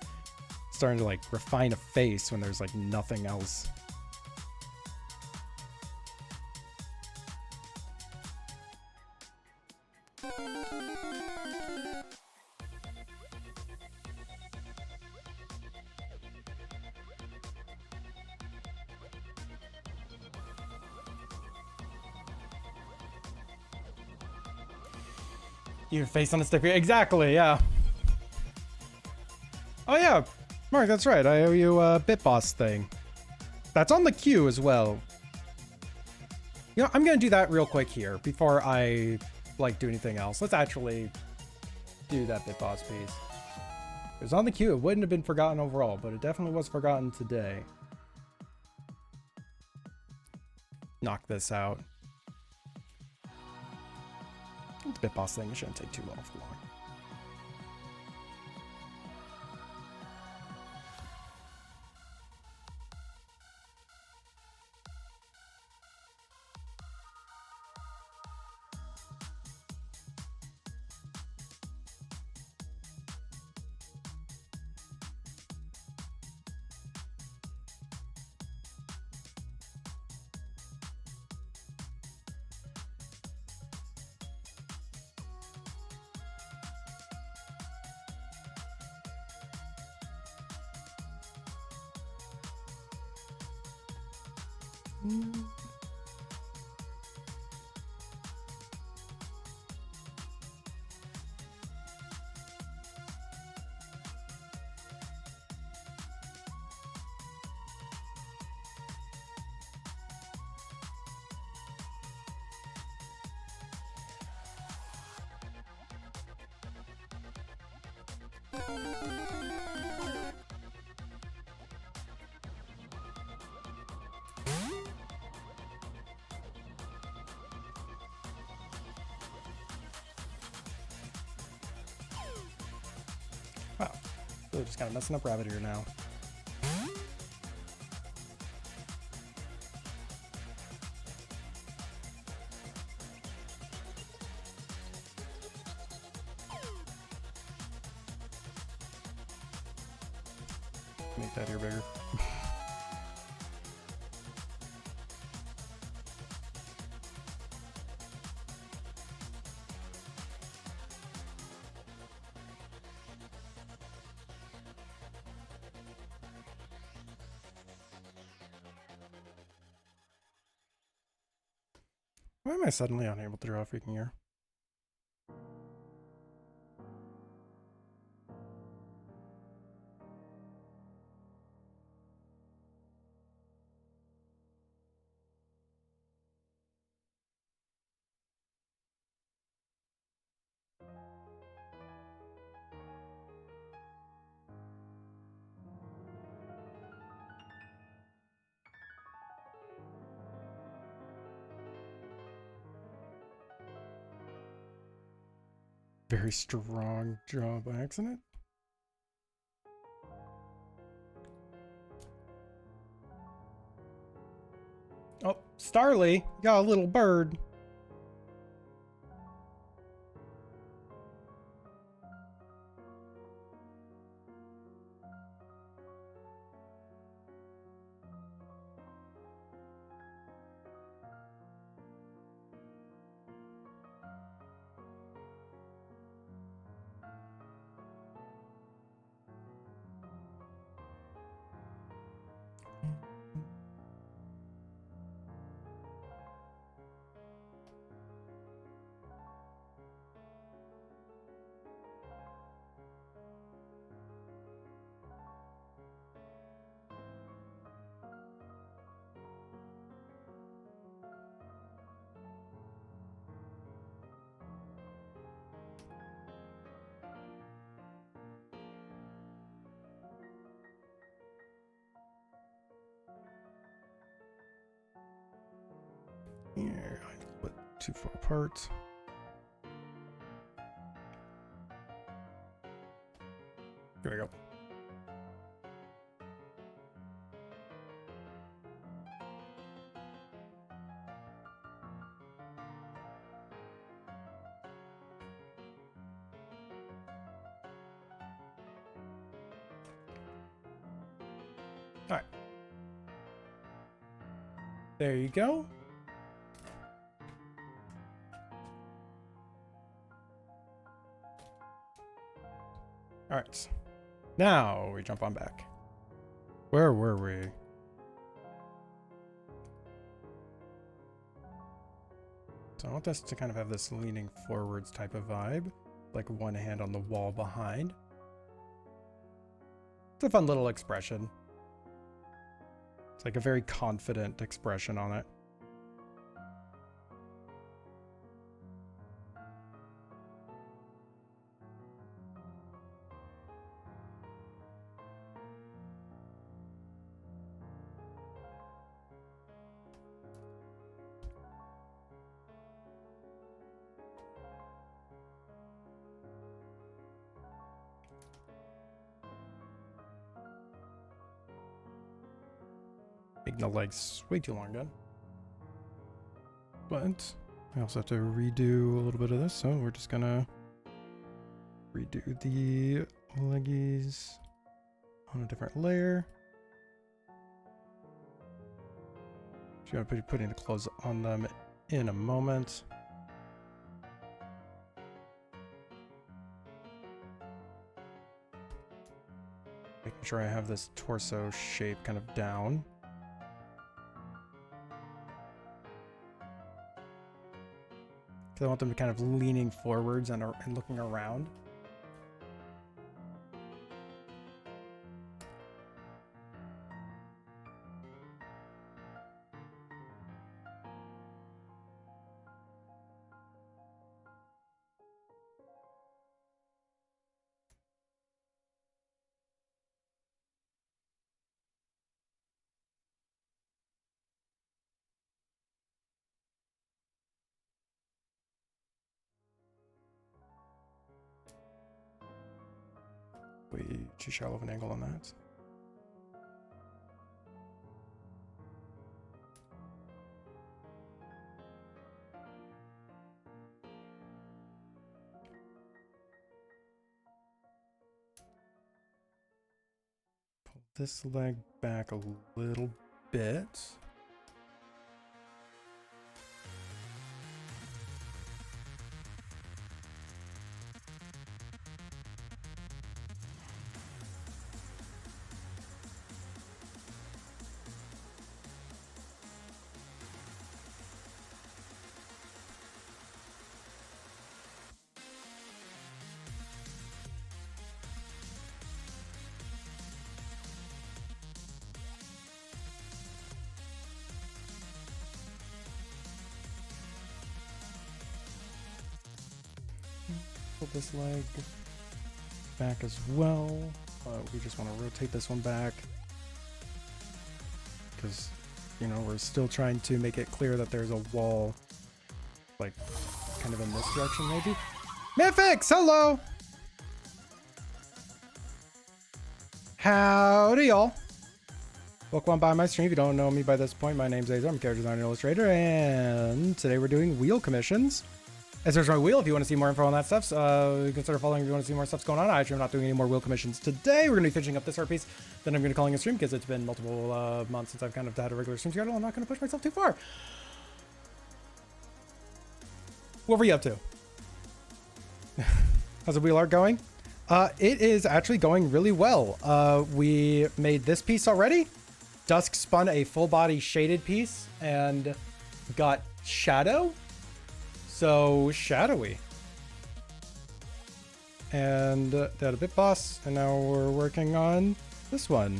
Speaker 2: Starting to like refine a face when there's like nothing else. Your face on a stick. Exactly, yeah. Oh yeah, Mark, that's right. I owe you a Bit Boss thing. That's on the queue as well. You know, I'm gonna do that real quick here before I like do anything else. Let's actually do that Bit Boss piece. It was on the queue. It wouldn't have been forgotten overall, but it definitely was forgotten today. Knock this out. It's a Bit Boss thing. It shouldn't take too long. Wow, really just kind of messing up Rabbit here now. Make that here bigger. Why am I suddenly unable to draw a freaking ear? Very strong draw by accident. Oh, Starly, got a little bird. too far apart. Here we go. All right. There you go. All right. Now we jump on back. Where were we? So I want this to kind of have this leaning forwards type of vibe, like one hand on the wall behind. It's a fun little expression. It's like a very confident expression on it. Making the legs way too long again. But I also have to redo a little bit of this, so we're just gonna redo the leggies on a different layer. Just gonna be putting the clothes on them in a moment. Making sure I have this torso shape kind of down. I want them to kind of leaning forwards and looking around. Way too shallow of an angle on that. Pull this leg back a little bit. Pull this leg back as well. We just want to rotate this one back because, you know, we're still trying to make it clear that there's a wall, like, kind of in this direction, maybe. Mythix, hello! Howdy, y'all. Welcome on by my stream. If you don't know me by this point, my name's Azer. I'm a character designer and illustrator, and today we're doing wheel commissions. As there's my wheel, if you want to see more info on that stuff, consider following if you want to see more stuff's going on. Actually, I'm not doing any more wheel commissions today. We're going to be finishing up this art piece. Then I'm going to be calling a stream because it's been multiple months since I've kind of had a regular stream schedule. I'm not going to push myself too far. What were you up to? How's the wheel art going? It is actually going really well. We made this piece already. Dusk spun a full body shaded piece and got shadow. So shadowy. And they had a bit boss, and now we're working on this one.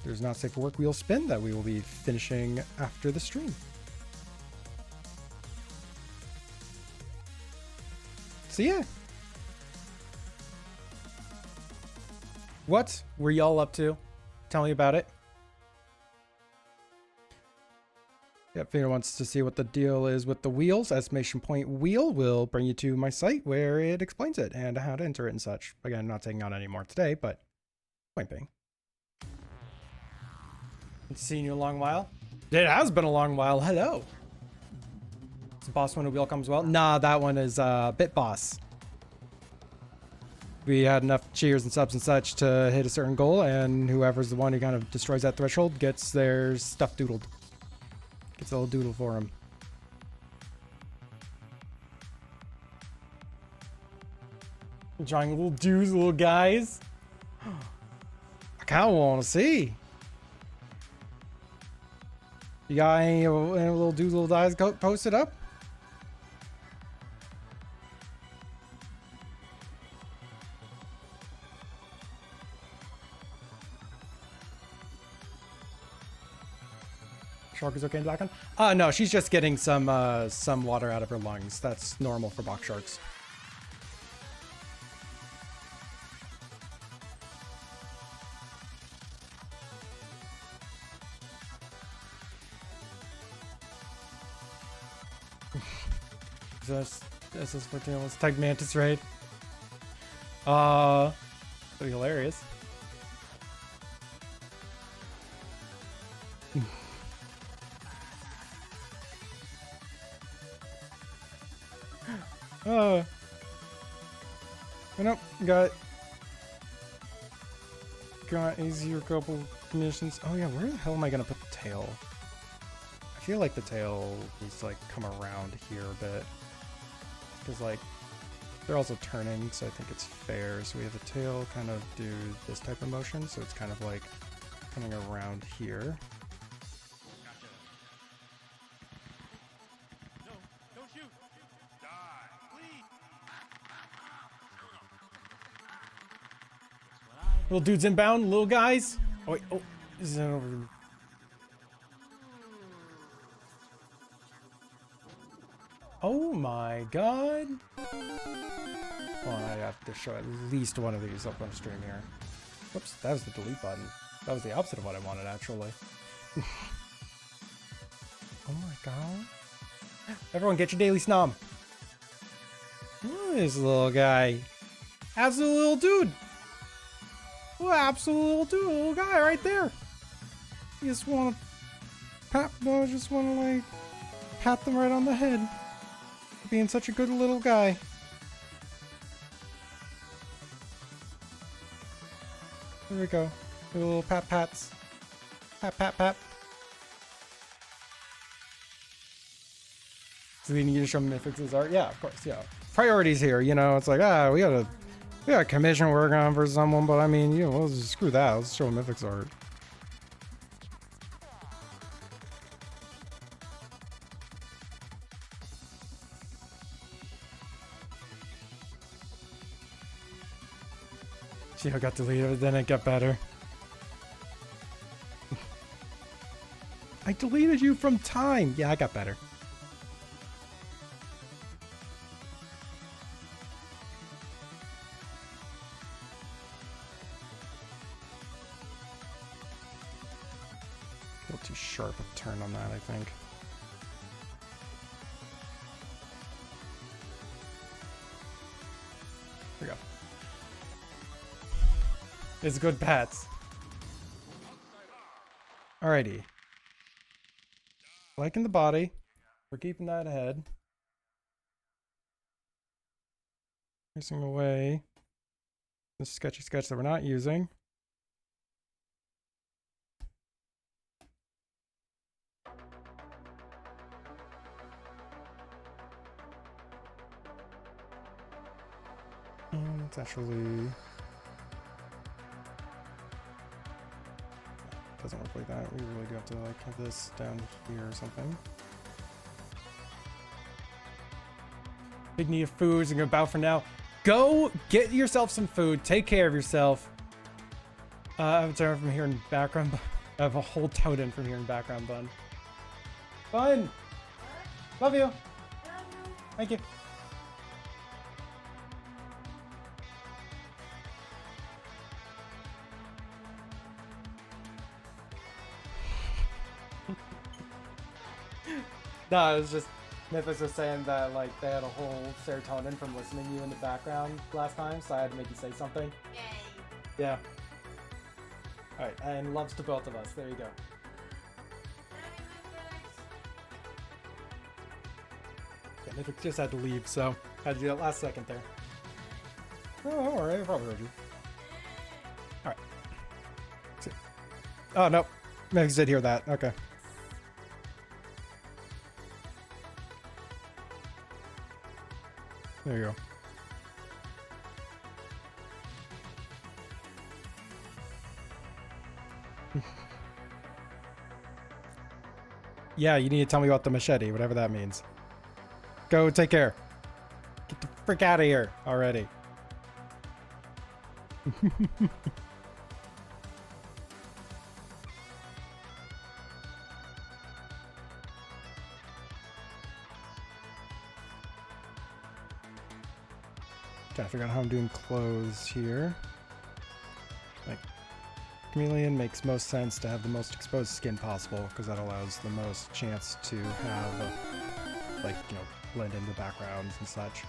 Speaker 2: There's not safe for work wheel spin that we will be finishing after the stream. So yeah. What were y'all up to? Tell me about it. Yep, Fina wants to see what the deal is with the wheels. Estimation point wheel will bring you to my site where it explains it and how to enter it and such. Again, not taking on any more today, but point being. It's seen you a long while. It has been a long while. Hello. Is the boss when a wheel comes well? Nah, that one is Bit Boss. We had enough cheers and subs and such to hit a certain goal, and whoever's the one who kind of destroys that threshold gets their stuff doodled. Gets a little doodle for him. Drawing little dudes, little guys. I kind of want to see. You got any little dudes, little guys posted up? Shark is okay in black one? No, she's just getting some water out of her lungs. That's normal for box sharks. This is 14 almost tagged mantis raid. That'd be hilarious. Nope, got easier couple conditions. Oh yeah, where the hell am I gonna put the tail? I feel like the tail needs to like come around here a bit. Because like they're also turning, so I think it's fair. So we have the tail kind of do this type of motion, so it's kind of like coming around here. Little dudes inbound, little guys. Oh wait, oh, is that over? Oh my god. Hold on, I have to show at least one of these up on stream here. Whoops, that was the delete button. That was the opposite of what I wanted, actually. Oh my god. Everyone get your daily snom. Look at this little guy. Absolute little dude. Oh, absolute little dude, little guy right there. You just want to pat, no, just want to like pat them right on the head. Being such a good little guy. There we go. Little pat pats. Pat pat pat. So we need to show Mythic's art? Yeah, of course, yeah. Priorities here, you know, it's like, we got a commission work on for someone, but I mean, you know, let's screw that. Let's show Mythic's art. See, I got deleted, then it got better. I deleted you from time. Yeah, I got better. A little too sharp a turn on that, I think. Here we go. It's good pats. Alrighty. Liking the body. We're keeping that ahead. Tracing away the sketchy sketch that we're not using. And it's actually... doesn't work like that. We really do have to like have this down here or something. Big need of food. I'm gonna bow for now. Go get yourself some food. Take care of yourself. I have a turn from here in background. I have a whole totem from here in background bun. Fun. Love you. Thank you. No, it was just Mythos was saying that like they had a whole serotonin from listening to you in the background last time, so I had to make you say something.
Speaker 4: Yay.
Speaker 2: Yeah. All right, and loves to both of us. There you go. Yeah, Mythos just had to leave, so had to do that last second there. Oh, don't worry, I probably heard you. All right. Oh no, Mythos did hear that. Okay. There you go. Yeah, you need to tell me about the machete, whatever that means. Go, take care. Get the frick out of here already. Trying to figure out how I'm doing clothes here. Like, chameleon makes most sense to have the most exposed skin possible because that allows the most chance to have, like, you know, blend into backgrounds and such.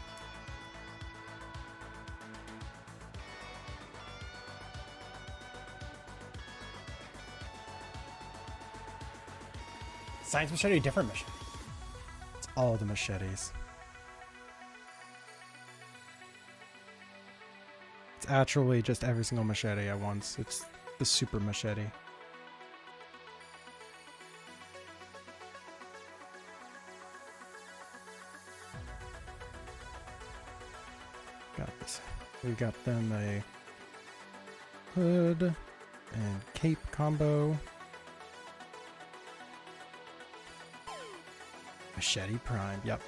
Speaker 2: Science machete, different machete. It's all the machetes. It's actually just every single machete at once. It's the super machete. Got this. We got them a hood and cape combo. Machete Prime, yep.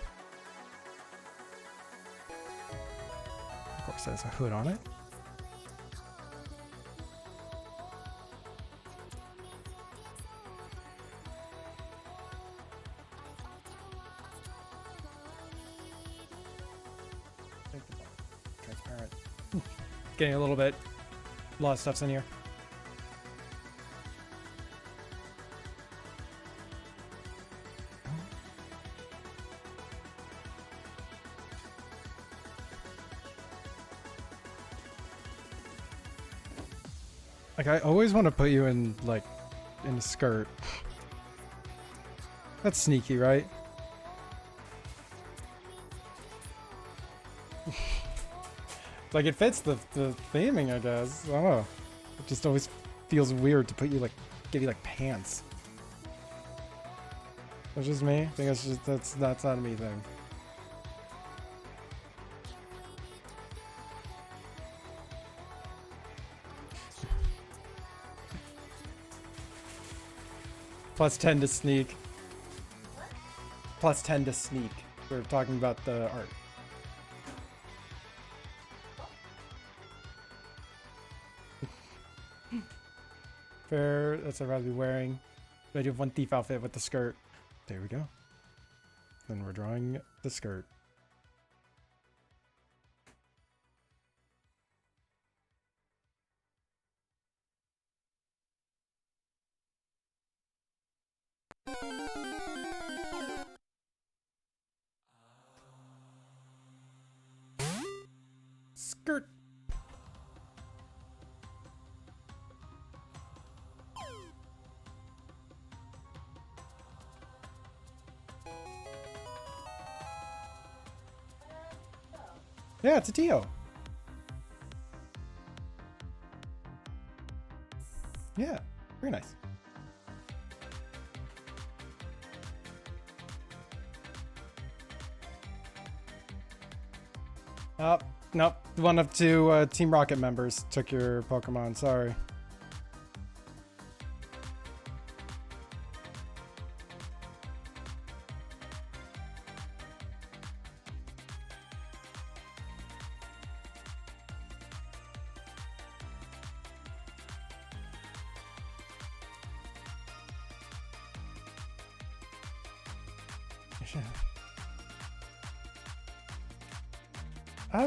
Speaker 2: Of course, there's a hood on it. Transparent. Getting a little bit. A lot of stuff's in here. Like, I always want to put you in, like, in a skirt. That's sneaky, right? Like, it fits the theming, I guess. I don't know. It just always feels weird to put you, like, give you, like, pants. That's just me? I think that's just, that's not a me thing. Plus 10 to sneak. Plus 10 to sneak. We're talking about the art. Fair, that's what I'd rather be wearing. But I do have one thief outfit with the skirt. There we go. Then we're drawing the skirt. Skirt. Yeah, it's a Tio. Yeah, very nice. Oh, nope. One of two Team Rocket members took your Pokemon. Sorry.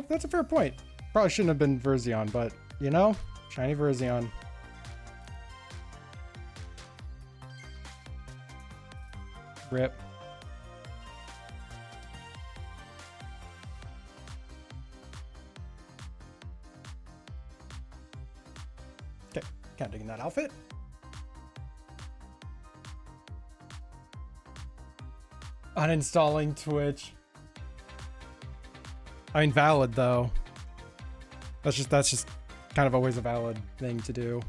Speaker 2: That's a fair point. Probably shouldn't have been Verzion, but, you know, shiny Verzion. RIP. Kind of digging that outfit. Uninstalling Twitch. I mean, valid though. That's just kind of always a valid thing to do.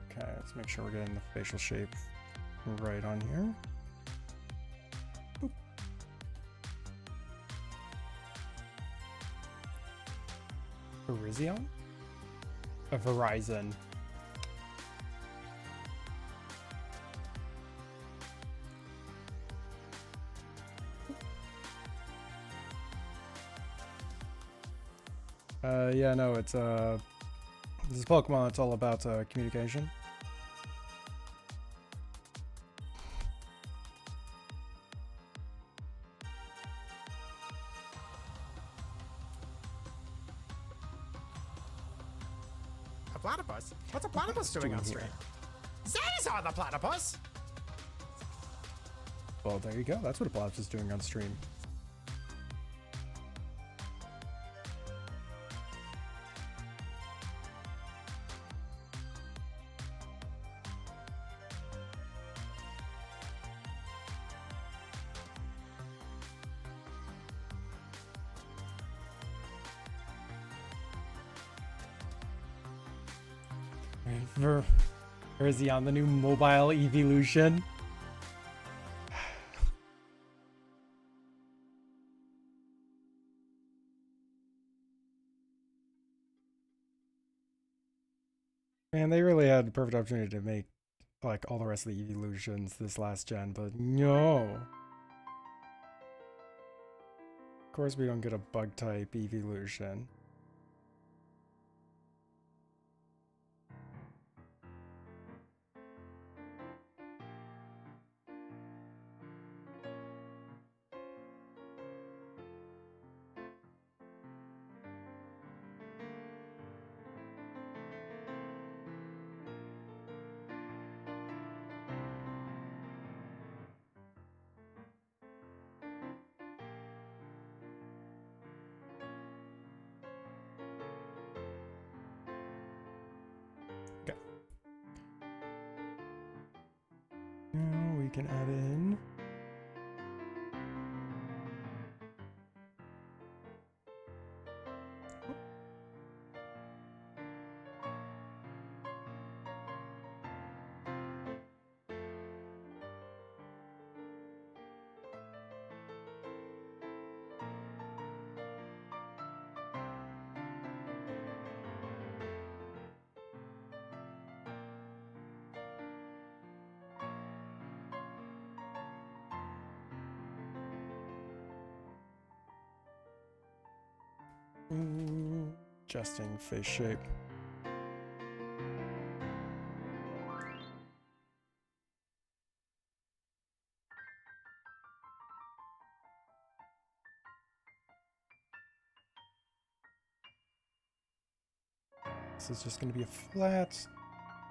Speaker 2: Okay, let's make sure we're getting the facial shape right on here. Boop. Horizon? A Verizon. Yeah, no, it's this is Pokemon. It's all about communication.
Speaker 5: A platypus? What's a platypus doing on stream? Zay's on the platypus!
Speaker 2: Well, there you go. That's what a platypus is doing on stream. Or is he on the new mobile evolution? Man, they really had the perfect opportunity to make like all the rest of the evolutions this last gen, but no. Of course we don't get a bug type evolution. Now we can add in. Adjusting face shape. This is just going to be a flat.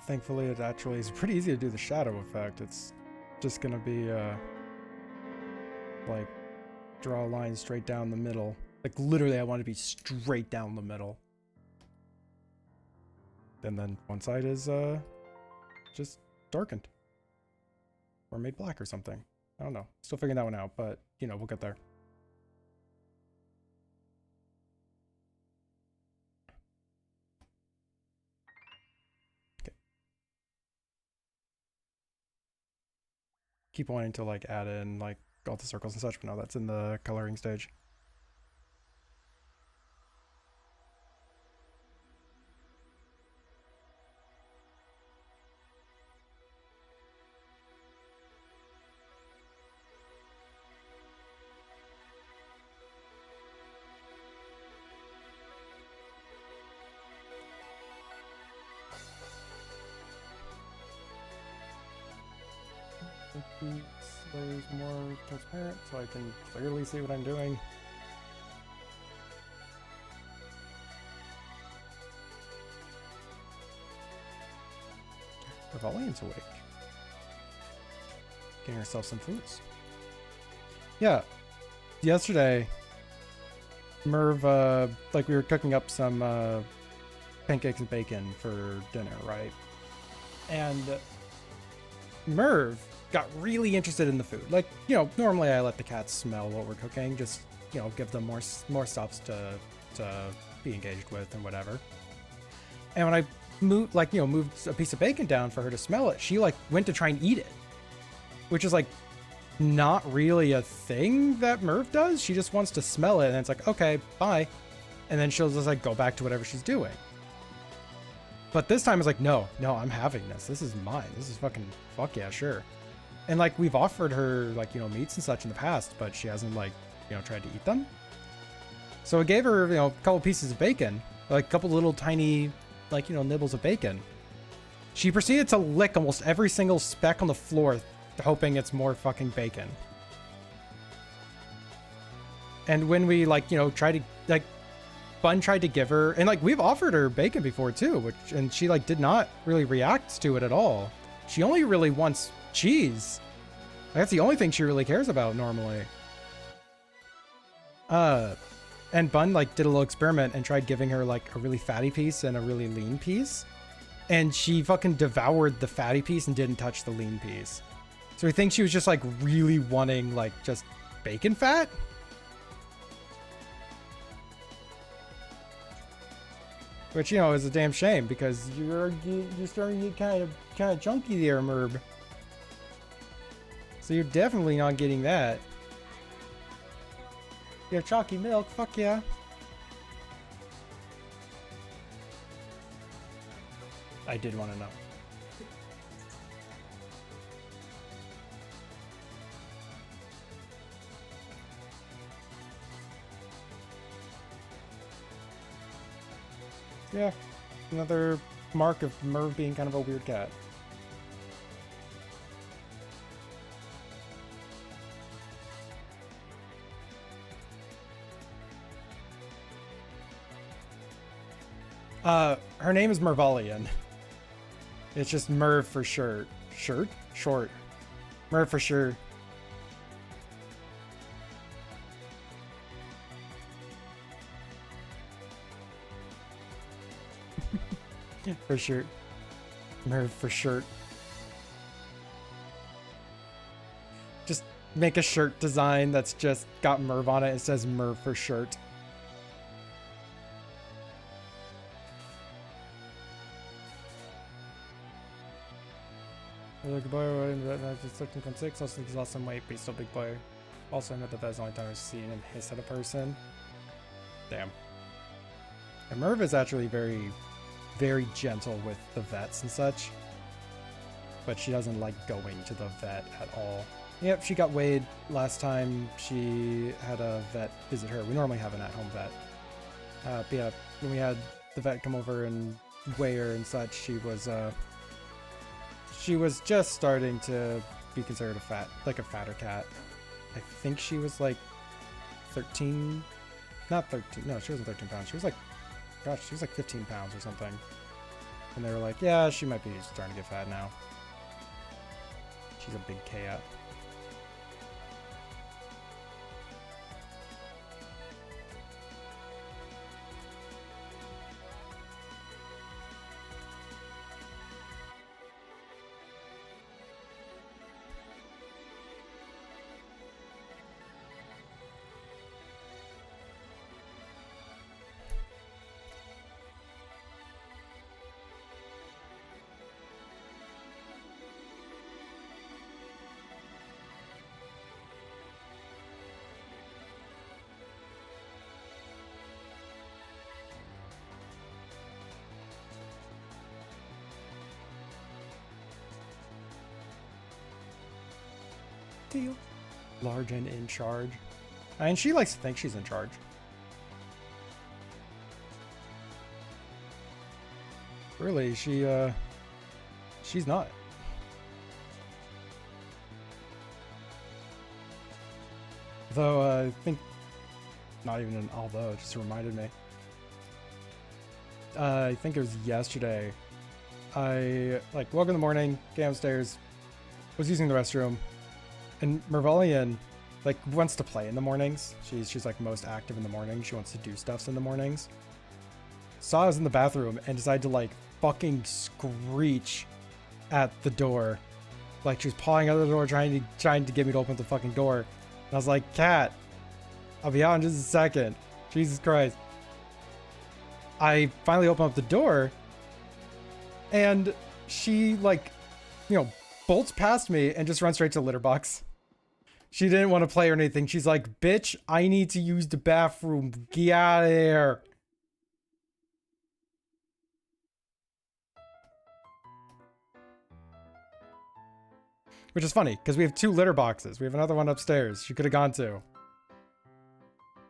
Speaker 2: Thankfully, it actually is pretty easy to do the shadow effect. It's just going to be like draw a line straight down the middle. Like literally, I want it to be straight down the middle. And then one side is just darkened or made black or something. I don't know. Still figuring that one out, but you know, we'll get there. Okay. Keep wanting to like add in like all the circles and such, but no, that's in the coloring stage. Those more transparent so I can clearly see what I'm doing. Revalian's awake. Getting herself some foods. Yeah. Yesterday, Merv, like we were cooking up some pancakes and bacon for dinner, right? And Merv got really interested in the food. Like, you know, normally I let the cats smell what we're cooking, just, you know, give them more stuffs to be engaged with and whatever. And when I moved a piece of bacon down for her to smell it, she like went to try and eat it, which is like not really a thing that Merv does. She just wants to smell it, and it's like, okay, bye. And then she'll just like go back to whatever she's doing. But this time it's like, no, I'm having this. This is mine. This is fucking, fuck yeah, sure. And like we've offered her like, you know, meats and such in the past, but she hasn't like, you know, tried to eat them. So I gave her, you know, a couple pieces of bacon, like a couple little tiny, like, you know, nibbles of bacon. She proceeded to lick almost every single speck on the floor, hoping it's more fucking bacon. And when we like, you know, Bun tried to give her, and like we've offered her bacon before too, and she like did not really react to it at all. She only really wants cheese. That's the only thing she really cares about normally. And Bun like did a little experiment and tried giving her like a really fatty piece and a really lean piece. And she fucking devoured the fatty piece and didn't touch the lean piece. So I think she was just like really wanting like just bacon fat. Which, you know, is a damn shame because you're starting to get kind of chunky there, Merb. So you're definitely not getting that. Yeah, chalky milk, fuck yeah. I did want to know. Yeah, another mark of Merv being kind of a weird cat. Her name is Mervalian. It's just Merv for short. Short. Merv for sure. For sure. Merv for shirt. Just make a shirt design that's just got Merv on it. It says Merv for shirt. Good boy, just 13.6. Also, he's lost some weight, but he's still a big boy. Also, I know that that's the only time I've seen him hiss at a person. Damn. And Merv is actually very gentle with the vets and such, but she doesn't like going to the vet at all. Yep, she got weighed last time she had a vet visit her. We normally have an at-home vet. But yeah, when we had the vet come over and weigh her and such, she was just starting to be considered a fatter cat. I think she was like 13, not 13, no, she wasn't 13 pounds. She was like, gosh, she was like 15 pounds or something. And they were like, yeah, she might be starting to get fat now. She's a big cat. Deal. Large and in charge. And she likes to think she's in charge. Really, she's not. Though, I think, not even an although, it just reminded me. I think it was yesterday. I like woke in the morning, came upstairs, was using the restroom, and Mervalian like wants to play in the mornings. She's like most active in the morning. She wants to do stuffs in the mornings. Saw I was in the bathroom and decided to like fucking screech at the door. Like she was pawing out the door trying to get me to open the fucking door. And I was like, Cat, I'll be out in just a second. Jesus Christ. I finally open up the door and she like, you know, bolts past me and just runs straight to the litter box. She didn't want to play or anything. She's like, bitch, I need to use the bathroom. Get out of here. Which is funny because we have 2 litter boxes. We have another one upstairs she could have gone to.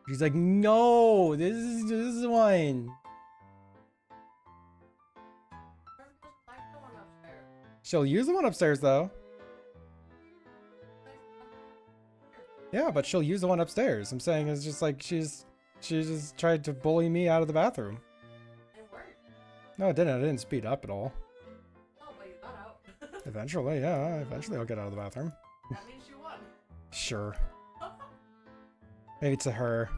Speaker 2: She's like, no, this is one. She'll use the one upstairs though. Yeah, but she'll use the one upstairs. I'm saying it's just like she just tried to bully me out of the bathroom.
Speaker 4: It worked.
Speaker 2: No, it didn't. I didn't speed up at all.
Speaker 4: Oh, but you got out.
Speaker 2: Eventually, yeah. Eventually I'll get out of the bathroom.
Speaker 4: That means you won.
Speaker 2: Sure. Maybe it's a her.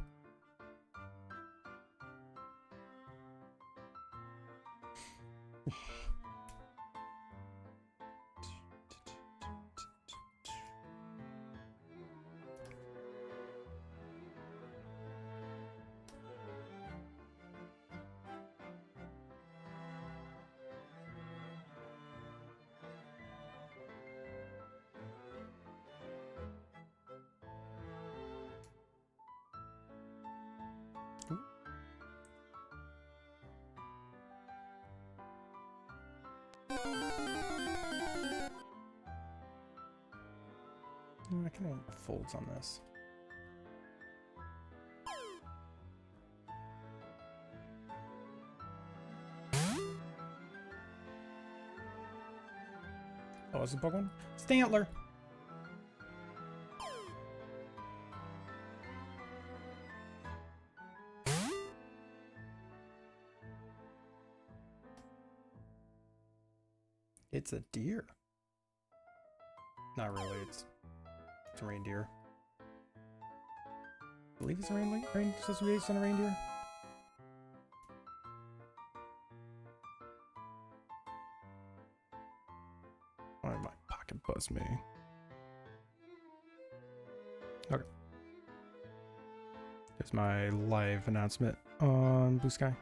Speaker 2: I can have folds on this. Oh, is it Pokemon? Stantler. It's a deer. Not really, it's a reindeer. I believe it's a reindeer. Supposed to be based on a reindeer. Why did my pocket buzz me? Okay. Here's my live announcement on Blue Sky.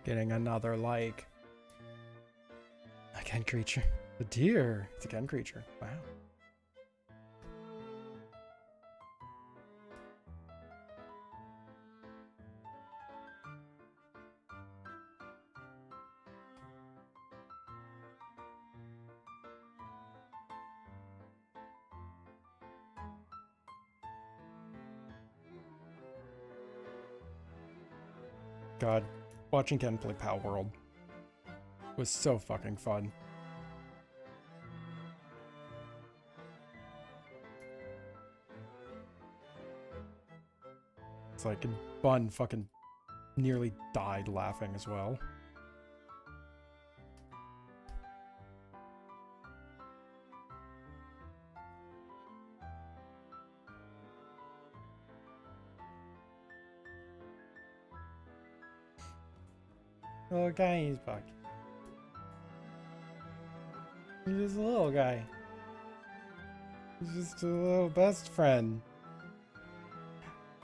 Speaker 2: Getting another like. A ken creature. A deer. It's a ken creature. Wow. God, watching Ken play Pal World was so fucking fun. It's like, and Bun fucking nearly died laughing as well. Little guy in his pocket. He's just a little guy. He's just a little best friend.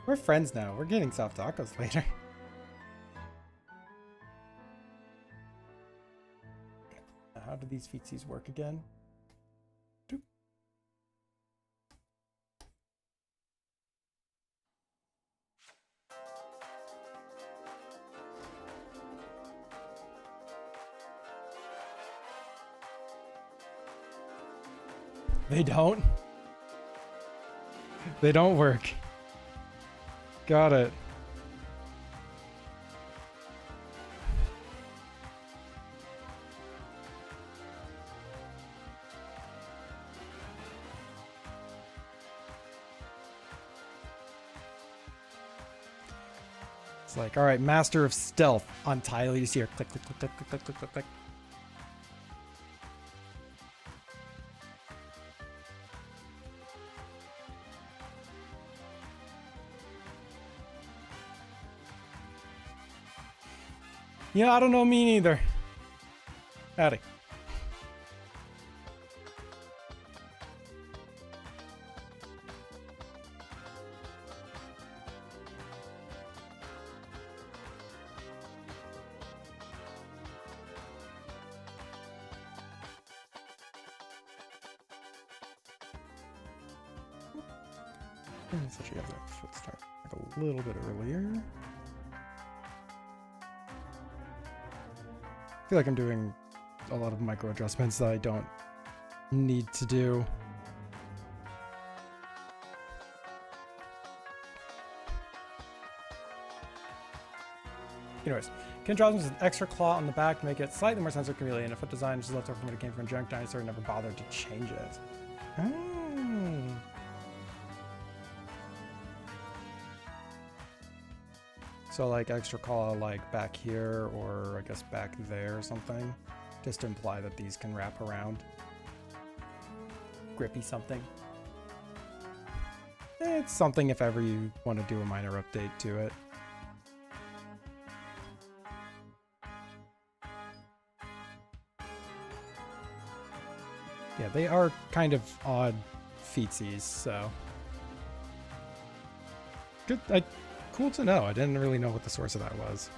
Speaker 2: We're friends now. We're getting soft tacos later. How do these feetsies work again? Doop. They don't. They don't work. Got it. It's like, all right, master of stealth on Tylee here. Click, click, click, click, click, click, click, click, click. Yeah, I don't know, me neither. Howdy. So she has that foot start like a little bit earlier. I feel like I'm doing a lot of micro adjustments that I don't need to do. Anyways, Ken draws with an extra claw on the back to make it slightly more sensitive chameleon. A foot design is left over from when it came from a junk dinosaur and never bothered to change it. Oh. So like extra claw like back here or I guess back there or something. Just to imply that these can wrap around. Grippy something. It's something if ever you want to do a minor update to it. Yeah, they are kind of odd feetsies, so. Good, cool to know. I didn't really know what the source of that was.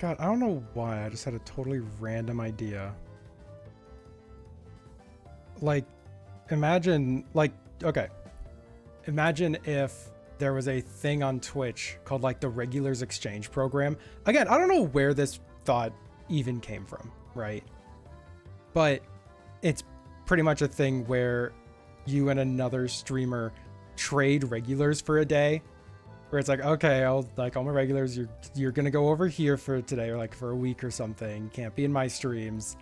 Speaker 2: God, I don't know why. I just had a totally random idea. Like, imagine, like, okay. Imagine if there was a thing on Twitch called, like, the Regulars Exchange Program. Again, I don't know where this thought even came from, right? But it's pretty much a thing where you and another streamer trade regulars for a day. Where it's like, okay, I'll like all my regulars, you're gonna go over here for today or like for a week or something. Can't be in my streams.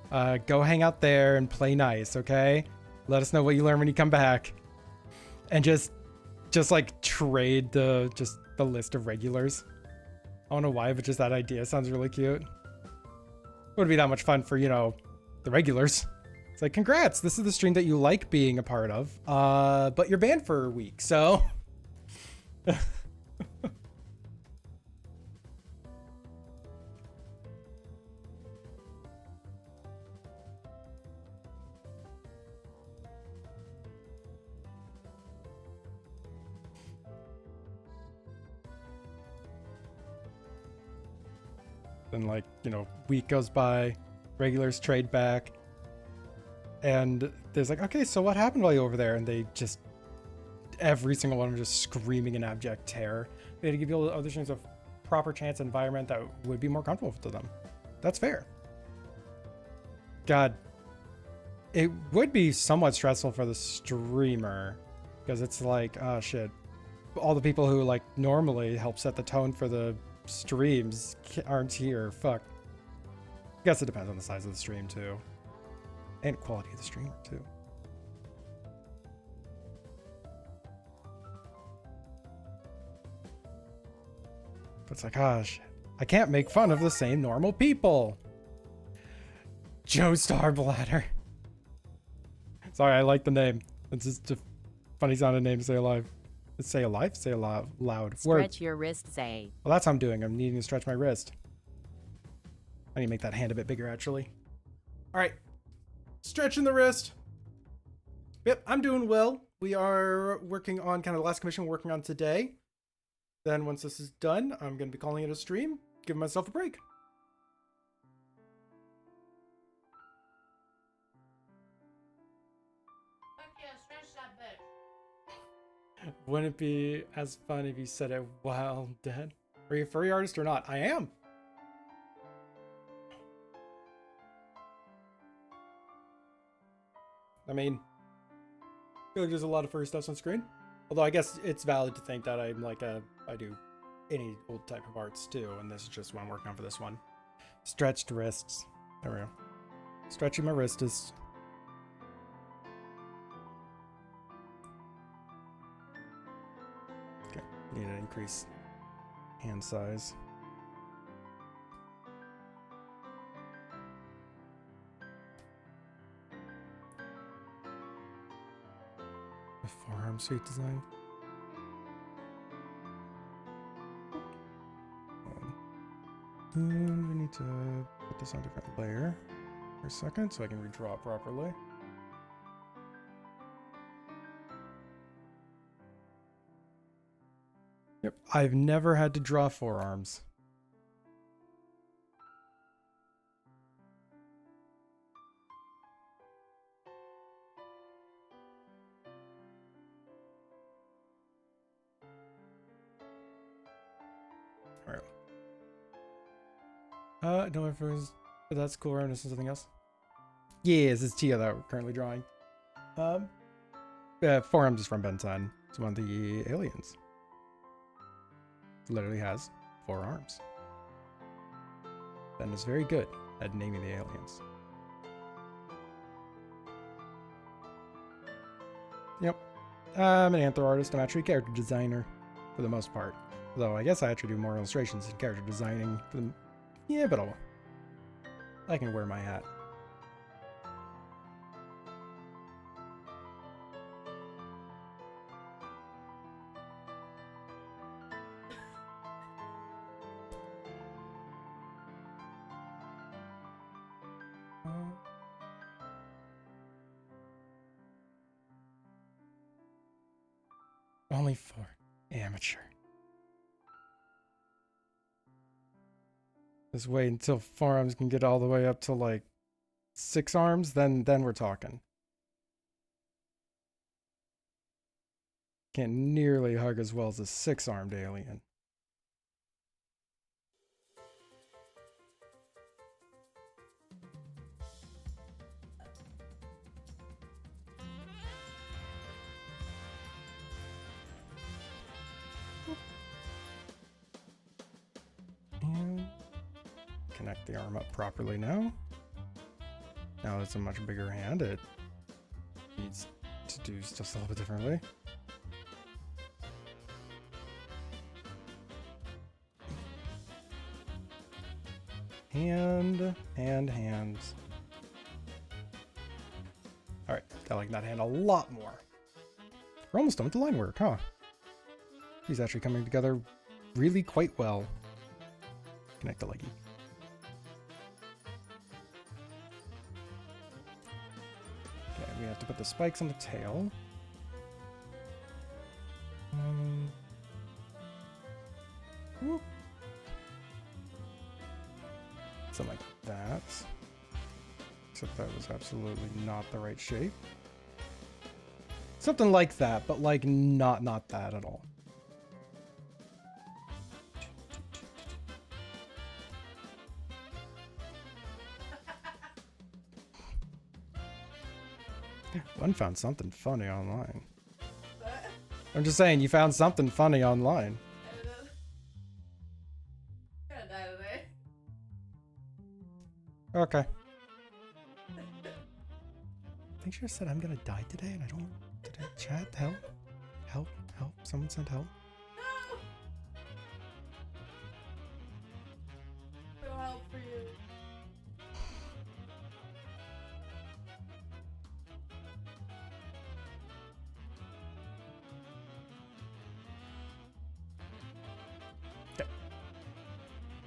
Speaker 2: Go hang out there and play nice, okay? Let us know what you learn when you come back. And just like trade the list of regulars. I don't know why, but just that idea sounds really cute. It would be that much fun for, you know, the regulars. It's like, congrats, this is the stream that you like being a part of. But you're banned for a week, so. Then like, you know, week goes by, regulars trade back, and there's like, okay, so what happened while you were over there? And they just, every single one of them just screaming in abject terror. They had to give you other streams a proper chance environment that would be more comfortable to them. That's fair. God, it would be somewhat stressful for the streamer because it's like, oh shit, all the people who like normally help set the tone for the streams aren't here. Fuck. I guess it depends on the size of the stream too, and quality of the streamer too. But it's like, gosh, I can't make fun of the same normal people. Joe Starbladder. Sorry, I like the name. It's just a funny sounding name to say alive. Say alive? Say loud.
Speaker 6: Stretch your wrist, Zay.
Speaker 2: Well, that's how I'm doing. I'm needing to stretch my wrist. I need to make that hand a bit bigger, actually. All right. Stretching the wrist. Yep, I'm doing well. We are working on kind of the last commission we're working on today. Then once this is done, I'm going to be calling it a stream, giving myself a break.
Speaker 4: Fuck yeah, stretch that bitch.
Speaker 2: Wouldn't it be as fun if you said it while dead? Are you a furry artist or not? I am. I mean, I feel like there's a lot of furry stuff on screen. Although I guess it's valid to think that I'm like I do any old type of arts too, and this is just what I'm working on for this one. Stretched wrists. There we go. Stretching my wrists. Okay, need to increase hand size. The forearm suit design. And we need to put this on a different layer for a second so I can redraw it properly. Yep, I've never had to draw forearms. Alright. No, if it was, but that's cool. Or this is something else. Yes, it's Tia that we're currently drawing. Forearms is from Ben 10. It's one of the aliens. It literally has 4 arms. Ben is very good at naming the aliens. Yep. I'm an anthro artist. I'm actually a character designer for the most part. Though I guess I actually do more illustrations and character designing for the... Yeah, but I can wear my hat. Only 4. Amateur. Just wait until forearms can get all the way up to like 6 arms, then we're talking. Can't nearly hug as well as a 6-armed alien. And connect the arm up properly now. Now it's a much bigger hand. It needs to do just a little bit differently. Hands. Alright, I like that hand a lot more. We're almost done with the line work, huh? He's actually coming together really quite well. Connect the leggy. Okay, we have to put the spikes on the tail. Whoop. Something like that. Except that was absolutely not the right shape. Something like that, but like not that at all. One found something funny online.
Speaker 4: What?
Speaker 2: I'm just saying, you found something funny online.
Speaker 4: I don't know. I'm gonna die today.
Speaker 2: Okay. I think she just said I'm gonna die today, and I don't. Did I chat? Help! Help! Help! Someone sent help.
Speaker 4: No! No help for you.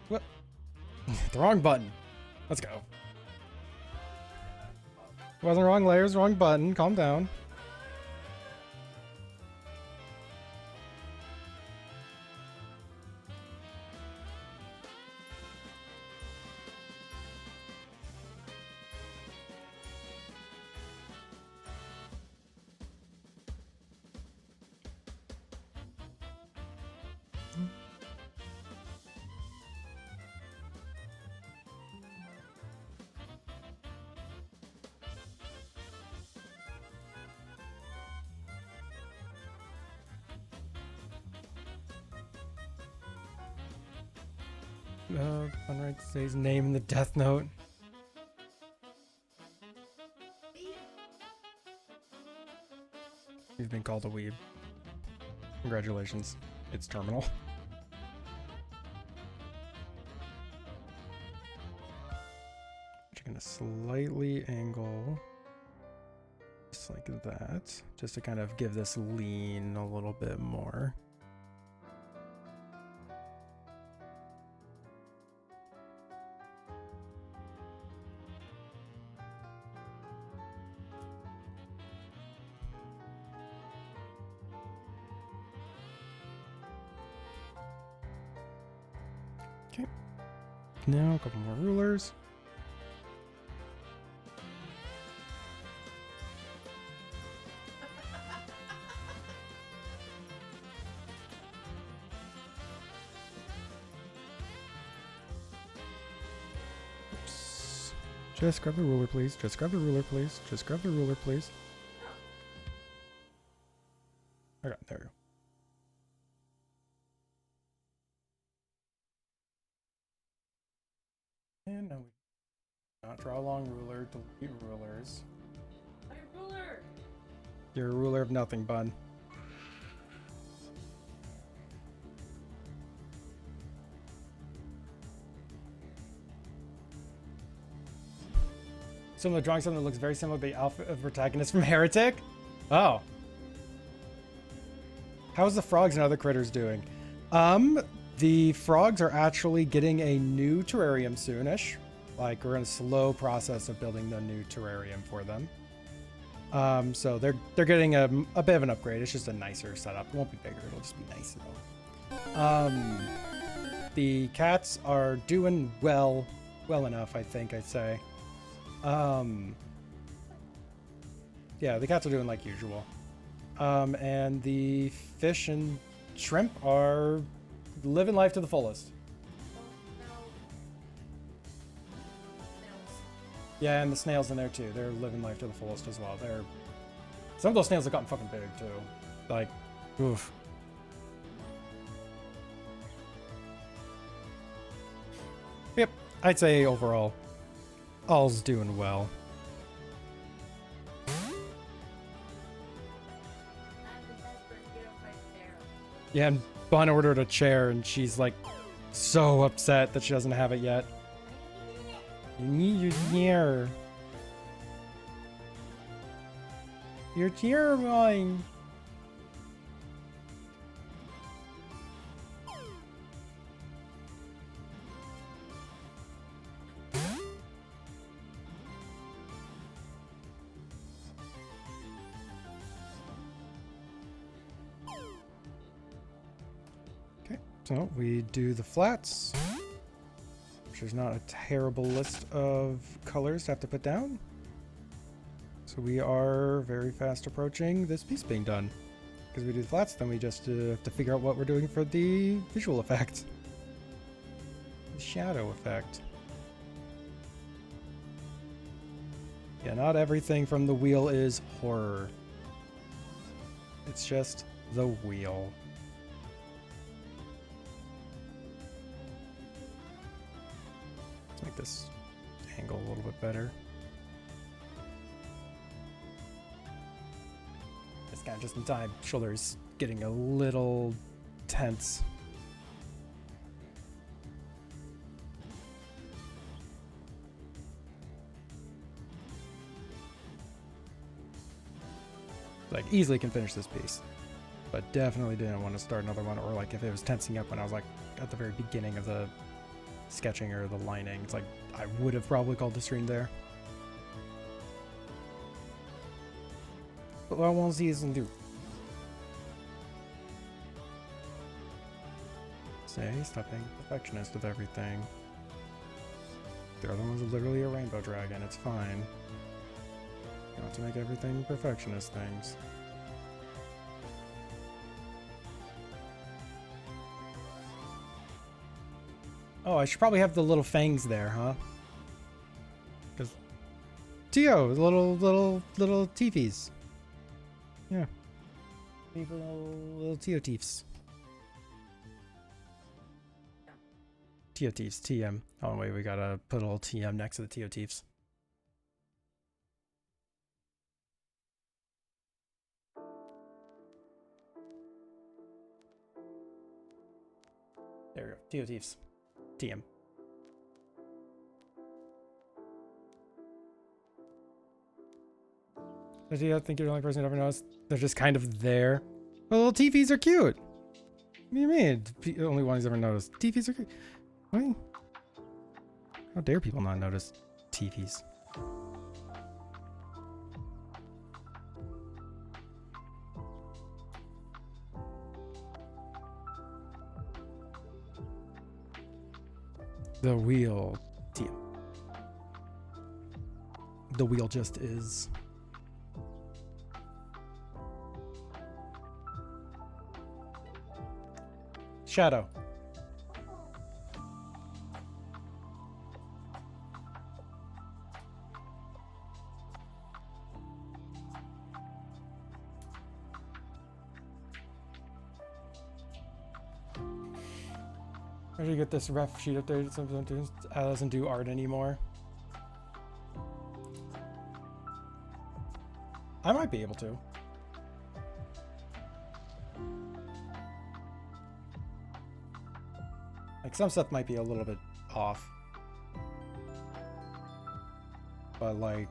Speaker 2: What? The wrong button. Let's go. Wasn't wrong layers, wrong button. Calm down. Fun right to say his name in the death note. He's been called a weeb. Congratulations. It's terminal. Just gonna slightly angle just like that, just to kind of give this lean a little bit more. Okay. Now a couple more rulers. Oops. Just grab the ruler, please. Just grab the ruler, please. Just grab the ruler, please. Okay, there we go. And now we not draw a long ruler, delete rulers.
Speaker 4: My ruler.
Speaker 2: You're a ruler of nothing, bud. Someone drawing something that looks very similar to the alpha of protagonist from Heretic? Oh. How's the frogs and other critters doing? The frogs are actually getting a new terrarium soonish. Like, we're in a slow process of building the new terrarium for them. So they're getting a bit of an upgrade. It's just a nicer setup. It won't be bigger. It'll just be nice though. The cats are doing well enough, I think I'd say. Yeah, the cats are doing like usual. And the fish and shrimp are living life to the fullest. Yeah, and the snails in there too. They're living life to the fullest as well. Some of those snails have gotten fucking big too. Like, oof. Yep, I'd say overall, all's doing well. Yeah, and Bun ordered a chair, and she's like so upset that she doesn't have it yet. You need your chair. Your chair, mine. So we do the flats, which is not a terrible list of colors to have to put down. So we are very fast approaching this piece being done. Because we do the flats, then we just have to figure out what we're doing for the visual effect. The shadow effect. Yeah, not everything from the wheel is horror. It's just the wheel. Make this angle a little bit better. It's kind of just in time. Shoulder's getting a little tense. Like, easily can finish this piece, but definitely didn't want to start another one, or like if it was tensing up when I was like at the very beginning of the sketching or the lining. It's like I would have probably called the stream there. But what I want to see is do. Say, stop being perfectionist with everything. The other one's literally a rainbow dragon. It's fine. You don't have to make everything perfectionist things. Oh, I should probably have the little fangs there, huh? Because Tio, little teefies. Yeah. Little Tio teefs. TOTs, TM. Oh wait, we gotta put a little TM next to the TOTs. There we go. TOTs. TM. I think you're the only person who ever noticed. They're just kind of there. Well, little TVs are cute. What do you mean? The only one who's ever noticed. TVs are cute. What? How dare people not notice TVs? The wheel. TM. The wheel just is. Shadow. Where do you get this ref sheet updated? Something doesn't do art anymore. I might be able to. Like some stuff might be a little bit off. But like,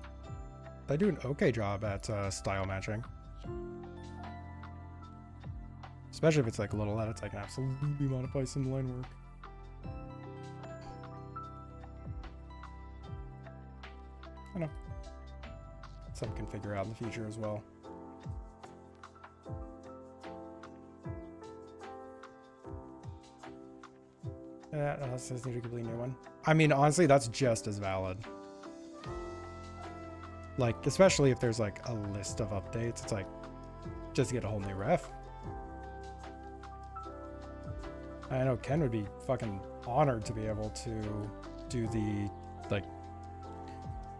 Speaker 2: I do an okay job at style matching. Especially if it's like little edits, I can absolutely modify some line work. I know. Some can figure out in the future as well. Yeah, says need a completely new one. I mean, honestly, that's just as valid. Like, especially if there's like a list of updates, it's like, just get a whole new ref. I know Ken would be fucking honored to be able to do the, like,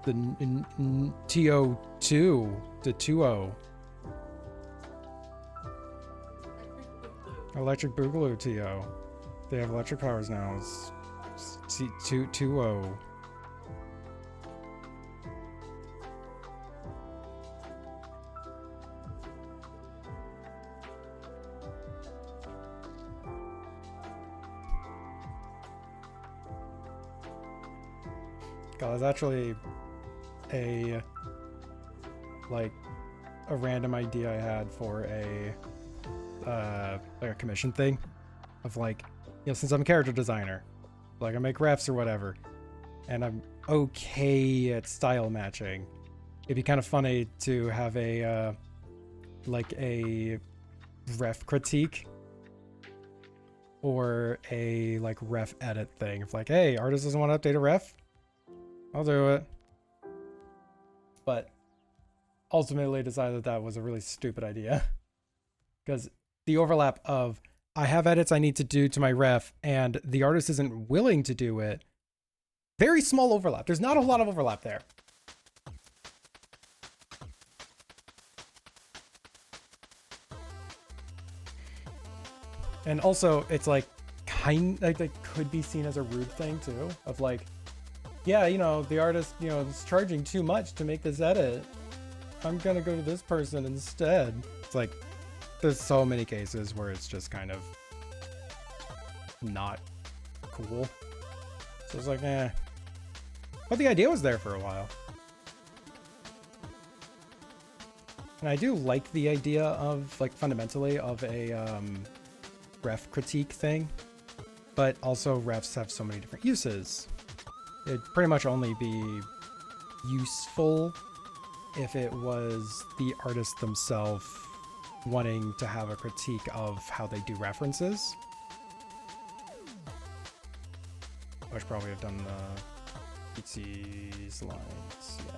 Speaker 2: the TO2, the 2.0. Electric Boogaloo TO. They have electric powers now. It's 2.0. God, that's actually a random idea I had for a like a commission thing of like, you know, since I'm a character designer, like I make refs or whatever, and I'm okay at style matching, it'd be kind of funny to have a like a ref critique or a like ref edit thing. If like, hey, artist doesn't want to update a ref, I'll do it. But ultimately decided that was a really stupid idea because the overlap of I have edits I need to do to my ref and the artist isn't willing to do it. Very small overlap. There's not a lot of overlap there. And also it's like that could be seen as a rude thing too, of like, yeah, you know, the artist, you know, is charging too much to make this edit. I'm gonna go to this person instead. It's like, there's so many cases where it's just kind of not cool. So it's like, eh. But the idea was there for a while. And I do like the idea of, like, fundamentally of a ref critique thing. But also refs have so many different uses. It'd pretty much only be useful if it was the artist themselves wanting to have a critique of how they do references. I should probably have done the Pizzi's lines, yeah.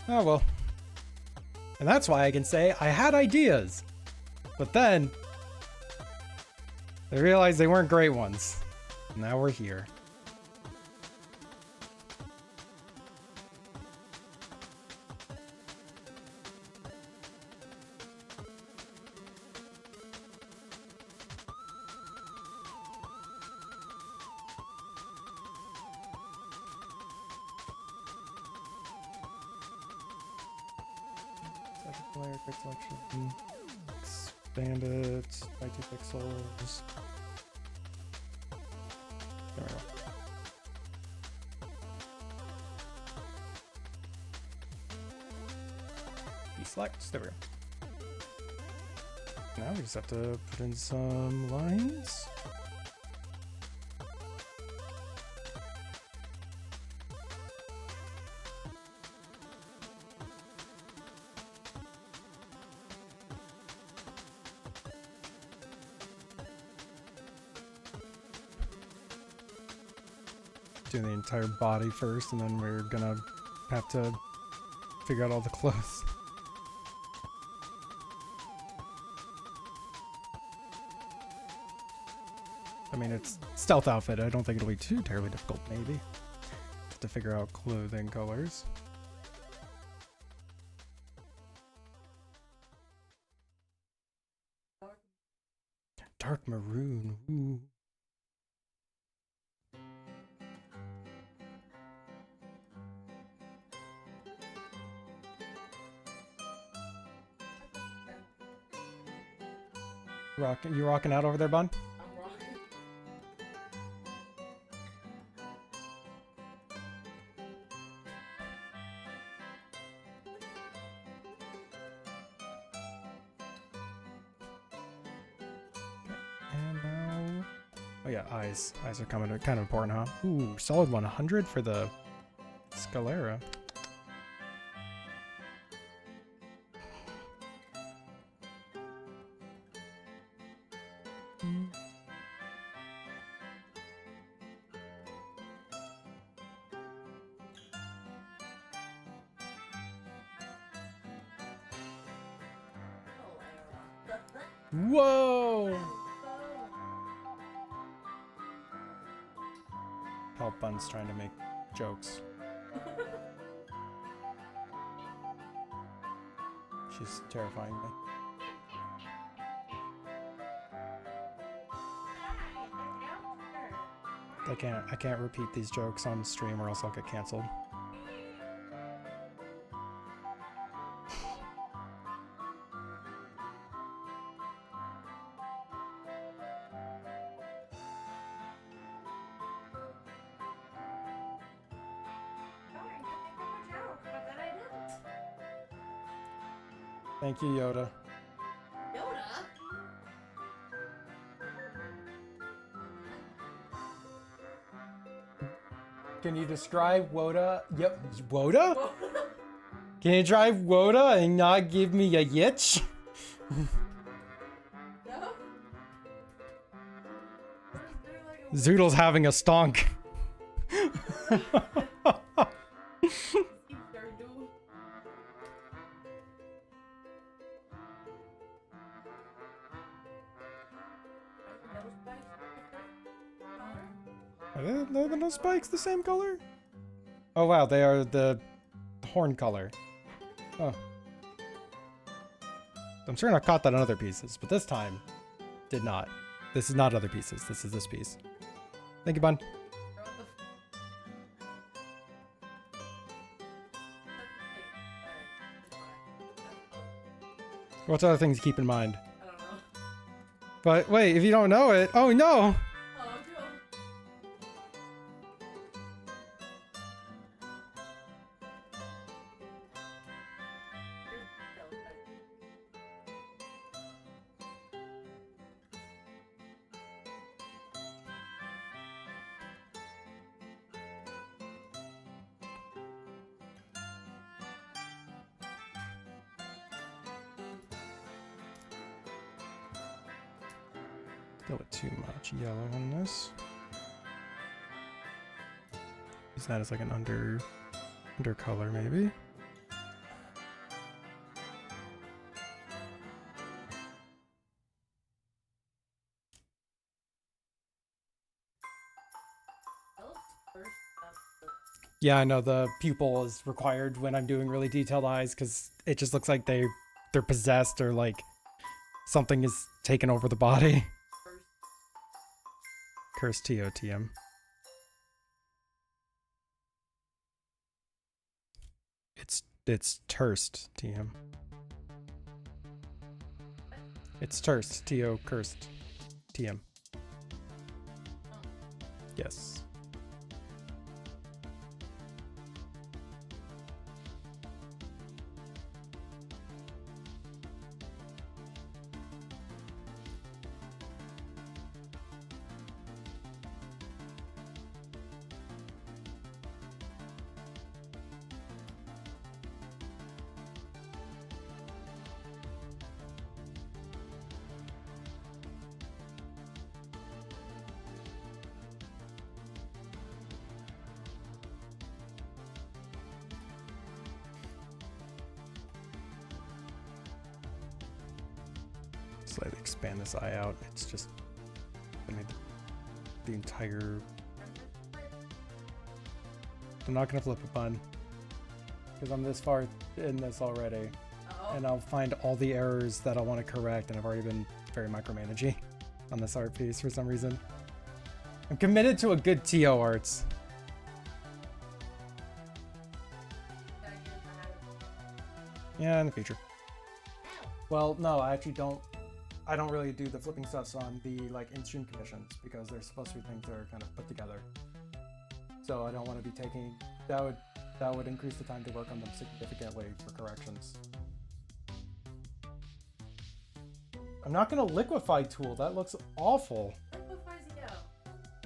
Speaker 2: Oh well. And that's why I can say I had ideas. But then I realized they weren't great ones. Now we're here. layer, quick selection. Expand it by 2 pixels. There we go. Deselect. There we go. Now we just have to put in some lines. Do the entire body first, and then we're gonna have to figure out all the clothes. I mean, it's stealth outfit. I don't think it'll be too terribly difficult, maybe, to figure out clothing colors. Dark maroon. Ooh. You rocking out over there, bud?
Speaker 4: I'm rocking.
Speaker 2: And now, oh yeah, eyes. Eyes are kind of important, huh? Ooh, solid 100 for the sclera. Whoa! Help Bun's trying to make jokes. She's terrifying me. I can't repeat these jokes on stream or else I'll get canceled. Thank you, Yoda.
Speaker 4: Yoda?
Speaker 2: Can you describe Woda? Yep, Woda? Can you drive Woda and not give me a yitch?
Speaker 4: No?
Speaker 2: Zoodle's having a stonk. Are the nose spikes the same color? Oh wow, they are the horn color. Oh. I'm certain I caught that on other pieces, but this time did not. This is not other pieces. This is this piece. Thank you, Bun. What's other things to keep in mind?
Speaker 4: I don't know.
Speaker 2: But wait, if you don't know it, oh no!
Speaker 4: Oh, no.
Speaker 2: Still with too much yellow on this. Use that as like an under color maybe. Yeah, I know the pupil is required when I'm doing really detailed eyes because it just looks like they're possessed or like something is taken over the body. Curse TOTM. It's Turst TM. It's Turst. T-O cursed. TM. Yes. Slightly expand this eye out. It's just I made the entire. I'm not gonna flip a bun because I'm this far in this already, and I'll find all the errors that I want to correct, and I've already been very micromanaging on this art piece for some reason. I'm committed to a good TO arts. Yeah, in the future. Well, no, I actually don't. I don't really do the flipping stuffs on the like in-stream commissions because they're supposed to be things that are kind of put together. So I don't want to be taking that would increase the time to work on them significantly for corrections. I'm not gonna liquefy tool. That looks awful.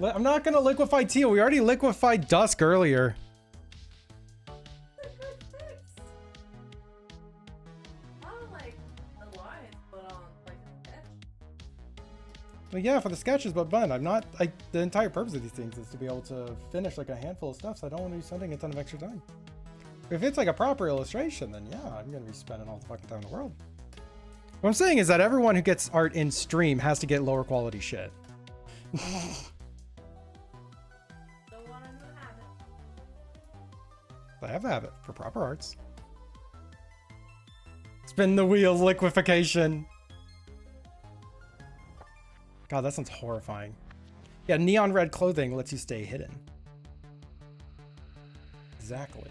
Speaker 2: I'm not gonna liquefy teal. We already liquefied dusk earlier. Well, yeah, for the sketches, but bun. I'm not. The entire purpose of these things is to be able to finish like a handful of stuff. So I don't want to be spending a ton of extra time. If it's like a proper illustration, then yeah, I'm gonna be spending all the fucking time in the world. What I'm saying is that everyone who gets art in stream has to get lower quality shit. I have to have it for proper arts. Spin the wheels, liquefaction. God, that sounds horrifying. Yeah, neon red clothing lets you stay hidden. Exactly.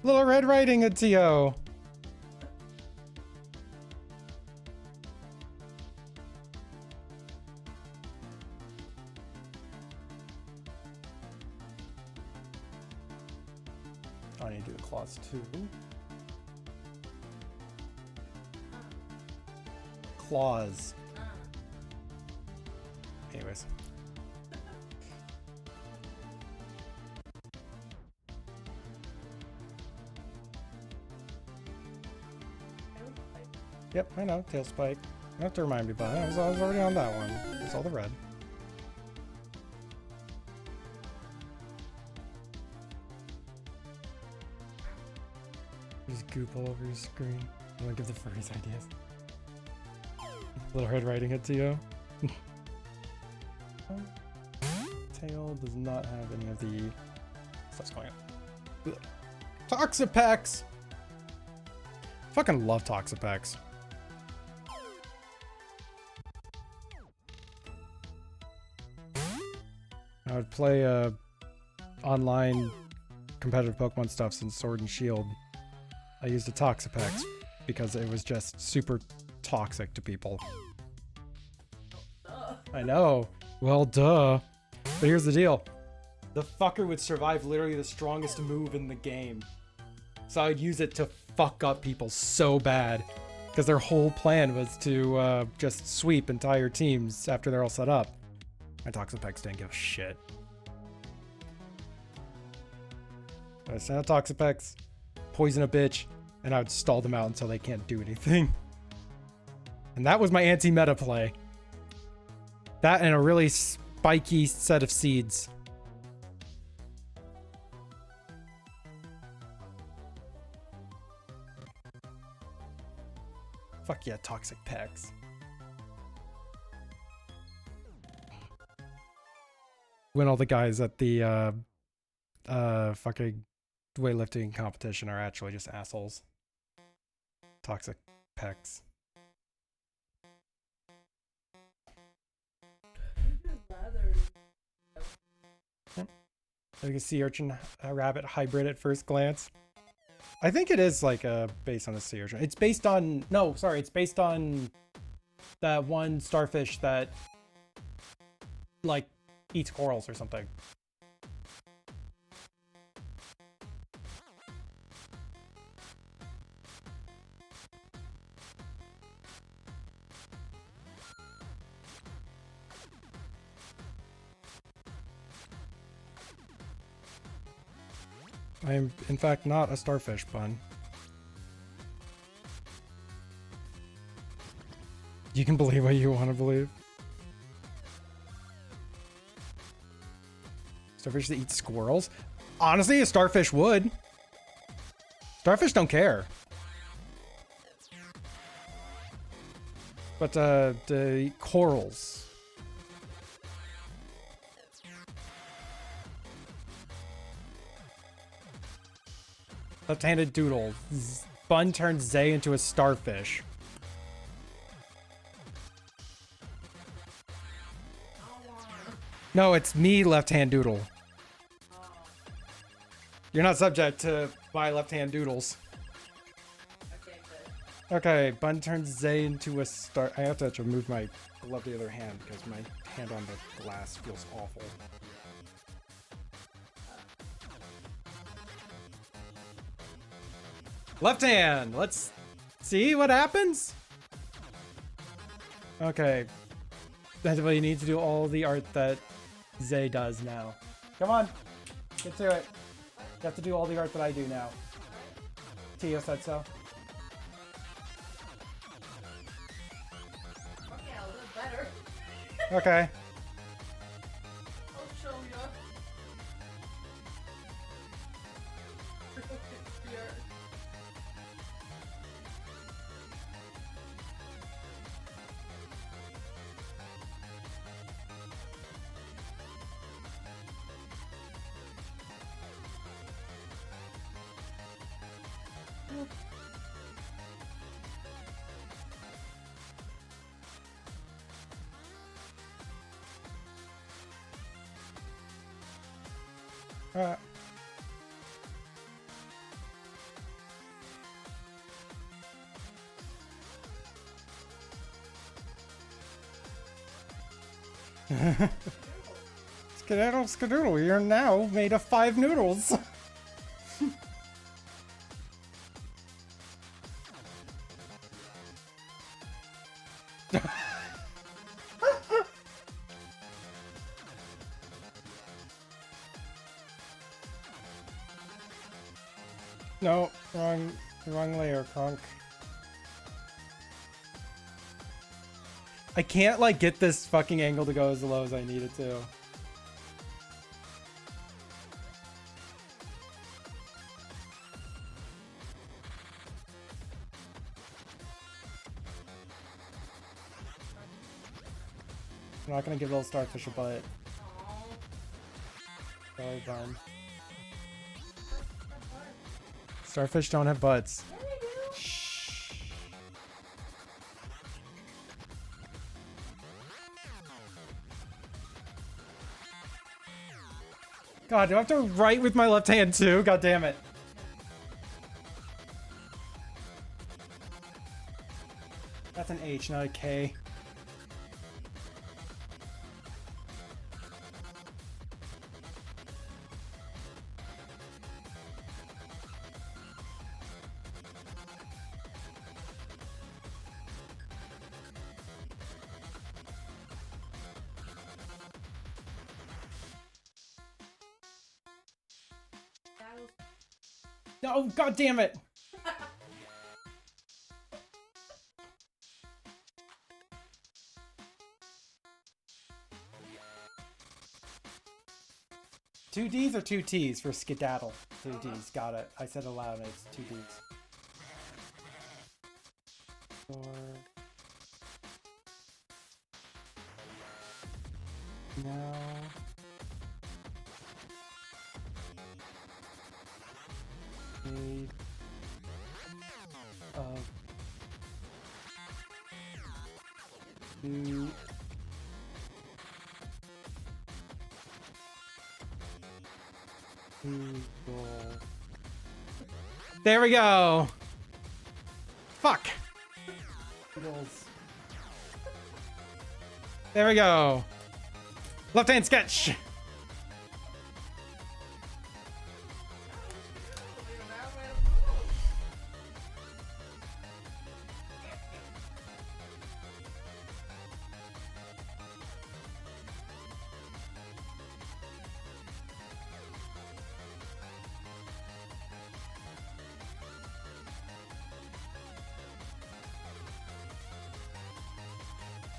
Speaker 2: Little Red Riding Hood TO. I need to do the claws too. Claws. Anyways. Yep, I know, tail spike. You have to remind me about it. I was already on that one. It's all the red. Just goop all over your screen. I want to give the furries ideas. Little Red Riding Hood to you. Tail does not have any of the stuff's going on. Toxapex! Fucking love Toxapex. I would play online competitive Pokemon stuff since Sword and Shield. I used a Toxapex because it was just super toxic to people. I know. Well, duh. But here's the deal. The fucker would survive literally the strongest move in the game. So I'd use it to fuck up people so bad. Because their whole plan was to just sweep entire teams after they're all set up. My Toxapex didn't give a shit. I sent out Toxapex, poison a bitch, and I would stall them out until they can't do anything. And that was my anti-meta play. That and a really spiky set of seeds. Fuck yeah, Toxic Pex. When all the guys at the fucking weightlifting competition are actually just assholes. Toxic Pex. You can see urchin rabbit hybrid at first glance. I think it is like based on a sea urchin. It's based on no, sorry, it's based on that one starfish that like eats corals or something. I am, in fact, not a starfish, Bun. You can believe what you want to believe. Starfish that eat squirrels? Honestly, a starfish would. Starfish don't care. But, the corals. Left-handed doodle. Bun turns Zay into a starfish. No, it's me, left-hand doodle. You're not subject to my left-hand doodles.
Speaker 4: Okay, good.
Speaker 2: Okay, Bun turns Zay into a star. I have to actually move my glove to the other hand because my hand on the glass feels awful. Left hand! Let's see what happens. Okay. That's what you need to do all the art that Zay does now. Come on. Get to it. You have to do all the art that I do now. Tia said so.
Speaker 4: Okay, I'll do better.
Speaker 2: Okay.
Speaker 4: I'll show you. Here.
Speaker 2: Skedaddle, skedoodle, you're now made of 5 noodles. No, wrong layer, Kronk. I can't, like, get this fucking angle to go as low as I need it to. I'm not gonna give little starfish a butt. Sorry, Bun. Starfish don't have butts. God, do I have to write with my left hand too? God damn it. That's an H, not a K. No, God damn it. Two D's or two T's for skedaddle? Two D's, got it. I said aloud and it's two D's. Four. Now. Made of two Google There we go. Fuck. There we go. Left hand sketch.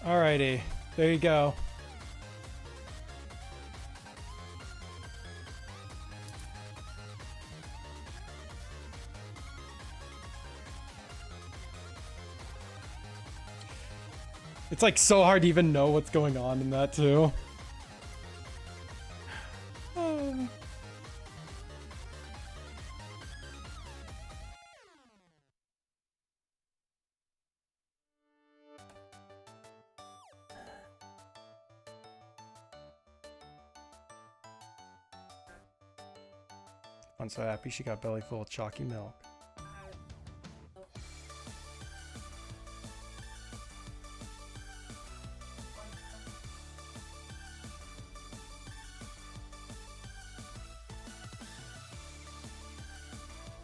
Speaker 2: Alrighty, there you go. It's like so hard to even know what's going on in that too. I'm so happy she got belly full of chalky milk.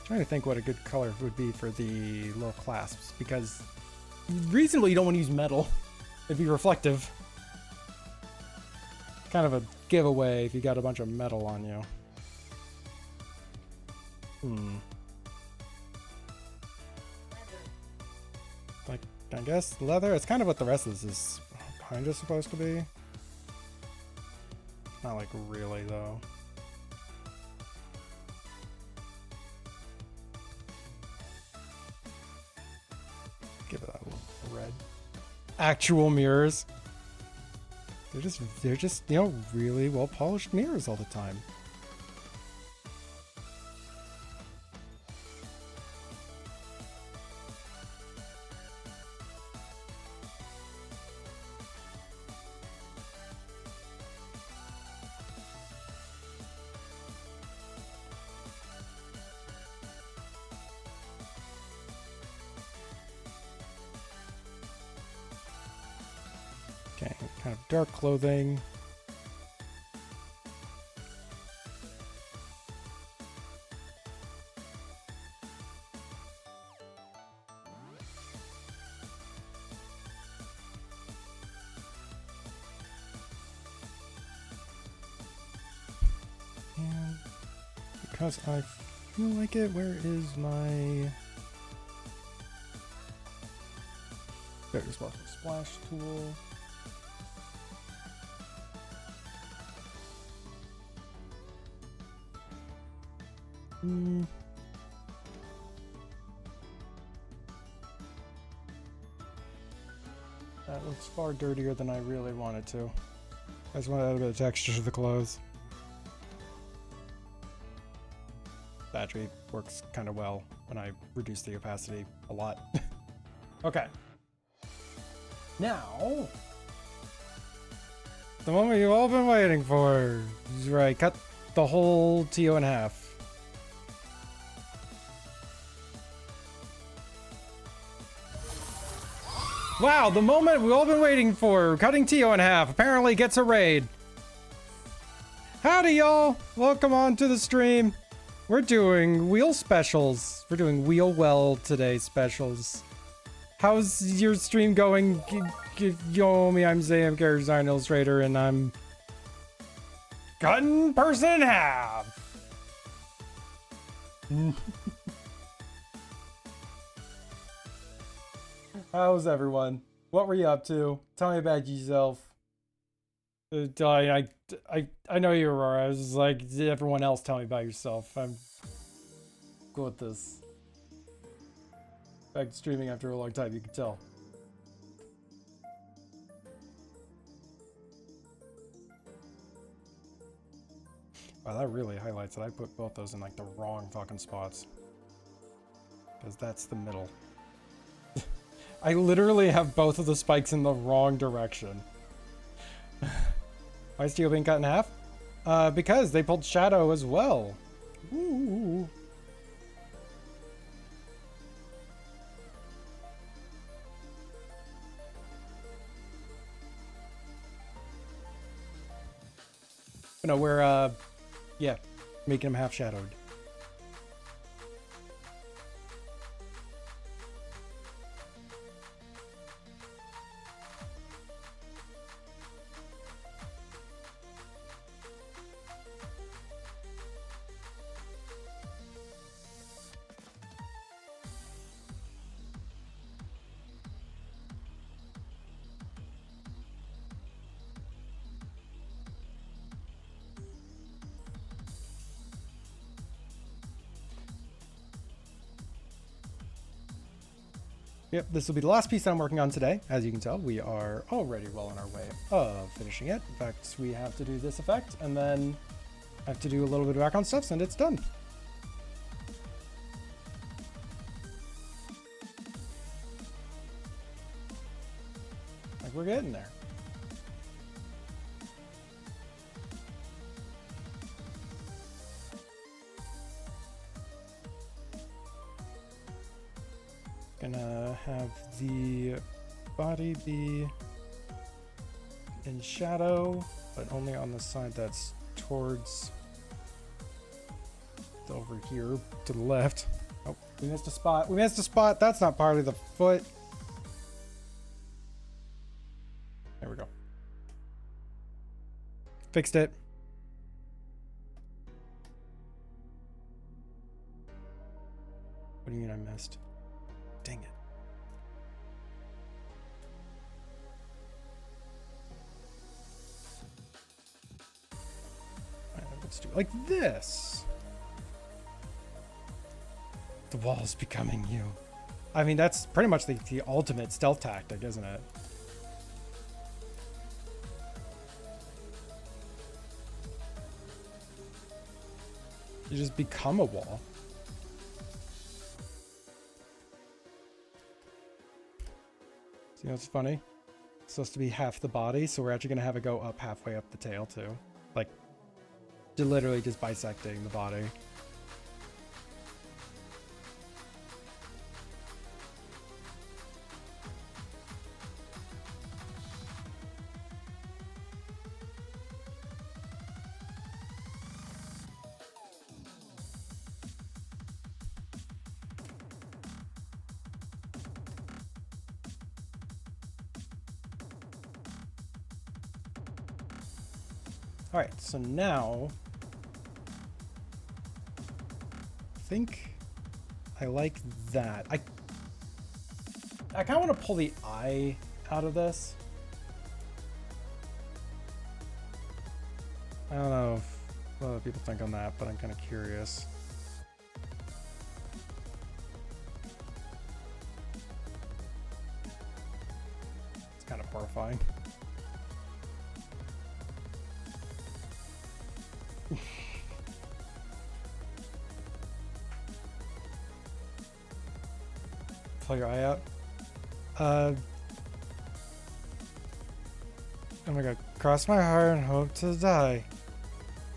Speaker 2: Trying to think what a good color would be for the little clasps, because reasonably you don't want to use metal. It'd be reflective. Kind of a giveaway if you got a bunch of metal on you. Like, I guess leather? It's kind of what the rest of this is kind of supposed to be. Not like really, though. Give it that little red. Actual mirrors. They're just, you know, really well polished mirrors all the time. Okay, kind of dark clothing. And because I feel like it, where is my... There's a splash tool. That looks far dirtier than I really wanted to. I just want to add a bit of texture to the clothes. Battery works kind of well when I reduce the opacity a lot. Okay. Now, the moment you've all been waiting for is where I cut the whole TO in half. Wow, the moment we've all been waiting for, cutting Tio in half, apparently gets a raid. Howdy, y'all. Welcome on to the stream. We're doing wheel specials. We're doing wheel well today specials. How's your stream going? Yo, me, I'm Zay, I'm character design illustrator, and I'm cutting person in half. How's everyone? What were you up to? Tell me about yourself. I know you, Aurora. I was just like, everyone else tell me about yourself. I'm good with this. Back to streaming after a long time, you can tell. Wow, that really highlights that I put both those in like the wrong fucking spots. Because that's the middle. I literally have both of the spikes in the wrong direction. Why is Steel being cut in half? Because they pulled Shadow as well. Ooh. But no, we're yeah, making him half shadowed. Yep, this will be the last piece that I'm working on today. As you can tell, we are already well on our way of finishing it. In fact, we have to do this effect, and then I have to do a little bit of background stuff, and it's done. Like, we're getting there. Gonna have the body be in shadow, but only on the side that's towards over here to the left. Oh, we missed a spot. We missed a spot. That's not part of the foot. There we go. Fixed it. What do you mean I missed? Dang it. Alright, let's do it like this. The wall's becoming you. I mean, that's pretty much the ultimate stealth tactic, isn't it? You just become a wall. You know what's funny? It's supposed to be half the body, so we're actually going to have it go up halfway up the tail, too. Like, literally just bisecting the body. All right, so now I think I like that. I kind of want to pull the eye out of this. I don't know what other people think on that, but I'm kind of curious. It's kind of horrifying. Pull your eye out. I'm gonna cross my heart and hope to die.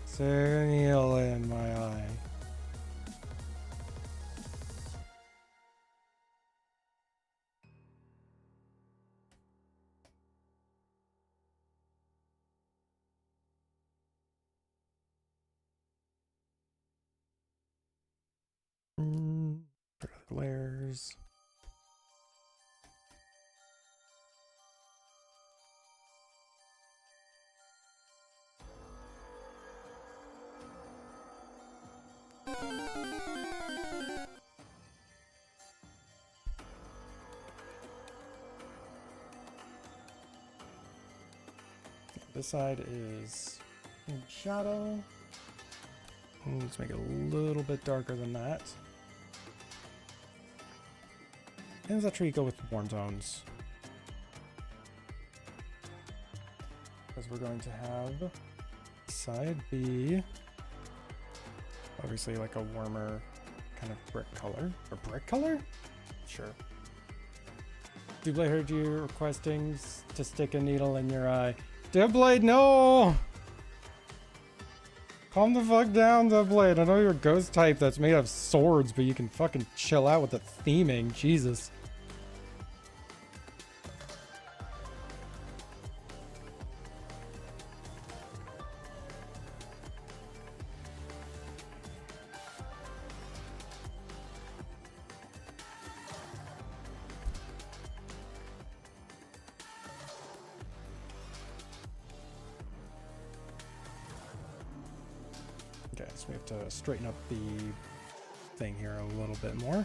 Speaker 2: Stick a needle in my eye. Layers. This side is in shadow. Let's make it a little bit darker than that. And let's actually go with warm tones. Because we're going to have side B, obviously like a warmer kind of brick color. Or brick color? Sure. Dublade heard you requesting to stick a needle in your eye. Dublade, no! Calm the fuck down, Dublade. I know you're a ghost type that's made of swords, but you can fucking chill out with the theming. Jesus. Okay, so we have to straighten up the thing here a little bit more.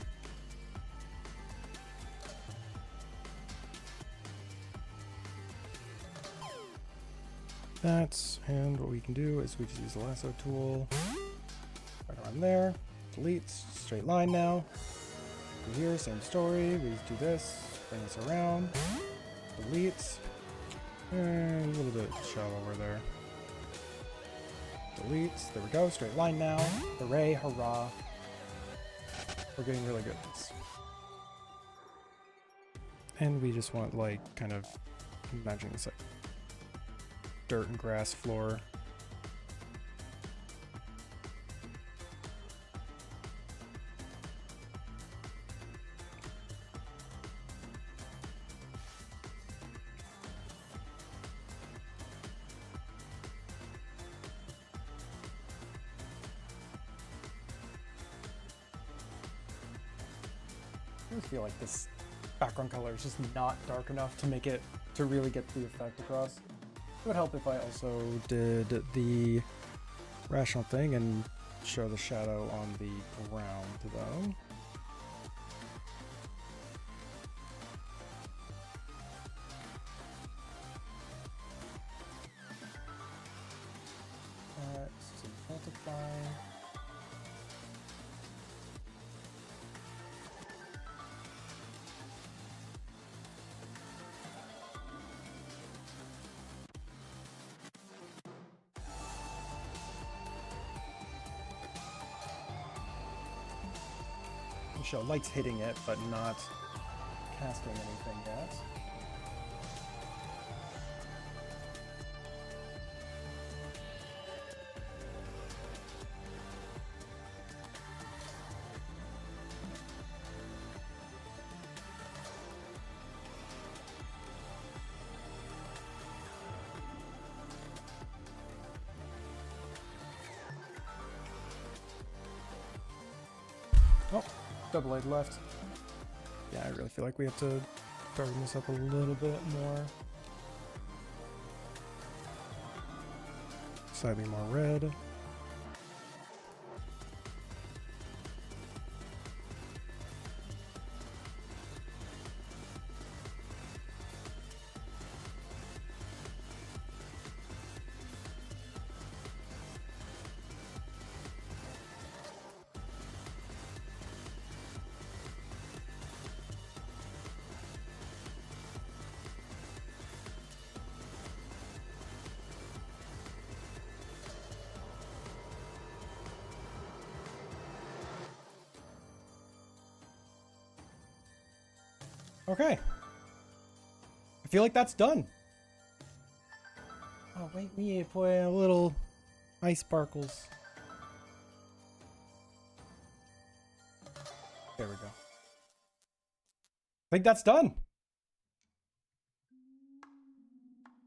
Speaker 2: And what we can do is we just use the lasso tool right around there. Delete, straight line now. Go here, same story. We just do this, bring this around. Delete, and a little bit shallow over there. Delete, there we go, straight line now. Hooray, hurrah. We're getting really good at this. And we just want, like, kind of imagining this like dirt and grass floor. I feel like this background color is just not dark enough to make it, to really get the effect across. It would help if I also did the rational thing and show the shadow on the ground though. So multiply. Show light's hitting it, but not casting anything yet. Oh. Double aid left. Yeah, I really feel like we have to darken this up a little bit more. Slightly more red. Okay. I feel like that's done. Oh, wait, we need to put in a little ice sparkles. There we go. I think that's done.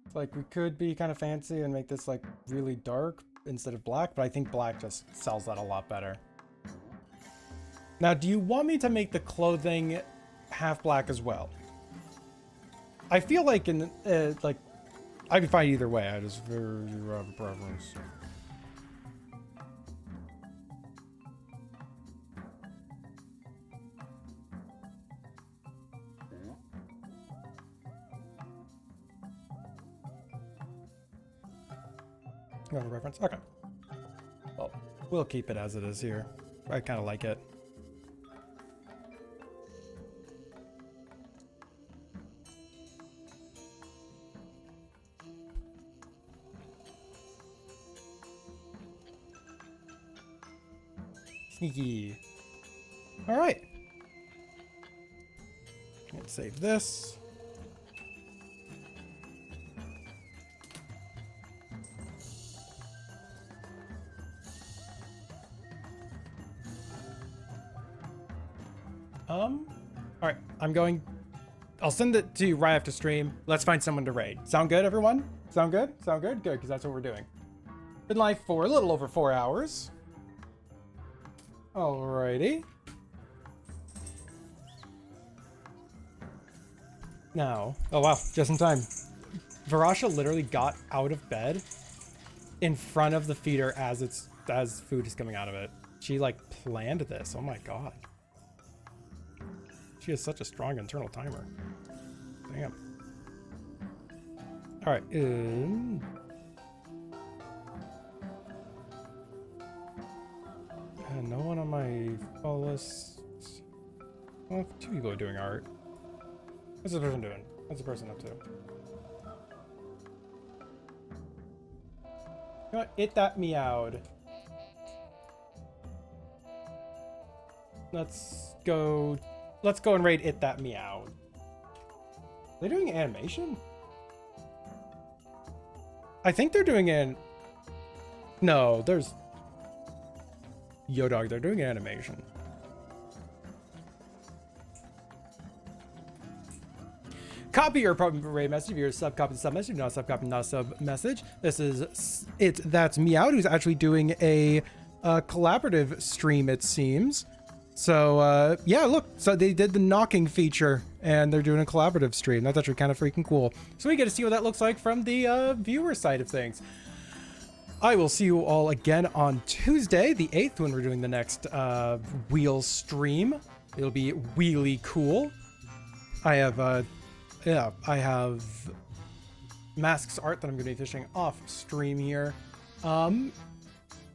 Speaker 2: It's like we could be kind of fancy and make this like really dark instead of black, but I think black just sells that a lot better. Now, do you want me to make the clothing half black as well? I feel like in like I'd be fine either way. I just very have a preference. You have a reference? Okay. Well, we'll keep it as it is here. I kind of like it. Sneaky. All right. Let's save this. All right. I'll send it to you right after stream. Let's find someone to raid. Sound good, everyone? Sound good? Sound good? Good, because that's what we're doing. Been live for a little over 4 hours. Alrighty. Now, oh wow, just in time. Varasha literally got out of bed in front of the feeder as it's as food is coming out of it. She like planned this. Oh my god. She has such a strong internal timer. Damn. All right. No one on my follow list. Well, 2 people are doing art. What's this person doing? What's the person up to? You know what? It that meowed. Let's go and raid It That Meowed. Are they doing animation? I think they're doing no, there's Yo dog, they're doing animation. Copy your raid message if you're a sub-copy sub message, not sub-copy, not sub message. This is It That's Meowed, who's actually doing a collaborative stream, it seems. So yeah, look, so they did the knocking feature and they're doing a collaborative stream. That's actually kind of freaking cool. So we get to see what that looks like from the viewer side of things. I will see you all again on Tuesday, the 8th, when we're doing the next wheel stream. It'll be really cool. I have I have masks art that I'm going to be fishing off stream here. And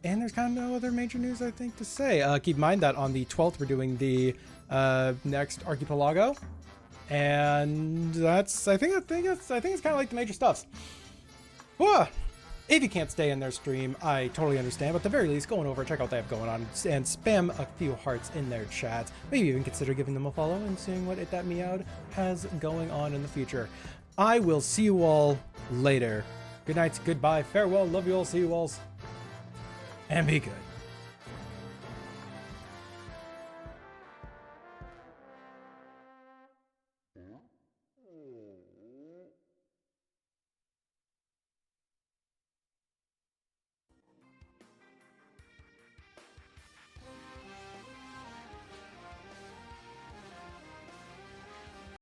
Speaker 2: there's kind of no other major news, I think, to say. Keep in mind that on the 12th, we're doing the next Archipelago. And that's, I think it's kind of like the major stuffs. Whoa! If you can't stay in their stream, I totally understand. But at the very least, go on over, check out what they have going on, and spam a few hearts in their chats. Maybe even consider giving them a follow and seeing what It That Meowed has going on in the future. I will see you all later. Good night, goodbye, farewell, love you all, see you all, and be good.